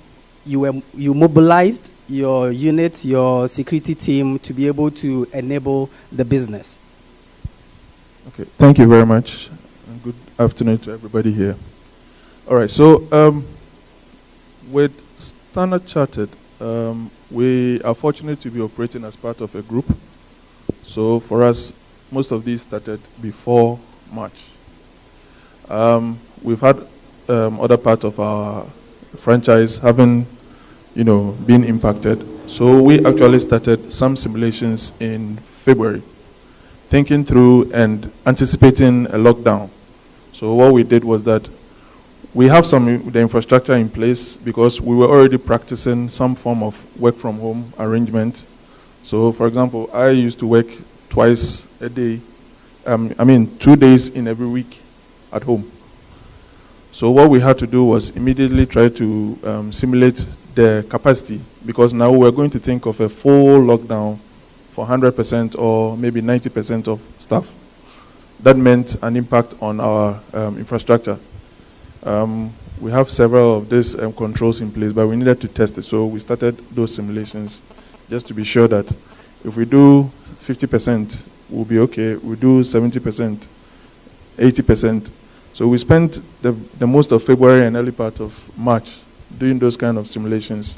you mobilized your unit, your security team, to be able to enable the business. Okay, thank you very much. And good afternoon to everybody here. All right, so with Standard Chartered, we are fortunate to be operating as part of a group. So for us, most of these started before March. We've had other parts of our franchise having, been impacted. So we actually started some simulations in February, thinking through and anticipating a lockdown. So what we did was that we have the infrastructure in place because we were already practicing some form of work from home arrangement. So for example, I used to work twice a day, 2 days in every week at home. So what we had to do was immediately try to simulate the capacity, because now we're going to think of a full lockdown for 100% or maybe 90% of staff. That meant an impact on our infrastructure. We have several of these controls in place, but we needed to test it. So we started those simulations just to be sure that if we do 50%, we'll be okay. We do 70%, 80%. So we spent the most of February and early part of March doing those kind of simulations.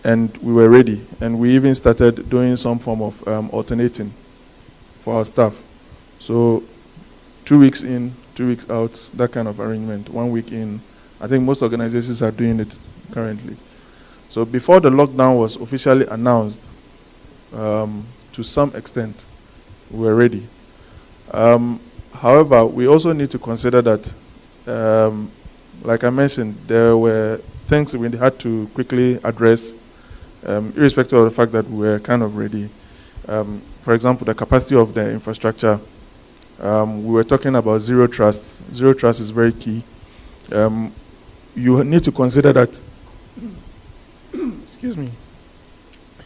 And we were ready. And we even started doing some form of alternating for our staff. So 2 weeks in, 2 weeks out, that kind of arrangement. 1 week in. I think most organizations are doing it currently. So before the lockdown was officially announced, to some extent, we were ready. However, we also need to consider that, like I mentioned, there were things we had to quickly address, irrespective of the fact that we were kind of ready. For example, the capacity of the infrastructure. We were talking about zero trust. Zero trust is very key. You need to consider that, excuse me,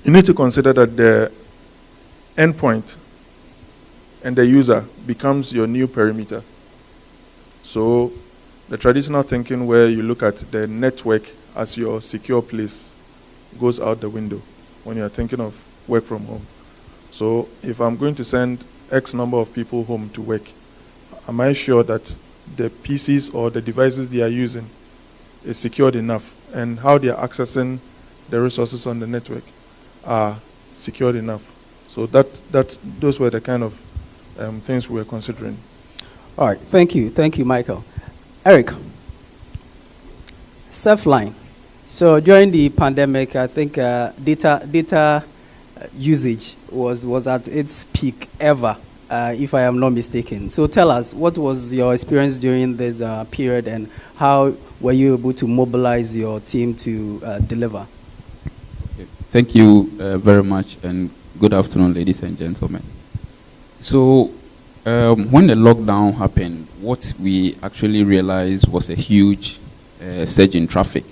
you need to consider that the endpoint and the user becomes your new perimeter. So the traditional thinking where you look at the network as your secure place goes out the window when you're thinking of work from home. So if I'm going to send X number of people home to work, am I sure that the PCs or the devices they are using is secured enough, and how they are accessing the resources on the network are secured enough? So those were the kind of things we were considering. All right, thank you, Michael. Eric, Selfline. So during the pandemic, I think data usage was at its peak ever, if I am not mistaken. So tell us, what was your experience during this period, and how were you able to mobilize your team to deliver? Okay. Thank you very much, and good afternoon, ladies and gentlemen. So when the lockdown happened, what we actually realized was a huge surge in traffic.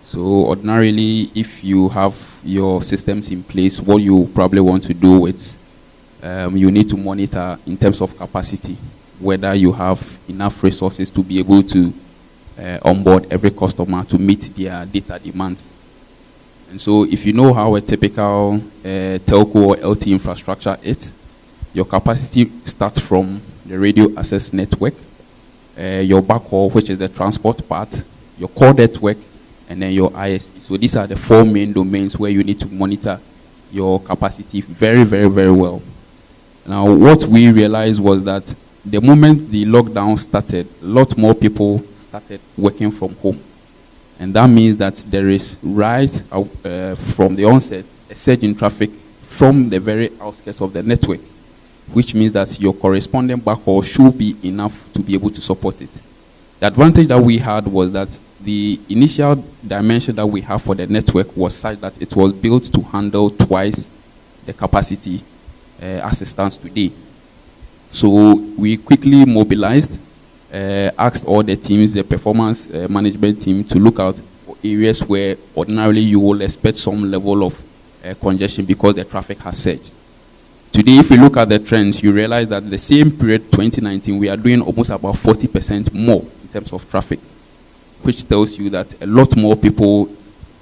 So ordinarily, if you have your systems in place, what you probably want to do is you need to monitor in terms of capacity, whether you have enough resources to be able to onboard every customer to meet their data demands. And so if you know how a typical telco or LTE infrastructure is, your capacity starts from the radio access network, your backhaul, which is the transport part, your core network, and then your ISP. So these are the four main domains where you need to monitor your capacity very, very, very well. Now, what we realized was that the moment the lockdown started, a lot more people started working from home. And that means that there is, right from the onset, a surge in traffic from the very outskirts of the network, which means that your corresponding backhaul should be enough to be able to support it. The advantage that we had was that the initial dimension that we have for the network was such that it was built to handle twice the capacity as it stands today. So we quickly mobilized, asked all the teams, the performance management team, to look out for areas where ordinarily you will expect some level of congestion because the traffic has surged. Today, if we look at the trends, you realize that the same period, 2019, we are doing almost about 40% more in terms of traffic, which tells you that a lot more people,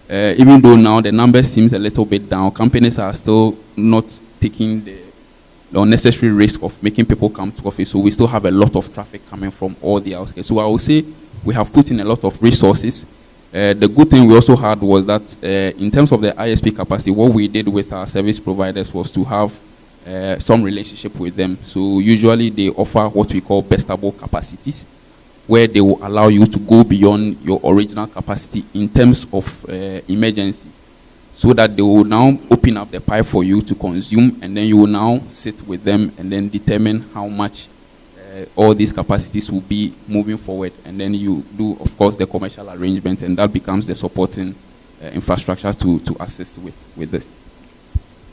even though now the number seems a little bit down, companies are still not taking the unnecessary risk of making people come to office. So we still have a lot of traffic coming from all the outskirts. So I would say we have put in a lot of resources The good thing we also had was that in terms of the ISP capacity, what we did with our service providers was to have some relationship with them. So usually they offer what we call bestable capacities, where they will allow you to go beyond your original capacity in terms of emergency, so that they will now open up the pipe for you to consume, and then you will now sit with them and then determine how much all these capacities will be moving forward. And then you do, of course, the commercial arrangement, and that becomes the supporting infrastructure to assist with this.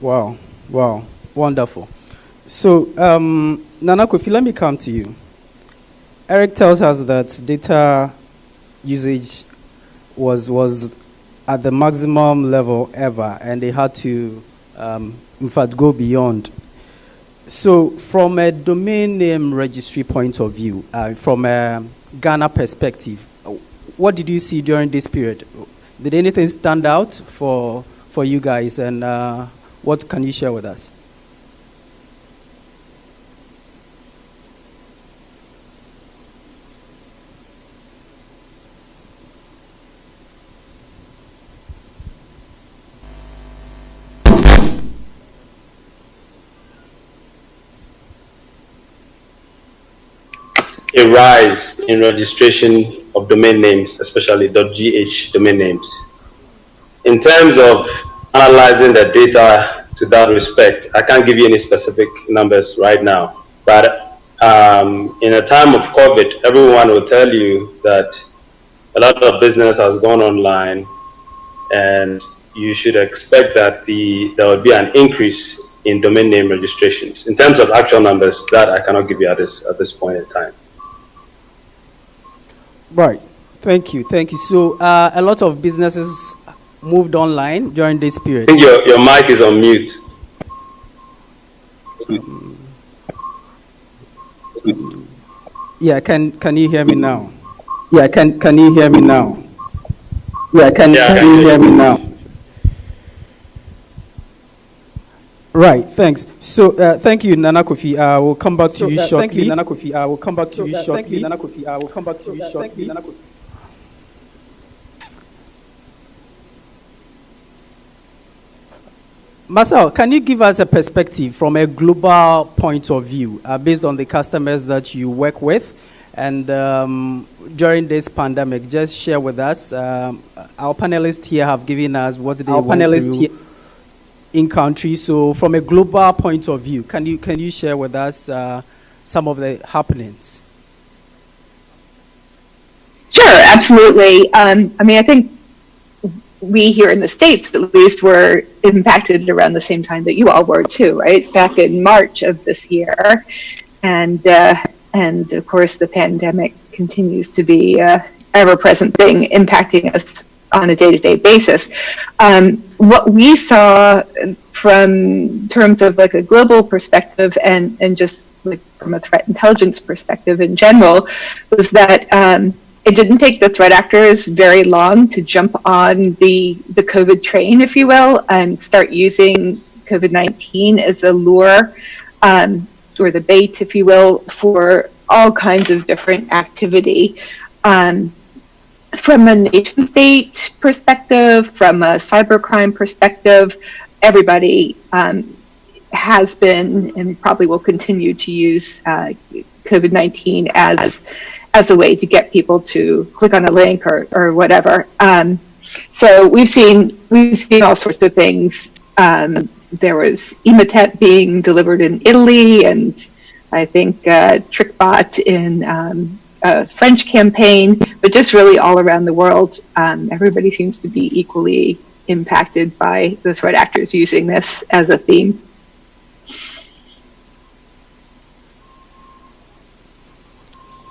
Wow, wow, wonderful. So, Nana Kofi, let me come to you. Eric tells us that data usage was at the maximum level ever, and they had to, in fact, go beyond. So, from a domain name registry point of view, from a Ghana perspective, what did you see during this period? Did anything stand out for you guys, and what can you share with us? A rise in registration of domain names, especially .gh domain names. In terms of analyzing the data to that respect, I can't give you any specific numbers right now, but in a time of COVID, everyone will tell you that a lot of business has gone online, and you should expect that there will be an increase in domain name registrations. In terms of actual numbers, that I cannot give you at this point in time. Right. Thank you. Thank you. So a lot of businesses moved online during this period. I think your mic is on mute. Yeah, can you hear me now? Yeah, can you hear me now? Yeah, can you hear me now? Right, thanks. So, thank you, Nana Kofi. I will come back to you shortly. Thank you, Nana Kofi. I will come back to you shortly. Thank you, Nana Kofi. I will come back to you shortly. Marcel, can you give us a perspective from a global point of view, based on the customers that you work with, and during this pandemic? Just share with us. Our panelists here have given us what they went through in country. So from a global point of view, can you share with us some of the happenings? Sure, absolutely. I mean, I think we here in the States, at least, were impacted around the same time that you all were too, right? Back in March of this year. And of course, the pandemic continues to be an ever-present thing impacting us on a day-to-day basis. What we saw from terms of like a global perspective and just like from a threat intelligence perspective in general was that it didn't take the threat actors very long to jump on the COVID train, if you will, and start using COVID-19 as a lure or the bait, if you will, for all kinds of different activity. From a nation state perspective, from a cybercrime perspective, everybody has been and probably will continue to use COVID-19 as a way to get people to click on a link or whatever. So we've seen all sorts of things. There was Emotet being delivered in Italy, and I think TrickBot in a French campaign, but just really all around the world, everybody seems to be equally impacted by the threat actors using this as a theme.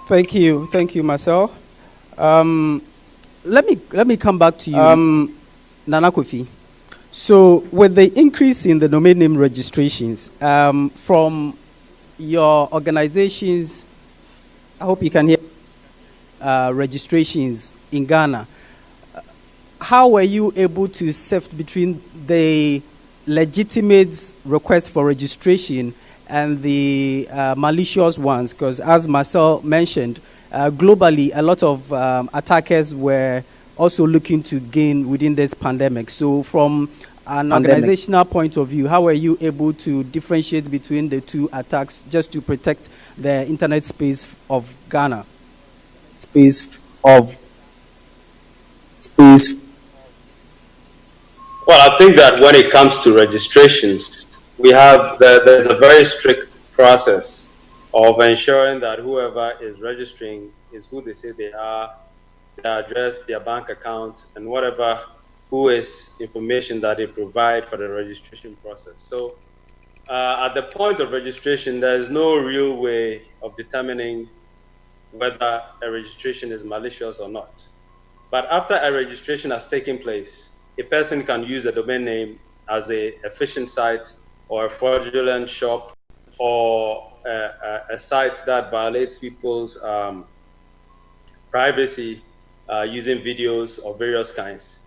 Thank you, Marcel. Let me come back to you, Nana Kofi. So, with the increase in the domain name registrations from your organizations, I hope you can hear registrations in Ghana. How were you able to sift between the legitimate requests for registration and the malicious ones? Because as Marcel mentioned, globally, a lot of attackers were also looking to gain within this pandemic. So from an organizational point of view, how were you able to differentiate between the two attacks just to protect the internet space of Ghana? Well, I think that when it comes to registrations, there's a very strict process of ensuring that whoever is registering is who they say they are, their address, their bank account, and whatever who is information that they provide for the registration process. So at the point of registration, there is no real way of determining whether a registration is malicious or not. But after a registration has taken place, a person can use a domain name as a phishing site or a fraudulent shop or a site that violates people's privacy using videos of various kinds.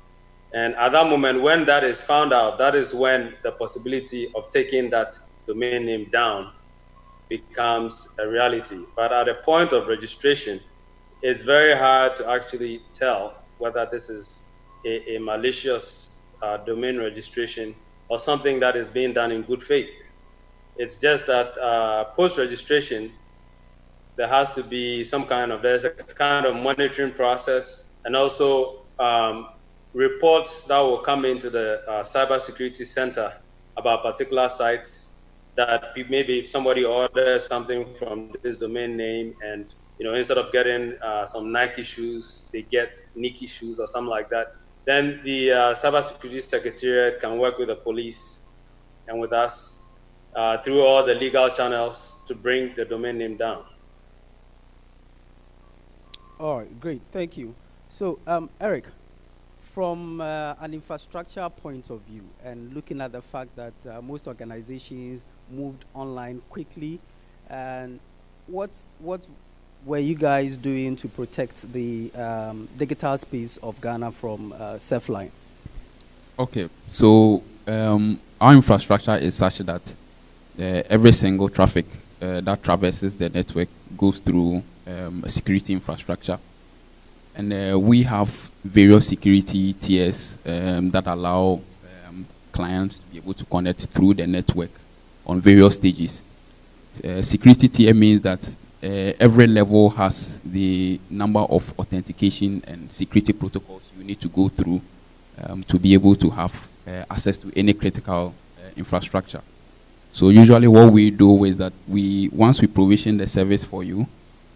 And at that moment, when that is found out, that is when the possibility of taking that domain name down becomes a reality. But at the point of registration, it's very hard to actually tell whether this is a malicious domain registration or something that is being done in good faith. It's just that post-registration, there's a kind of monitoring process, and also reports that will come into the Cybersecurity Center about particular sites that maybe somebody orders something from this domain name, and instead of getting some Nike shoes, they get Nike shoes or something like that. Then the Cybersecurity Secretariat can work with the police and with us through all the legal channels to bring the domain name down. All right, great, thank you. So, Eric, from an infrastructure point of view, and looking at the fact that most organizations moved online quickly, and what were you guys doing to protect the digital space of Ghana from self-line? Okay, so our infrastructure is such that every single traffic that traverses the network goes through a security infrastructure. And we have various security tiers that allow clients to be able to connect through the network on various stages. Security tier means that every level has the number of authentication and security protocols you need to go through to be able to have access to any critical infrastructure. So usually what we do is that once we provision the service for you,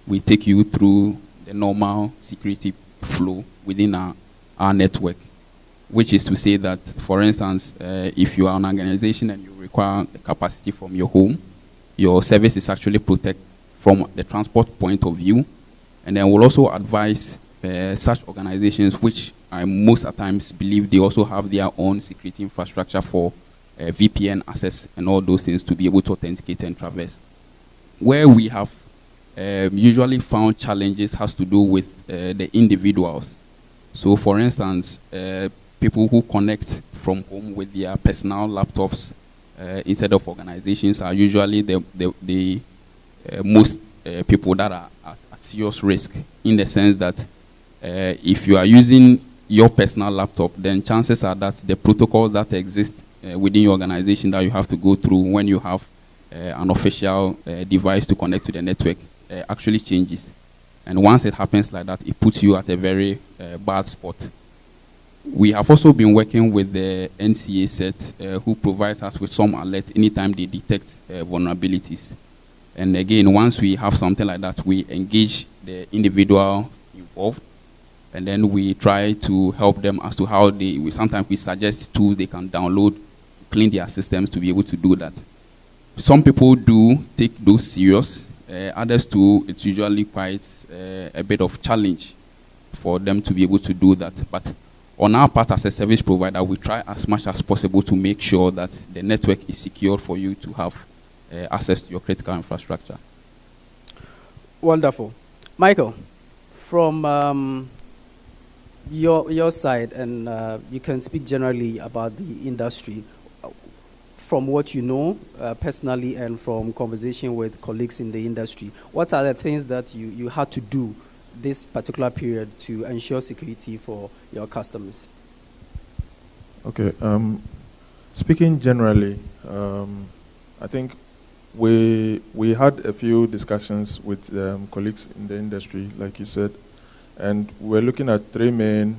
we take you through the normal security flow within our network, which is to say that, for instance, if you are an organization and you require capacity from your home, your service is actually protected from the transport point of view. And then we'll also advise such organizations, which I most at times believe they also have their own security infrastructure for VPN access and all those things to be able to authenticate and traverse. Where we have usually found challenges has to do with the individuals. So for instance, people who connect from home with their personal laptops instead of organizations are usually the most people that are at serious risk, in the sense that if you are using your personal laptop, then chances are that the protocols that exist within your organization that you have to go through when you have an official device to connect to the network actually changes. And once it happens like that, it puts you at a very bad spot. We have also been working with the NCA set, who provides us with some alerts anytime they detect vulnerabilities. And again, once we have something like that, we engage the individual involved, and then we try to help them as to how sometimes we suggest tools they can download, clean their systems to be able to do that. Some people do take those serious. Others too, it's usually quite a bit of challenge for them to be able to do that. But on our part as a service provider, we try as much as possible to make sure that the network is secure for you to have access to your critical infrastructure. Wonderful. Michael, from your side, and you can speak generally about the industry, from what you know personally and from conversation with colleagues in the industry, what are the things that you had to do this particular period to ensure security for your customers? Okay. Speaking generally, I think we had a few discussions with colleagues in the industry, like you said, and we're looking at three main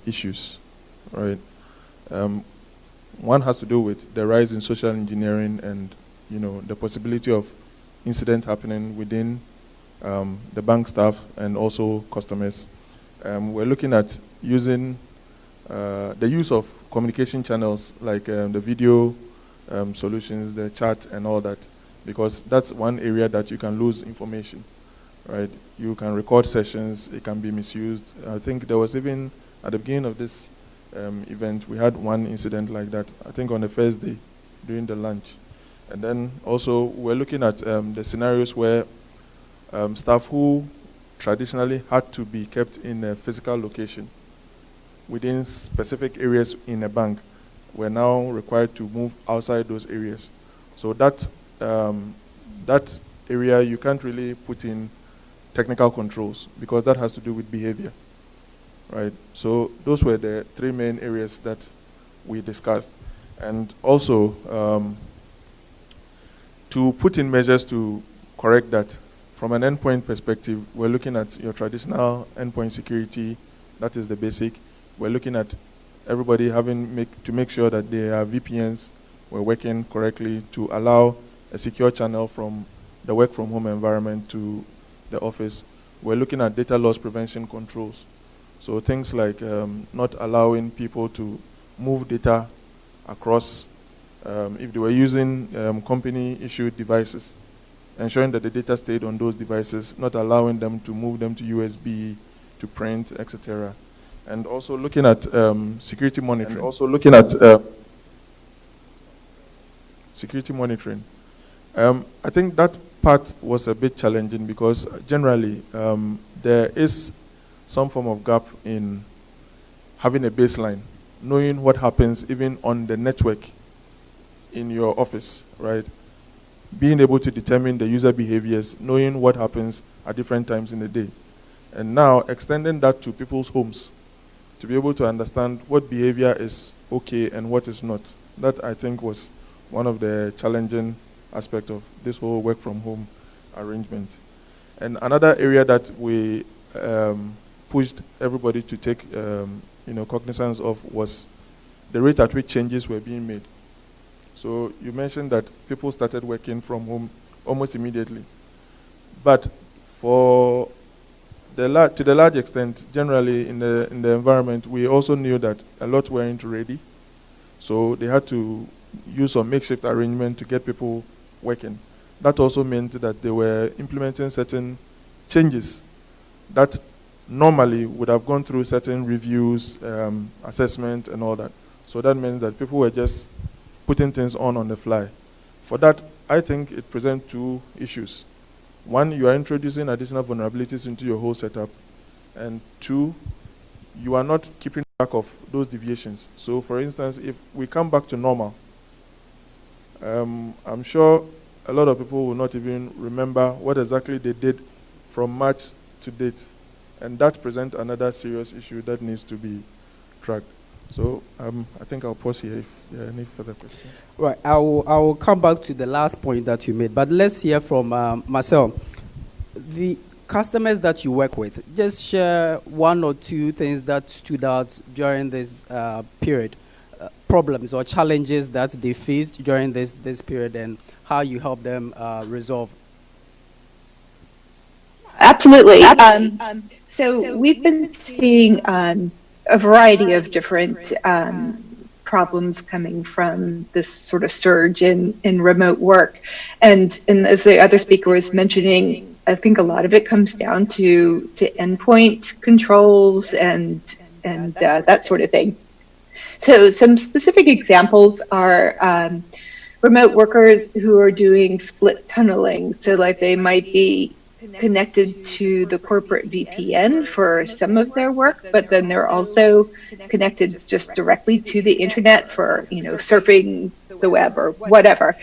issues, right? One has to do with the rise in social engineering and, the possibility of incident happening within the bank staff and also customers. We're looking at using the use of communication channels like the video solutions, the chat and all that, because that's one area that you can lose information, right? You can record sessions, it can be misused. I think there was even, at the beginning of this event, we had one incident like that, I think on the first day during the lunch. And then also we're looking at the scenarios where staff who traditionally had to be kept in a physical location within specific areas in a bank were now required to move outside those areas. So that area you can't really put in technical controls because that has to do with behavior, right? So those were the three main areas that we discussed. And also to put in measures to correct that, from an endpoint perspective, we're looking at your traditional endpoint security, that is the basic. We're looking at everybody having to make sure that their VPNs were working correctly to allow a secure channel from the work from home environment to the office. We're looking at data loss prevention controls. So things like not allowing people to move data across if they were using company-issued devices, ensuring that the data stayed on those devices, not allowing them to move them to USB, to print, etc. And also looking at security monitoring. Security monitoring. I think that part was a bit challenging because generally there is some form of gap in having a baseline, knowing what happens even on the network in your office, right? Being able to determine the user behaviors, knowing what happens at different times in the day. And now extending that to people's homes to be able to understand what behavior is okay and what is not. That, I think, was one of the challenging aspects of this whole work from home arrangement. And another area that we pushed everybody to take cognizance of was the rate at which changes were being made. So you mentioned that people started working from home almost immediately. But to the large extent, generally in the environment, we also knew that a lot weren't ready. So they had to use some makeshift arrangement to get people working. That also meant that they were implementing certain changes that normally would have gone through certain reviews, assessment, and all that. So that meant that people were just putting things on the fly. For that, I think it presents two issues. One, you are introducing additional vulnerabilities into your whole setup. And two, you are not keeping track of those deviations. So for instance, if we come back to normal, I'm sure a lot of people will not even remember what exactly they did from March to date. And that presents another serious issue that needs to be tracked. So I think I'll pause here if there are any further questions. Right, I will come back to the last point that you made, but let's hear from Marcel. The customers that you work with, just share one or two things that stood out during this period, problems or challenges that they faced during this period and how you help them resolve. Absolutely. So we've been seeing a variety of different problems coming from this sort of surge in remote work. And as the other speaker was mentioning, I think a lot of it comes down to endpoint controls and that sort of thing. So some specific examples are remote workers who are doing split tunneling. So like they might be connected to the corporate VPN for some of their work, but then they're also connected just directly to the internet for, surfing the web or whatever.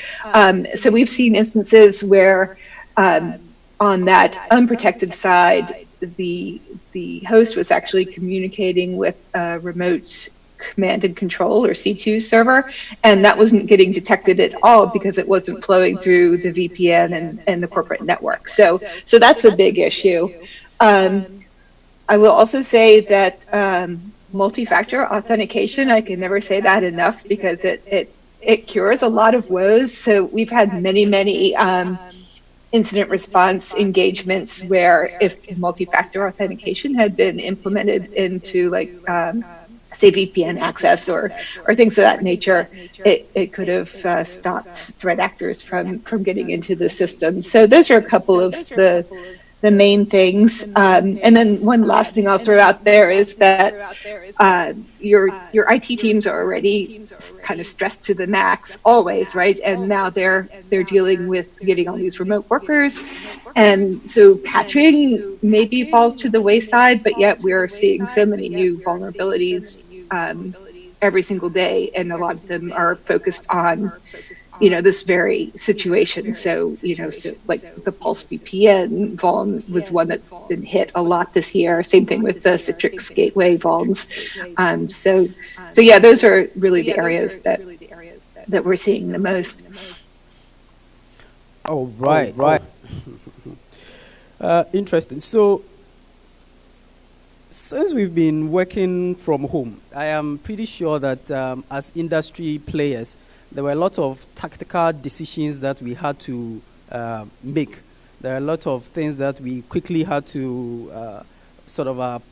So we've seen instances where on that unprotected side, the host was actually communicating with a remote command and control or C2 server, and that wasn't getting detected at all because it wasn't flowing through the VPN and the corporate network. So that's a big issue. I will also say that multi-factor authentication, I can never say that enough because it cures a lot of woes. So we've had many incident response engagements where if multi-factor authentication had been implemented into like say VPN access or things of that nature, it could have stopped threat actors from getting into the system. So those are a couple of the main things. And then one last thing I'll throw out there is that your IT teams are already kind of stressed to the max always, right? And now they're dealing with getting all these remote workers. And so patching maybe falls to the wayside, but yet we're seeing so many new vulnerabilities every single day, and a lot of them are focused on this very situation. So so like the Pulse VPN vuln was one that's been hit a lot this year. Same thing with the Citrix Gateway vulns. So yeah, those are really the areas that we're seeing the most. Oh, right. Interesting. So since we've been working from home, I am pretty sure that as industry players, there were a lot of tactical decisions that we had to make. There are a lot of things that we quickly had to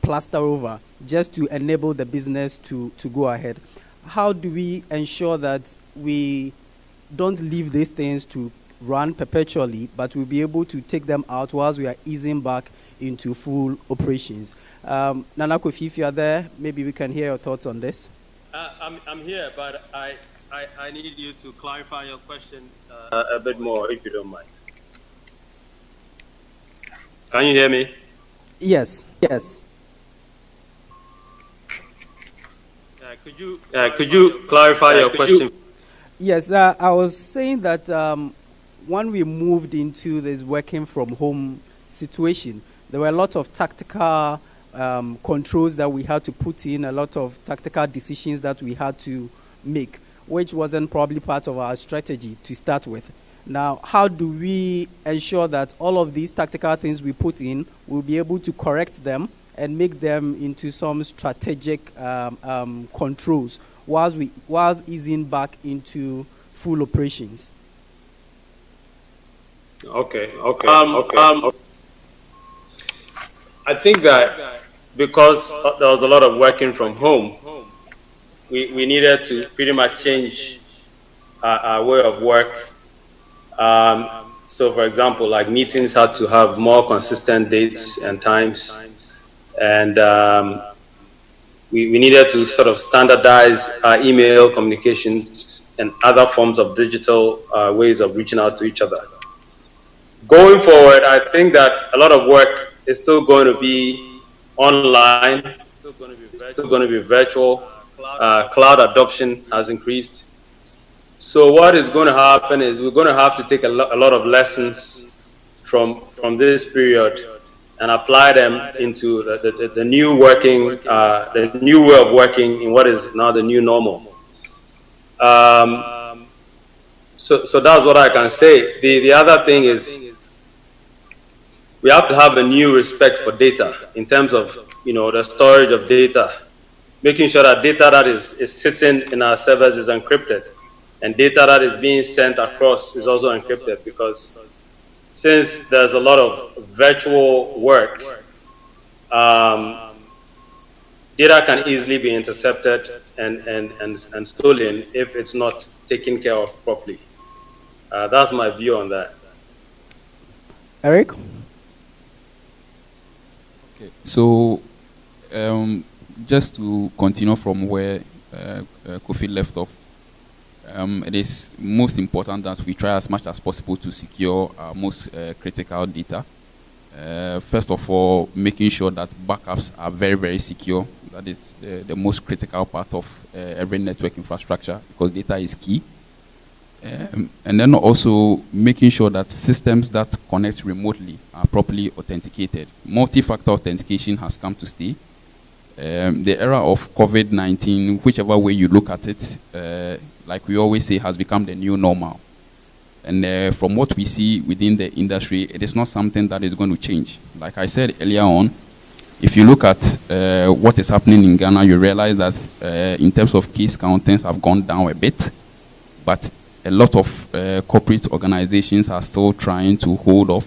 plaster over just to enable the business to go ahead. How do we ensure that we don't leave these things to run perpetually, but we'll be able to take them out whilst we are easing back into full operations? Nana Kofi, if you are there, maybe we can hear your thoughts on this. I'm here, but I need you to clarify your question a bit more, if you don't mind. Can you hear me? Yes. Could you clarify your question? Yes, I was saying that when we moved into this working from home situation, there were a lot of tactical controls that we had to put in, a lot of tactical decisions that we had to make, which wasn't probably part of our strategy to start with. Now, how do we ensure that all of these tactical things we put in, we'll be able to correct them and make them into some strategic controls whilst easing back into full operations? Okay. I think that because there was a lot of working from home, we needed to pretty much change our way of work. So, for example, like meetings had to have more consistent dates and times, and we needed to sort of standardize our email communications and other forms of digital ways of reaching out to each other. Going forward, I think that a lot of work is still going to be online, still going to be virtual. Cloud adoption has increased. So what is going to happen is we're going to have to take a lot of lessons from this period and apply them into the new working, the new way of working in what is now the new normal. So that's what I can say. The other thing is we have to have a new respect for data in terms of the storage of data, making sure that data that is sitting in our servers is encrypted, and data that is being sent across is also encrypted, because since there's a lot of virtual work, data can easily be intercepted and stolen if it's not taken care of properly. That's my view on that. Eric? Okay, so just to continue from where Kofi left off, it is most important that we try as much as possible to secure our most critical data. First of all, making sure that backups are very, very secure. That is the most critical part of every network infrastructure, because data is key. And then also making sure that systems that connect remotely are properly authenticated. Multi-factor authentication has come to stay. The era of COVID-19, whichever way you look at it, like we always say, has become the new normal. And from what we see within the industry, it is not something that is going to change. Like I said earlier on, if you look at what is happening in Ghana, you realize that in terms of case count, things have gone down a bit. But a lot of corporate organizations are still trying to hold off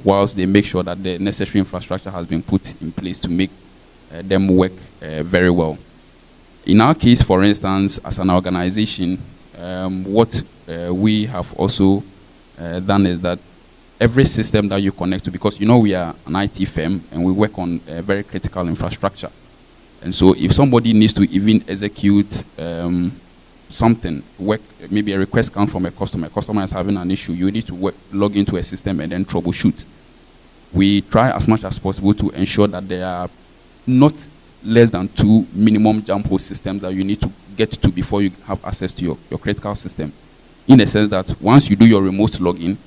whilst they make sure that the necessary infrastructure has been put in place to make them work very well. In our case, for instance, as an organization, what we have also done is that every system that you connect to, because you know we are an IT firm and we work on very critical infrastructure. And so if somebody needs to even execute something, maybe a request comes from a customer is having an issue, you need to log into a system and then troubleshoot. We try as much as possible to ensure that there are not less than 2 minimum jump host systems that you need to get to before you have access to your critical system. In a sense that once you do your remote login,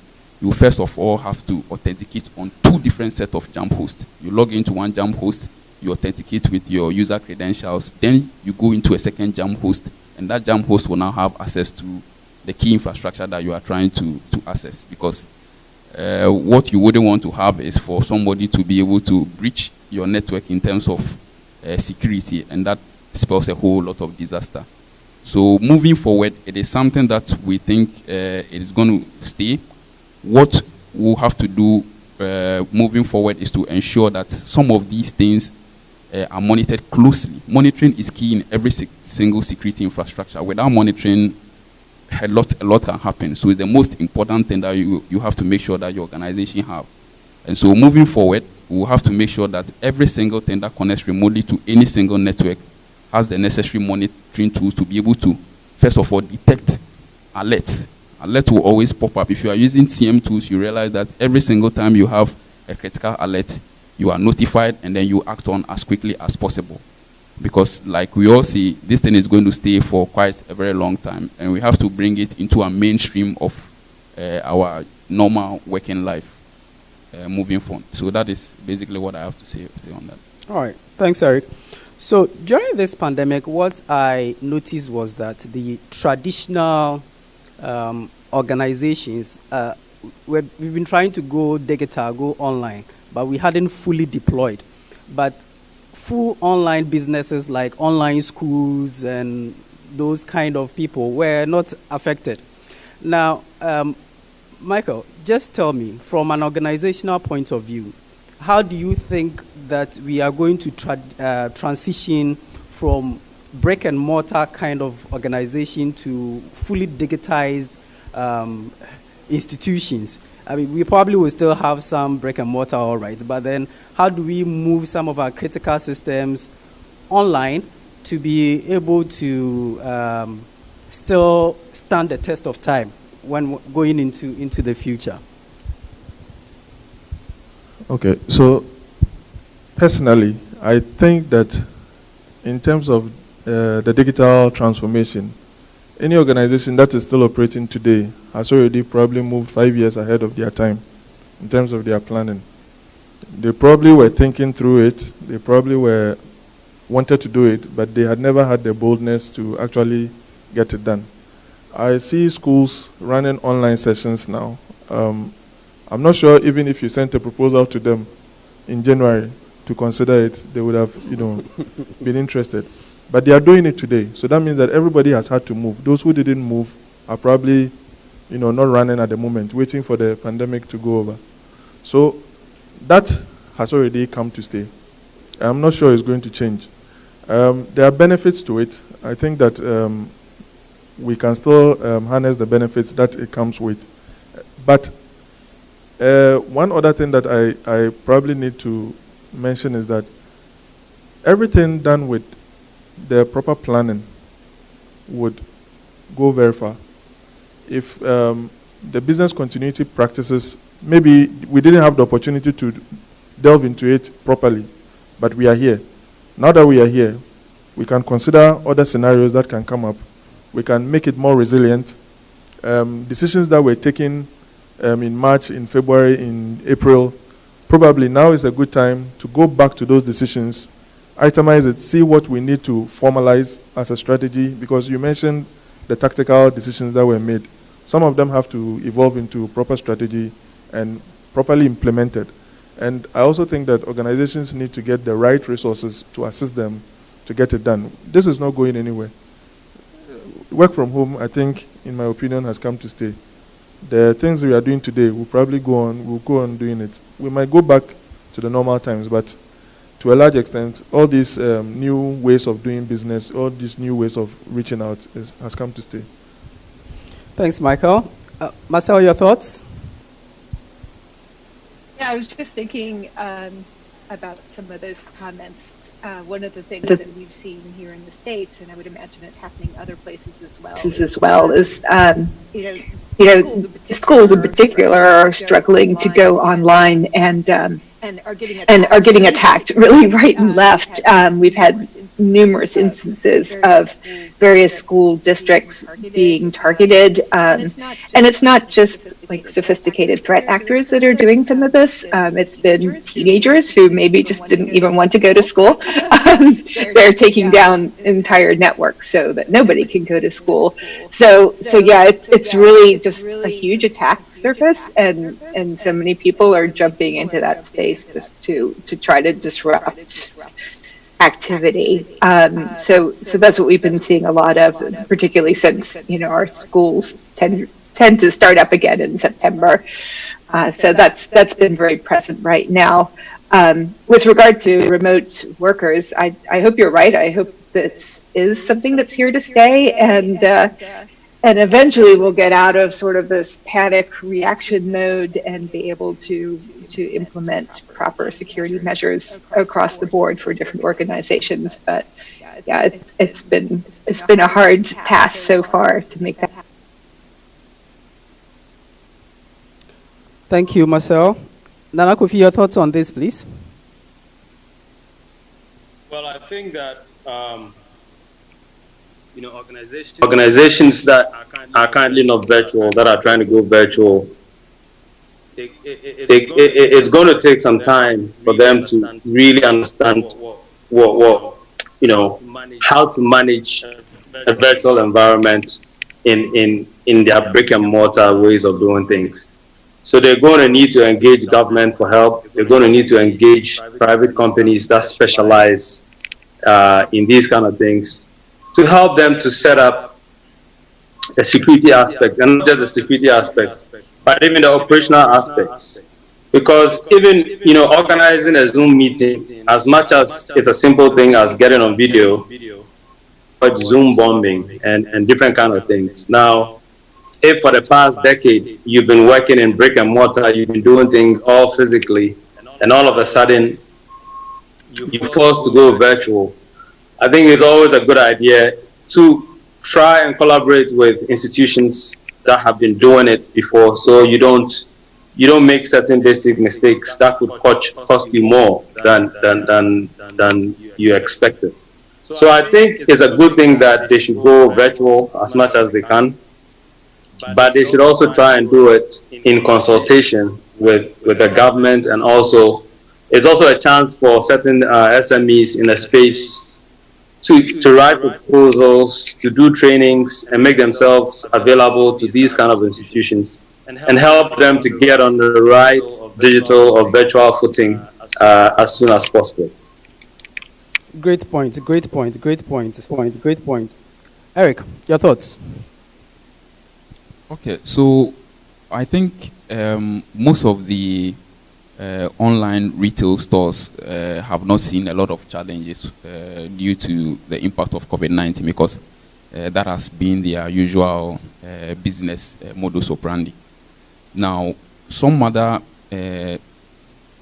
you first of all have to authenticate on 2 different sets of jump hosts. You log into one jump host, you authenticate with your user credentials, then you go into a second jump host, and that jump host will now have access to the key infrastructure that you are trying to access. Because what you wouldn't want to have is for somebody to be able to breach your network in terms of security, and that spells a whole lot of disaster. So moving forward, it is something that we think it is going to stay. What we'll have to do moving forward is to ensure that some of these things are monitored closely. Monitoring is key in every single security infrastructure. Without monitoring, a lot can happen. So it's the most important thing that you have to make sure that your organization have. And so moving forward, we'll have to make sure that every single thing that connects remotely to any single network has the necessary monitoring tools to be able to, first of all, detect alerts. Alert will always pop up. If you are using CM tools, you realize that every single time you have a critical alert, you are notified and then you act on as quickly as possible. Because like we all see, this thing is going to stay for quite a very long time, and we have to bring it into a mainstream of our normal working life moving forward. So that is basically what I have to say on that. All right. Thanks, Eric. So during this pandemic, what I noticed was that the traditional organizations, we've been trying to go digital, go online, but we hadn't fully deployed. But full online businesses like online schools and those kind of people were not affected. Now, Michael, just tell me, from an organizational point of view, how do you think that we are going to transition from brick and mortar kind of organization to fully digitized institutions? I mean, we probably will still have some brick and mortar, all right, but then how do we move some of our critical systems online to be able to still stand the test of time when going into the future? Okay, so personally, I think that in terms of the digital transformation, any organization that is still operating today has already probably moved 5 years ahead of their time in terms of their planning. They probably were thinking through it, they probably wanted to do it, but they had never had the boldness to actually get it done. I see schools running online sessions now. I'm not sure even if you sent a proposal to them in January to consider it, they would have, been interested. But they are doing it today. So that means that everybody has had to move. Those who didn't move are probably, not running at the moment, waiting for the pandemic to go over. So that has already come to stay. I'm not sure it's going to change. There are benefits to it. I think that we can still harness the benefits that it comes with. But one other thing that I probably need to mention is that everything done with the proper planning would go very far. If the business continuity practices, maybe we didn't have the opportunity to delve into it properly, but we are here. Now that we are here, we can consider other scenarios that can come up. We can make it more resilient. decisions that were taken in March, in February, in April, probably now is a good time to go back to those decisions, itemize it, see what we need to formalize as a strategy, because you mentioned the tactical decisions that were made. Some of them have to evolve into proper strategy and properly implemented. And I also think that organizations need to get the right resources to assist them to get it done. This is not going anywhere. Work from home, I think, in my opinion, has come to stay. The things we are doing today will probably go on doing it. We might go back to the normal times, but to a large extent, all these new ways of doing business, all these new ways of reaching out has come to stay. Thanks, Michael. Marcel, your thoughts? Yeah, I was just thinking about some of those comments. One of the things that we've seen here in the States, and I would imagine it's happening other places as well, is schools in particular are struggling to go online and are getting attacked really right and left. We've had numerous instances of various school districts being targeted, and it's not just like sophisticated threat actors that are doing some of this. It's been teenagers who maybe just didn't even want to go to school. They're taking down entire networks so that nobody can go to school. So yeah, it's really just a huge attack surface, and so many people are jumping into that space just to try to disrupt activity. So that's what we've been seeing a lot of, particularly since our schools tend to start up again in September. So that's been very present right now. With regard to remote workers, I hope you're right. I hope this is something that's here to stay, and eventually we'll get out of sort of this panic reaction mode and be able to implement proper security measures across the board for different organizations. But yeah, it's been a hard path so far to make that happen. Thank you, Marcel. Nana Kofi, your thoughts on this, please? Well, I think that organizations that are currently not virtual, that are trying to go virtual, it's going to take some time for them to really understand how to manage a virtual environment in their brick and mortar ways of doing things. So they're going to need to engage government for help. They're going to need to engage private companies that specialize in these kind of things to help them to set up the security aspects, and not just the security aspects, but even the operational aspects. Because even organizing a Zoom meeting, as much as it's a simple thing as getting on video, but Zoom bombing and different kind of things. Now, if for the past decade you've been working in brick and mortar, you've been doing things all physically, and all of a sudden you're forced to go virtual, I think it's always a good idea to try and collaborate with institutions that have been doing it before, so you don't make certain basic mistakes that could cost you more than you expected. So I think it's a good thing that they should go virtual as much as they can, but they should also try and do it in consultation with the government, and also it's also a chance for certain SMEs in the space to write proposals, to do trainings, and make themselves available to these kind of institutions, and help them to get on the right digital or virtual footing as soon as possible. Great point. Eric, your thoughts? Okay, so I think most of the online retail stores have not seen a lot of challenges due to the impact of COVID-19, because that has been their usual business modus operandi. Now, some other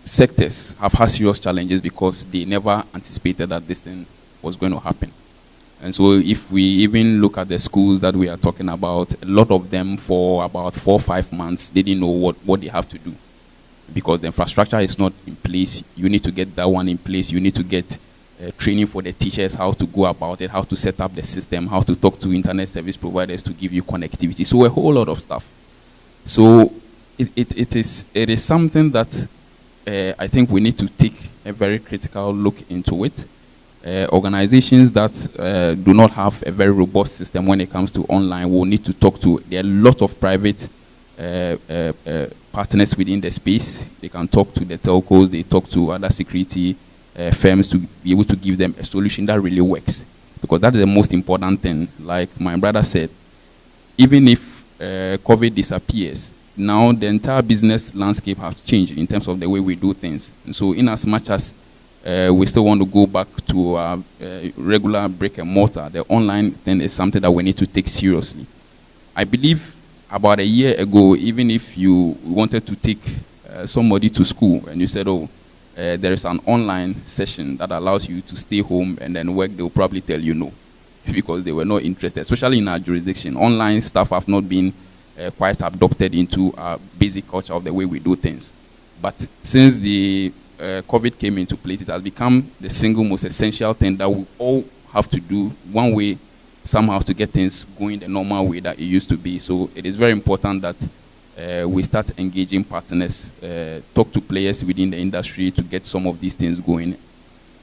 sectors have had serious challenges because they never anticipated that this thing was going to happen. And so if we even look at the schools that we are talking about, a lot of them for about 4 or 5 months, they didn't know what they have to do, because the infrastructure is not in place. You need to get that one in place. You need to get training for the teachers, how to go about it, how to set up the system, how to talk to internet service providers to give you connectivity. So a whole lot of stuff. So it is something that I think we need to take a very critical look into it. Organizations that do not have a very robust system when it comes to online will need to talk to. There are a lot of private partners within the space. They can talk to the telcos, they talk to other security firms to be able to give them a solution that really works. Because that is the most important thing. Like my brother said, even if COVID disappears, now the entire business landscape has changed in terms of the way we do things. And so in as much as we still want to go back to regular brick and mortar, the online thing is something that we need to take seriously. I believe about a year ago, even if you wanted to take somebody to school and you said, oh, there is an online session that allows you to stay home and then work, they'll probably tell you no, because they were not interested, especially in our jurisdiction. Online stuff have not been quite adopted into our basic culture of the way we do things. But since the COVID came into place, it has become the single most essential thing that we all have to do one way, somehow, to get things going the normal way that it used to be. So it is very important that we start engaging partners, talk to players within the industry to get some of these things going.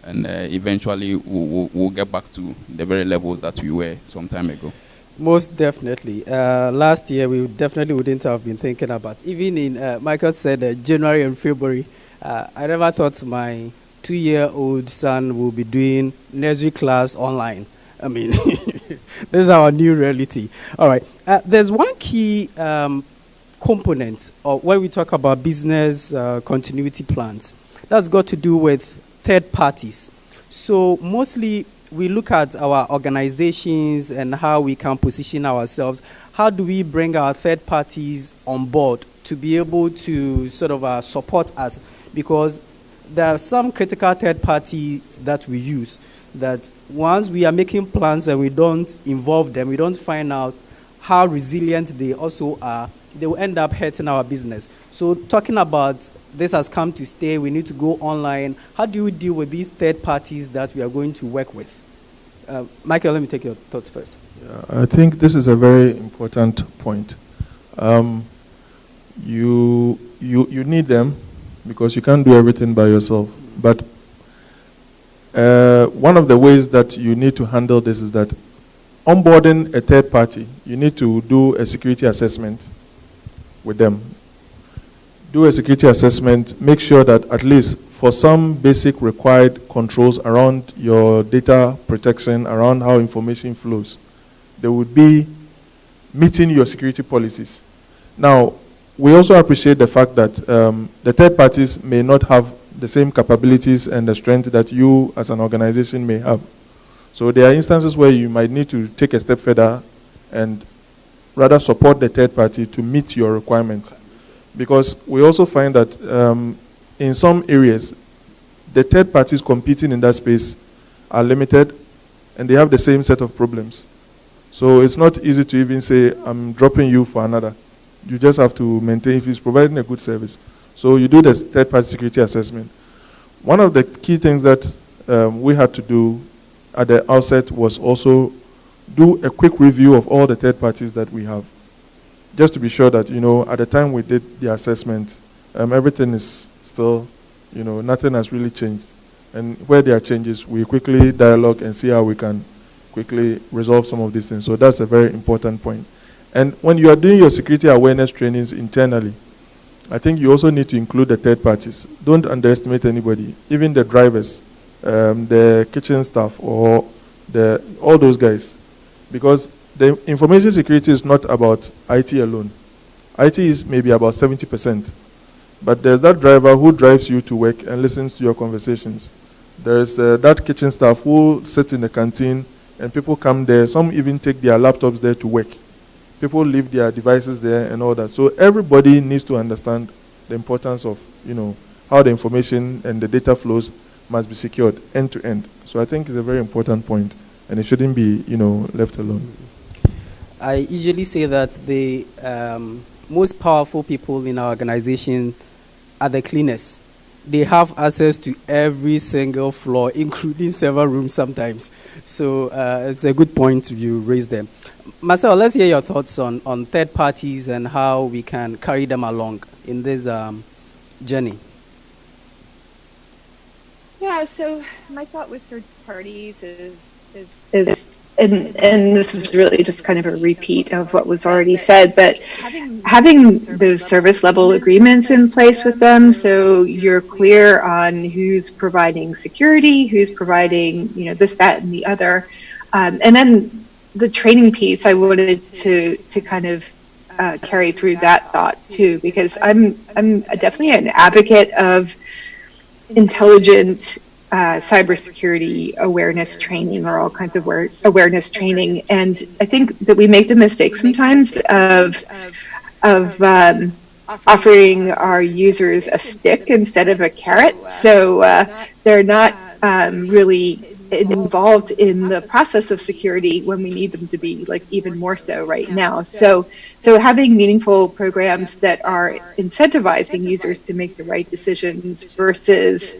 And eventually we'll get back to the very levels that we were some time ago. Most definitely. Last year, we definitely wouldn't have been thinking about, even in, Michael said January and February, I never thought my 2-year-old son will be doing nursery class online. I mean, this is our new reality. All right. There's one key component when we talk about business continuity plans. That's got to do with third parties. So mostly we look at our organizations and how we can position ourselves. How do we bring our third parties on board to be able to sort of support us? Because there are some critical third parties that we use that once we are making plans and we don't involve them, we don't find out how resilient they also are, they will end up hurting our business. So talking about this has come to stay, we need to go online. How do you deal with these third parties that we are going to work with? Michael, let me take your thoughts first. Yeah, I think this is a very important point. You need them because you can't do everything by yourself. But one of the ways that you need to handle this is that onboarding a third party, you need to do a security assessment with them. Do a security assessment, make sure that at least for some basic required controls around your data protection, around how information flows, they would be meeting your security policies. Now, we also appreciate the fact that the third parties may not have the same capabilities and the strength that you as an organization may have. So there are instances where you might need to take a step further and rather support the third party to meet your requirements. Because we also find that in some areas, the third parties competing in that space are limited and they have the same set of problems. So it's not easy to even say, I'm dropping you for another. You just have to maintain if he's providing a good service. So you do the third-party security assessment. One of the key things that we had to do at the outset was also do a quick review of all the third parties that we have, just to be sure that, at the time we did the assessment, everything is still, nothing has really changed. And where there are changes, we quickly dialogue and see how we can quickly resolve some of these things. So that's a very important point. And when you are doing your security awareness trainings internally, I think you also need to include the third parties. Don't underestimate anybody, even the drivers, the kitchen staff, or all those guys. Because the information security is not about IT alone. IT is maybe about 70%. But there's that driver who drives you to work and listens to your conversations. There's that kitchen staff who sits in the canteen and people come there. Some even take their laptops there to work. People leave their devices there and all that. So everybody needs to understand the importance of, how the information and the data flows must be secured end to end. So I think it's a very important point, and it shouldn't be, left alone. I usually say that the most powerful people in our organization are the cleaners. they have access to every single floor, including server rooms sometimes. So it's a good point you raised them. Marcel, let's hear your thoughts on third parties and how we can carry them along in this journey. Yeah, so my thought with third parties is and this is really just kind of a repeat of what was already said, but having those service level agreements in place with them, so you're clear on who's providing security, who's providing, you know, this, that, and the other, and then the training piece, I wanted to kind of carry through that thought too, because I'm definitely an advocate of intelligent cybersecurity awareness training, or all kinds of awareness training. And I think that we make the mistake sometimes of offering our users a stick instead of a carrot. So they're not really involved in the process of security when we need them to be, like even more so right now. So having meaningful programs that are incentivizing users to make the right decisions versus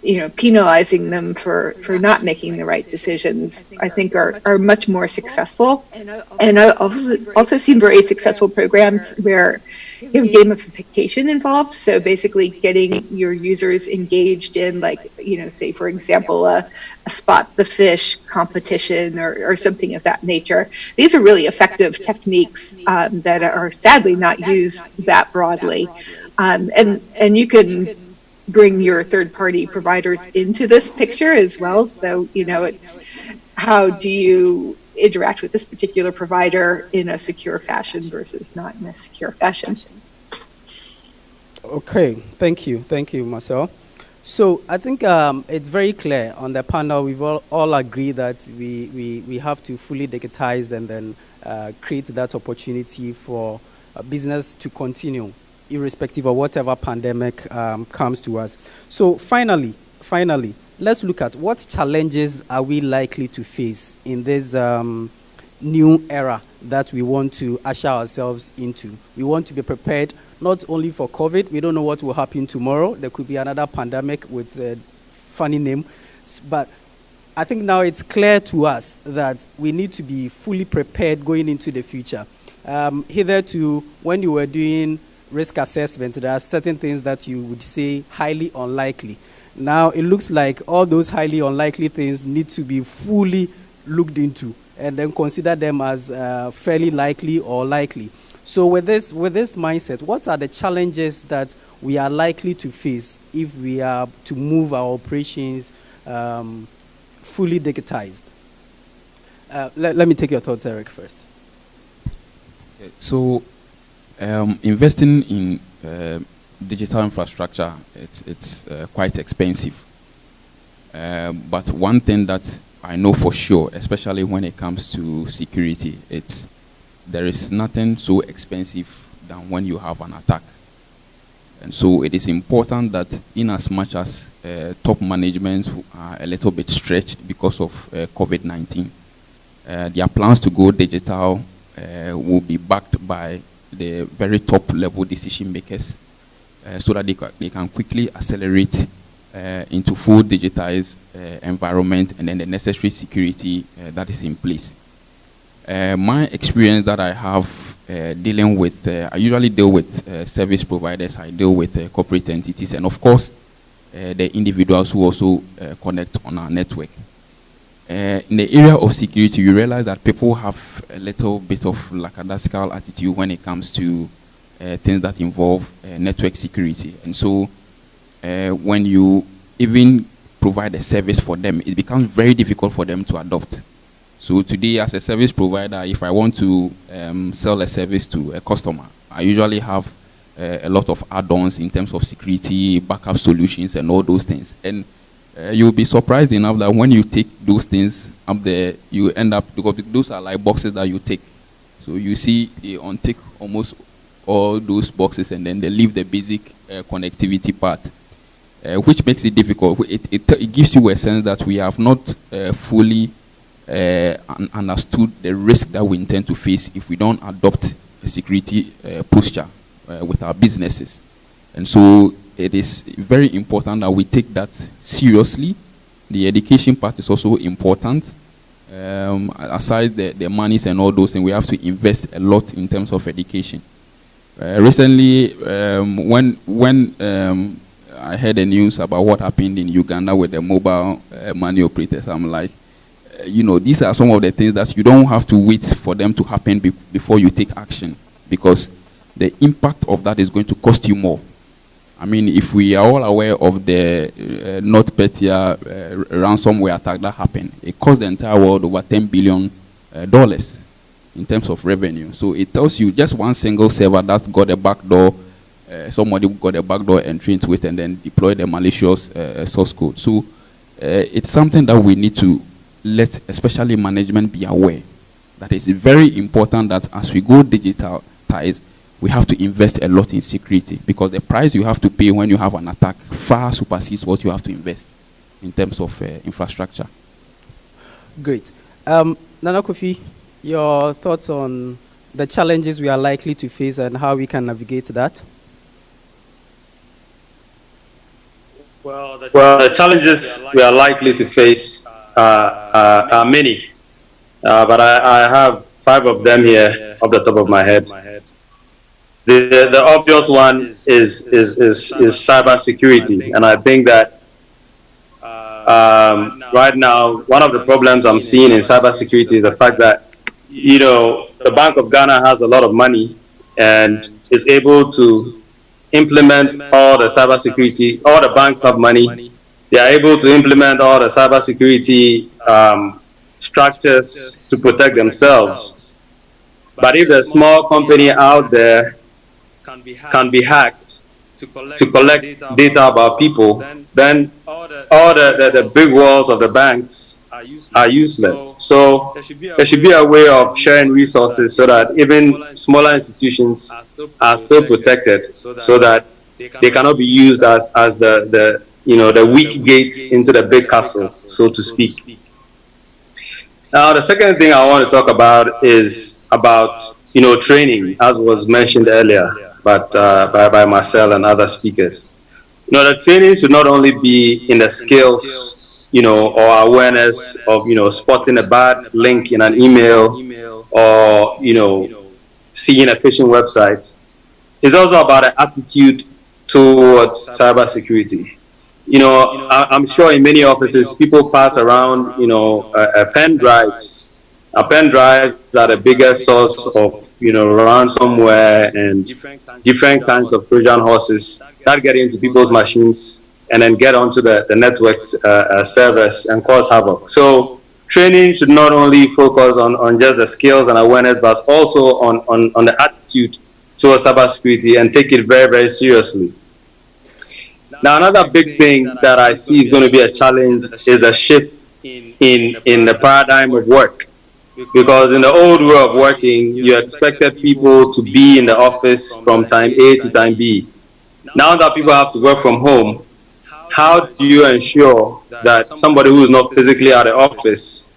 you know, penalizing them for not making the right decisions, I think are much more successful. And I also seen very successful programs where you have gamification involved. So basically getting your users engaged in, like, you know, say for example, a spot the fish competition or something of that nature. These are really effective techniques that are sadly not used that broadly. And you can bring your third-party providers into this picture as well. So, you know, it's how do you interact with this particular provider in a secure fashion versus not in a secure fashion. Okay, thank you, Marcel. So I think it's very clear on the panel. We've all agreed that we have to fully digitize and then create that opportunity for business to continue, irrespective of whatever pandemic comes to us. So finally, let's look at what challenges are we likely to face in this new era that we want to usher ourselves into. We want to be prepared not only for COVID. We don't know what will happen tomorrow. There could be another pandemic with a funny name. But I think now it's clear to us that we need to be fully prepared going into the future. Hitherto, when you were doing risk assessment, there are certain things that you would say highly unlikely. Now it looks like all those highly unlikely things need to be fully looked into and then consider them as fairly likely or likely. So with this mindset, what are the challenges that we are likely to face if we are to move our operations fully digitized? Let me take your thoughts, Eric, first. Okay, so investing in digital infrastructure, it's quite expensive. But one thing that I know for sure, especially when it comes to security, there is nothing so expensive than when you have an attack. And so it is important that in as much as top management are a little bit stretched because of COVID-19, their plans to go digital will be backed by the very top level decision makers so that they can quickly accelerate into full digitized environment and then the necessary security that is in place. My experience that I have dealing with, I usually deal with service providers, I deal with corporate entities, and of course, the individuals who also connect on our network. In the area of security, you realize that people have a little bit of lackadaisical attitude when it comes to things that involve network security. And so when you even provide a service for them, it becomes very difficult for them to adopt. So today, as a service provider, if I want to sell a service to a customer, I usually have a lot of add-ons in terms of security, backup solutions, and all those things. And you'll be surprised enough that when you take those things up there, you end up, because those are like boxes that you take. So you see they untick almost all those boxes, and then they leave the basic connectivity part, which makes it difficult. It gives you a sense that we have not fully understood the risk that we intend to face if we don't adopt a security posture with our businesses. And so it is very important that we take that seriously. The education part is also important. Aside the monies and all those things, we have to invest a lot in terms of education. Recently, when I heard the news about what happened in Uganda with the mobile money operators, I'm like, these are some of the things that you don't have to wait for them to happen before you take action, because the impact of that is going to cost you more. I mean, if we are all aware of the NotPetya ransomware attack that happened, it cost the entire world over $10 billion in terms of revenue. So it tells you just one single server that's got a backdoor, somebody got a backdoor entry into it and then deployed the malicious source code. So it's something that we need to let especially management be aware that it's very important that as we go digitize, we have to invest a lot in security, because the price you have to pay when you have an attack far supersedes what you have to invest in terms of infrastructure. Great. Nana Kofi, your thoughts on the challenges we are likely to face and how we can navigate that? Well, the challenges we are likely to face are many, but I have 5 of them here off the top of my head. The obvious one is cybersecurity, and I think that right now one of the problems I'm seeing in cybersecurity is the fact that the Bank of Ghana has a lot of money and is able to implement all the cybersecurity. All the banks have money; they are able to implement all the cybersecurity structures to protect themselves. But if a small company out there can be hacked to collect data about people, then all the big walls of the banks are useless. So there should be a way of sharing resources so that even smaller institutions are still protected, so that they cannot be used as the weak gate into the big castle, so to speak. Now, the second thing I want to talk about is about training, as was mentioned earlier, but by Marcel and other speakers. The training should not only be in the skills, or awareness of, spotting a bad link in an email, or, seeing a phishing website. It's also about an attitude towards cybersecurity. I'm sure in many offices, people pass around, pen drives. Pen drives are the biggest source of, ransomware and different kinds of Trojan horses that get into people's machines and then get onto the network servers and cause havoc. So training should not only focus on just the skills and awareness, but also on the attitude towards cybersecurity, and take it very, very seriously. Now, another big thing that I see is going to be a challenge is a shift in the paradigm of work. Because in the old way of working, you expected people to be in the office from time A to time B. Now that people have to work from home, how do you ensure that somebody who is not physically at the office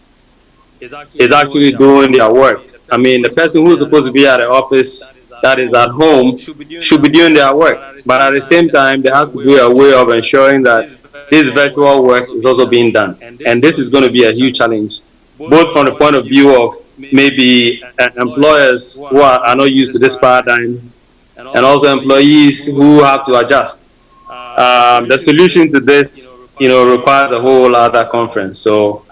is actually doing their work? I mean, the person who is supposed to be at the office that is at home should be doing their work. But at the same time, there has to be a way of ensuring that this virtual work is also being done. And this is going to be a huge challenge, both from the point of view of maybe employers who are not used to this paradigm, and also employees who have to adjust. The solution to this, requires a whole other conference. So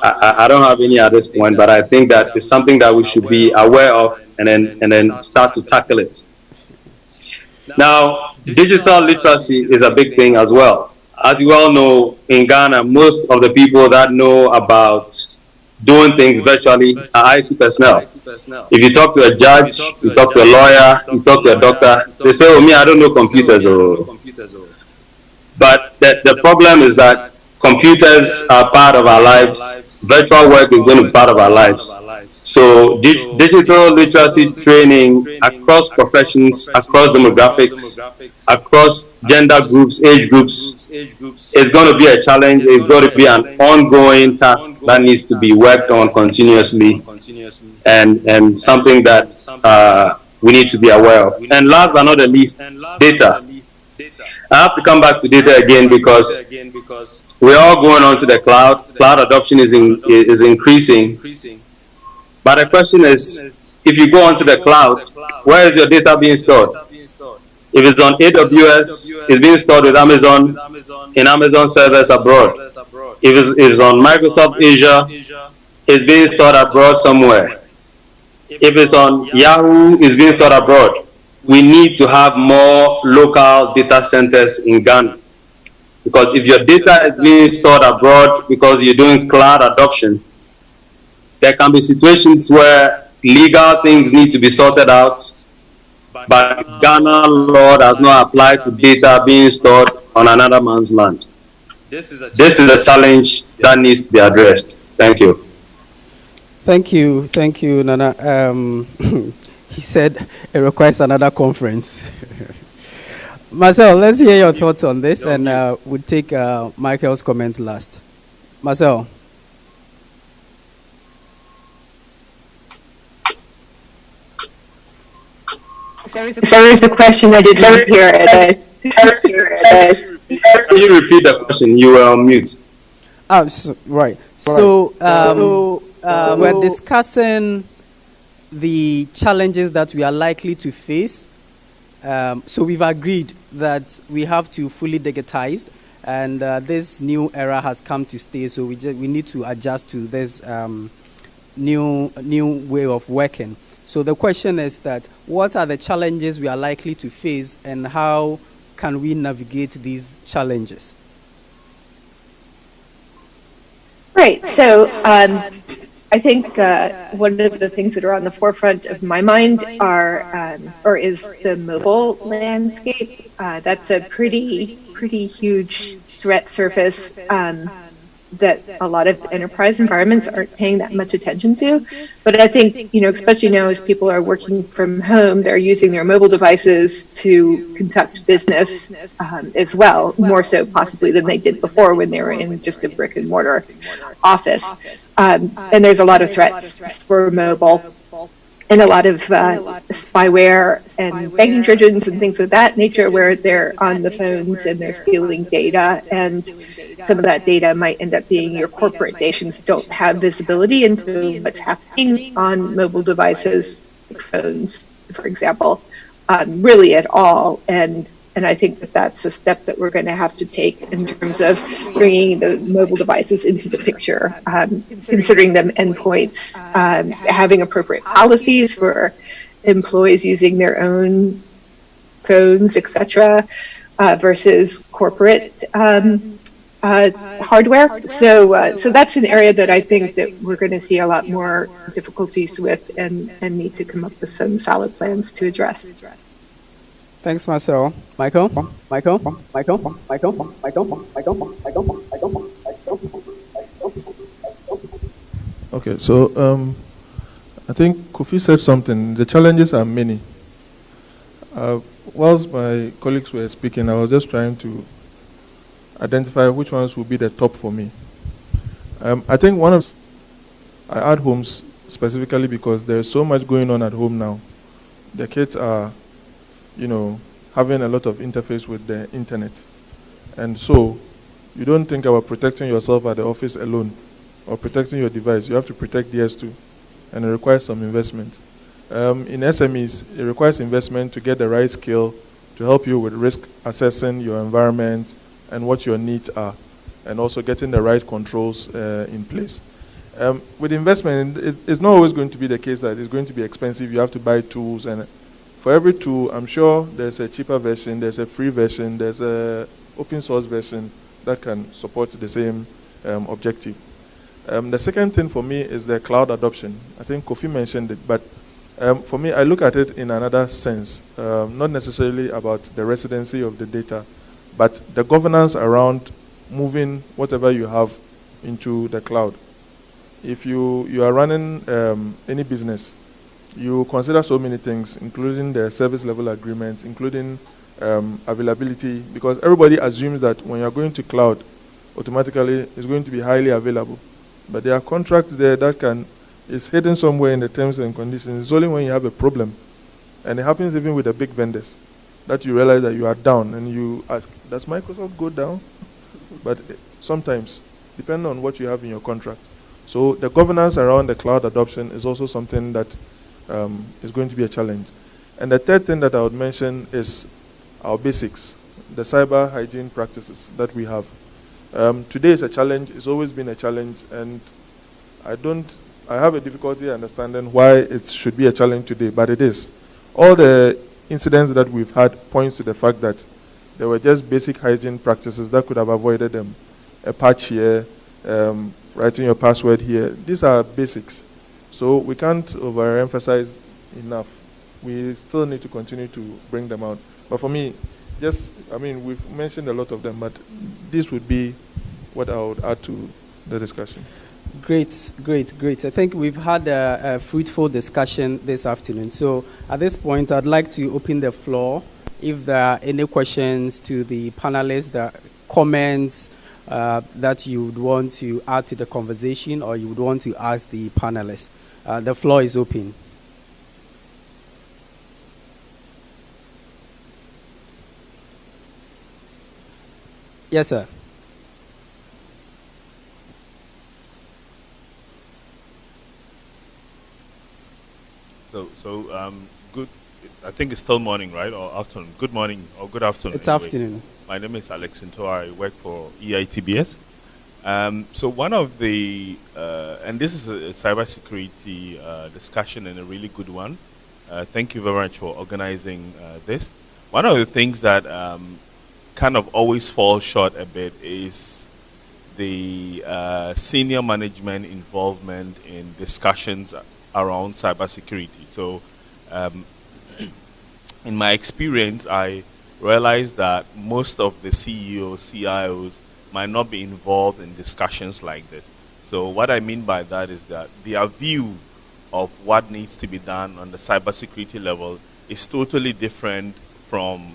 I don't have any at this point, but I think that it's something that we should be aware of and then start to tackle it. Now, digital literacy is a big thing as well. As you all know, in Ghana, most of the people that know about doing things virtually are IT personnel. If you talk to a judge, you talk to a lawyer, you talk to a doctor, they say, oh, me, I don't know computers. But the problem is that computers are part of our lives. Virtual work is going to be part of our lives. So digital literacy training across professions, across demographics, across gender groups, age groups, is going to be a challenge. It's going to be an ongoing task that needs to be worked on continuously, and something that we need to be aware of. And last but not the least, data. I have to come back to data again because we're all going on to the cloud. Cloud adoption is increasing. But the question is, if you go onto the cloud, where is your data being stored? If it's on AWS, it's being stored with Amazon in Amazon servers abroad. If it's on Microsoft Azure, it's being stored abroad somewhere. If it's on Yahoo, it's being stored abroad. We need to have more local data centers in Ghana. Because if your data is being stored abroad because you're doing cloud adoption, there can be situations where legal things need to be sorted out, but Ghana law does not apply to data being stored on another man's land. This is a challenge that needs to be addressed. Thank you. Thank you, Nana. He said it requires another conference. Marcel, let's hear your thoughts on this, and we'll take Michael's comments last. Marcel. There is a question, I didn't hear it. Can you repeat the question? You were on mute. Right. So, we're discussing the challenges that we are likely to face. So we've agreed that we have to fully digitize, and this new era has come to stay. So we need to adjust to this new way of working. So the question is that what are the challenges we are likely to face, and how can we navigate these challenges? Right. So I think one of the things that are on the forefront of my mind is the mobile landscape. That's a pretty huge threat surface that a lot of enterprise environments aren't paying that much attention to. But I think, especially now as people are working from home, they're using their mobile devices to conduct business as well, more so possibly than they did before when they were in just a brick and mortar office. And there's a lot of threats for mobile, and a lot of spyware and banking trojans and things of that nature where they're on the phones and they're stealing data, and some of that data might end up being your corporate nations don't have visibility into what's happening on mobile devices, like phones, for example, really at all. And I think that that's a step that we're going to have to take in terms of bringing the mobile devices into the picture, considering them endpoints, having appropriate policies for employees using their own phones, etc., versus corporate hardware. So that's an area that I think that we're going to see a lot more difficulties with, and need to come up with some solid plans to address. Thanks, Marcel. Michael. Okay, so I think Kofi said something. The challenges are many. Whilst my colleagues were speaking, I was just trying to identify which ones would be the top for me. I think I add homes specifically because there's so much going on at home now. The kids are having a lot of interface with the internet. And so you don't think about protecting yourself at the office alone or protecting your device. You have to protect theirs too. And it requires some investment. In SMEs, it requires investment to get the right skill to help you with risk assessing your environment and what your needs are, and also getting the right controls in place. With investment, it's not always going to be the case that it's going to be expensive. You have to buy tools, and for every tool, I'm sure there's a cheaper version, there's a free version, there's a open source version that can support the same objective. The second thing for me is the cloud adoption. I think Kofi mentioned it, but for me, I look at it in another sense, not necessarily about the residency of the data, but the governance around moving whatever you have into the cloud. If you are running any business, you consider so many things, including the service level agreement, including availability, because everybody assumes that when you're going to cloud, automatically it's going to be highly available. But there are contracts there that is hidden somewhere in the terms and conditions. It's only when you have a problem. And it happens even with the big vendors. that you realize that you are down and you ask, does Microsoft go down? But sometimes, depending on what you have in your contract. So the governance around the cloud adoption is also something that is going to be a challenge. And the third thing that I would mention is our basics, the cyber hygiene practices that we have. Today is a challenge. It's always been a challenge, and I have a difficulty understanding why it should be a challenge today, but it is. All the incidents that we've had points to the fact that there were just basic hygiene practices that could have avoided them. A patch here, writing your password here. These are basics. So we can't overemphasize enough. We still need to continue to bring them out. But for me, we've mentioned a lot of them, but this would be what I would add to the discussion. Great. I think we've had a fruitful discussion this afternoon. So at this point, I'd like to open the floor. If there are any questions to the panelists, comments that you would want to add to the conversation, or you would want to ask the panelists, the floor is open. Yes, sir. Good. I think it's still morning, right, or afternoon? Good morning or good afternoon. It's anyway. Afternoon. My name is Alex Intoa. I work for EITBS. So one of the, and this is a cybersecurity discussion and a really good one. Thank you very much for organizing this. One of the things that kind of always falls short a bit is the senior management involvement in discussions around cybersecurity. So in my experience, I realized that most of the CEOs, CIOs might not be involved in discussions like this. So what I mean by that is that their view of what needs to be done on the cybersecurity level is totally different from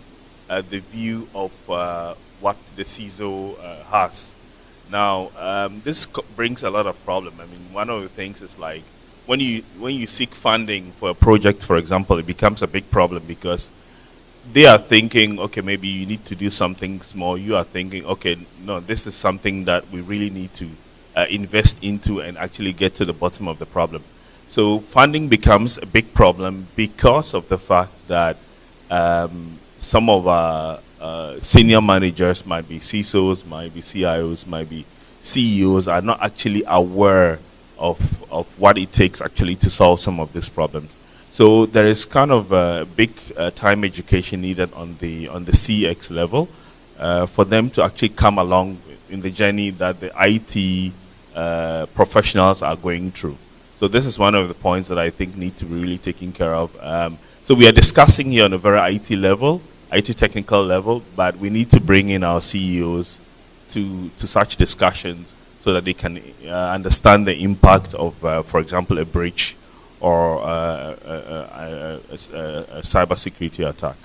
the view of what the CISO has. Now, this brings a lot of problem. I mean, one of the things is like, when you seek funding for a project, for example, it becomes a big problem because they are thinking, okay, maybe you need to do something small. You are thinking, okay, no, this is something that we really need to invest into and actually get to the bottom of the problem. So funding becomes a big problem because of the fact that some of our senior managers, might be CISOs, might be CIOs, might be CEOs, are not actually aware of what it takes actually to solve some of these problems. So there is kind of a big time education needed on the CX level for them to actually come along in the journey that the IT professionals are going through. So this is one of the points that I think need to be really taken care of. So we are discussing here on a very IT level, IT technical level, but we need to bring in our CEOs to such discussions so that they can understand the impact of, for example, a breach or a cybersecurity attack.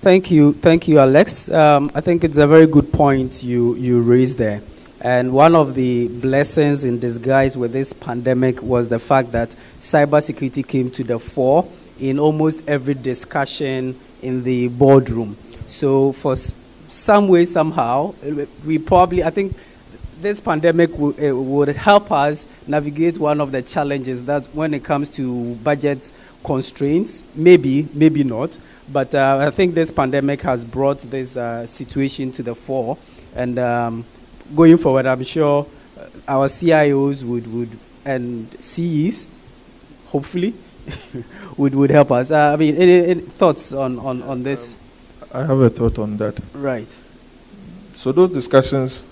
Thank you, Alex. I think it's a very good point you raised there. And one of the blessings in disguise with this pandemic was the fact that cybersecurity came to the fore in almost every discussion in the boardroom. So for some way, somehow, I think this pandemic would help us navigate one of the challenges that when it comes to budget constraints, maybe not, but I think this pandemic has brought this situation to the fore, and going forward, I'm sure our CIOs would and CEs, hopefully, would help us. I mean, any thoughts on this? I have a thought on that. Right. So those discussions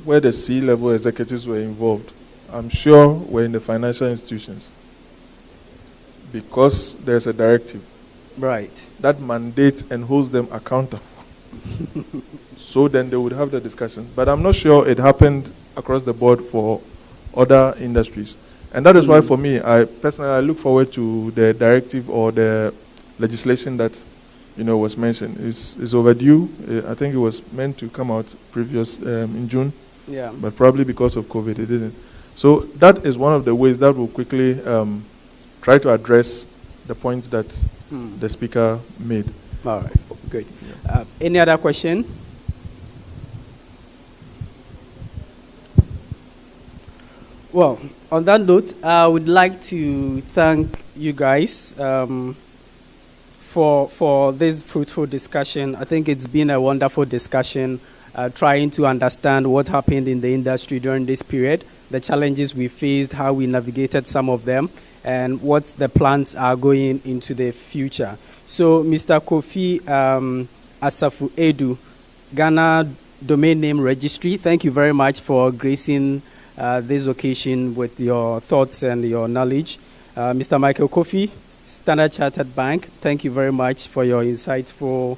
where the C-level executives were involved, I'm sure were in the financial institutions because there's a directive. Right. That mandates and holds them accountable. So then they would have the discussions. But I'm not sure it happened across the board for other industries. And that is why for me, I look forward to the directive or the legislation that was mentioned. It's overdue. I think it was meant to come out in June. Yeah. But probably because of COVID, it didn't. So that is one of the ways that will quickly try to address the point that the speaker made. All right, great. Any other question? Well, on that note, I would like to thank you guys for this fruitful discussion. I think it's been a wonderful discussion, trying to understand what happened in the industry during this period, the challenges we faced, how we navigated some of them, and what the plans are going into the future. So, Mr. Kofi Asafu Edu, Ghana Domain Name Registry, thank you very much for gracing this occasion with your thoughts and your knowledge. Mr. Michael Kofi, Standard Chartered Bank, thank you very much for your insightful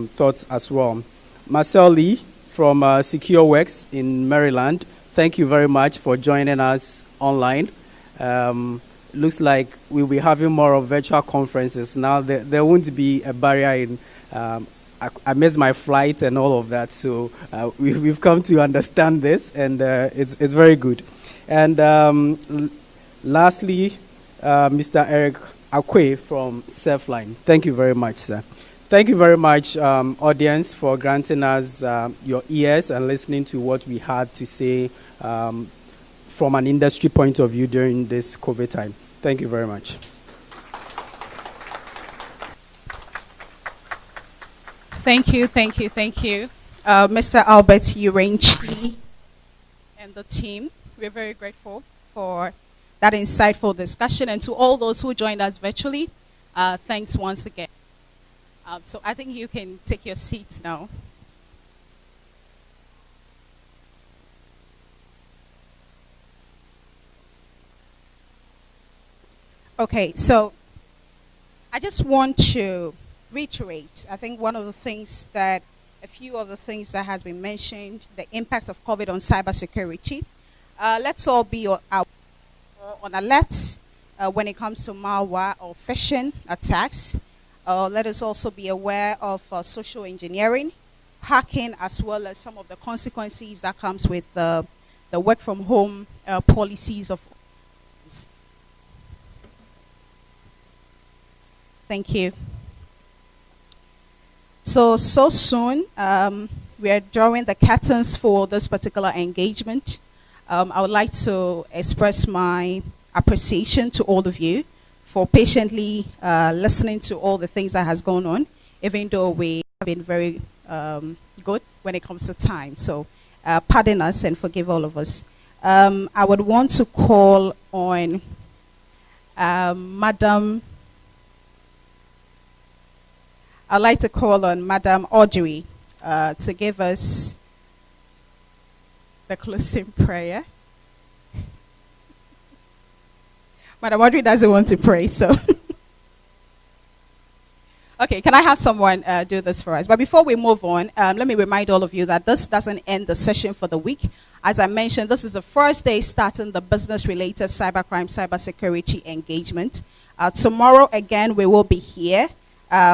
thoughts as well. Marcel Lee from SecureWorks in Maryland, thank you very much for joining us online. Looks like we'll be having more of virtual conferences. Now there won't be a barrier in, I missed my flight and all of that, so we've come to understand this, and it's very good. And lastly, Mr. Eric Akwe from Surfline. Thank you very much, sir. Thank you very much, audience, for granting us your ears and listening to what we had to say from an industry point of view during this COVID time. Thank you very much. Thank you. Mr. Albert Uranchi and the team. We're very grateful for that insightful discussion. And to all those who joined us virtually, thanks once again. So I think you can take your seats now. Okay, so I just want to reiterate, I think a few of the things that has been mentioned, the impact of COVID on cybersecurity. Let's all be on alert when it comes to malware or phishing attacks. Let us also be aware of social engineering, hacking, as well as some of the consequences that comes with the work from home policies of. Thank you. So soon, we are drawing the curtains for this particular engagement. I would like to express my appreciation to all of you for patiently listening to all the things that has gone on, even though we have been very good when it comes to time. So pardon us and forgive all of us. I would want to call on I'd like to call on Madam Audrey to give us the closing prayer. Madam Audrey doesn't want to pray, so. Okay, can I have someone do this for us? But before we move on, let me remind all of you that this doesn't end the session for the week. As I mentioned, this is the first day starting the business-related cybercrime, cybersecurity engagement. Tomorrow, again, we will be here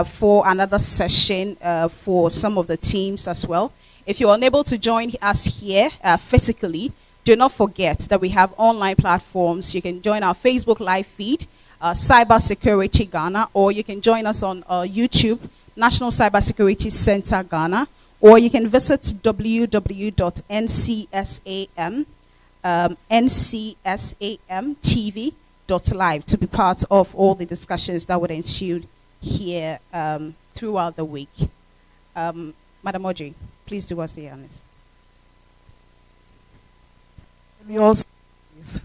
for another session for some of the teams as well. If you're unable to join us here physically, do not forget that we have online platforms. You can join our Facebook live feed, Cybersecurity Ghana, or you can join us on YouTube, National Cybersecurity Center Ghana, or you can visit www.ncsamtv.live to be part of all the discussions that would ensue here throughout the week. Madam Audrey, please do us the honors. We also, please.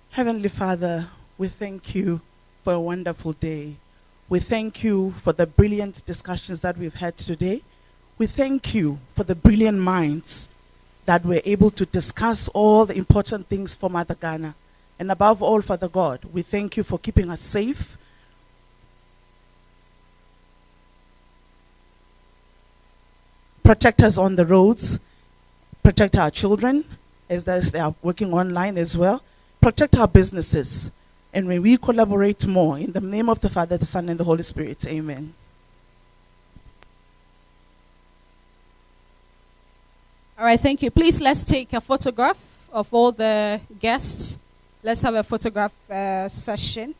Heavenly Father, we thank you for a wonderful day. We thank you for the brilliant discussions that we've had today. We thank you for the brilliant minds that we're able to discuss all the important things for Mother Ghana. And above all, Father God, we thank you for keeping us safe. Protect us on the roads. Protect our children as they are working online as well. Protect our businesses. And when we collaborate more, in the name of the Father, the Son, and the Holy Spirit, amen. All right, thank you. Please, let's take a photograph of all the guests. Let's have a photograph session.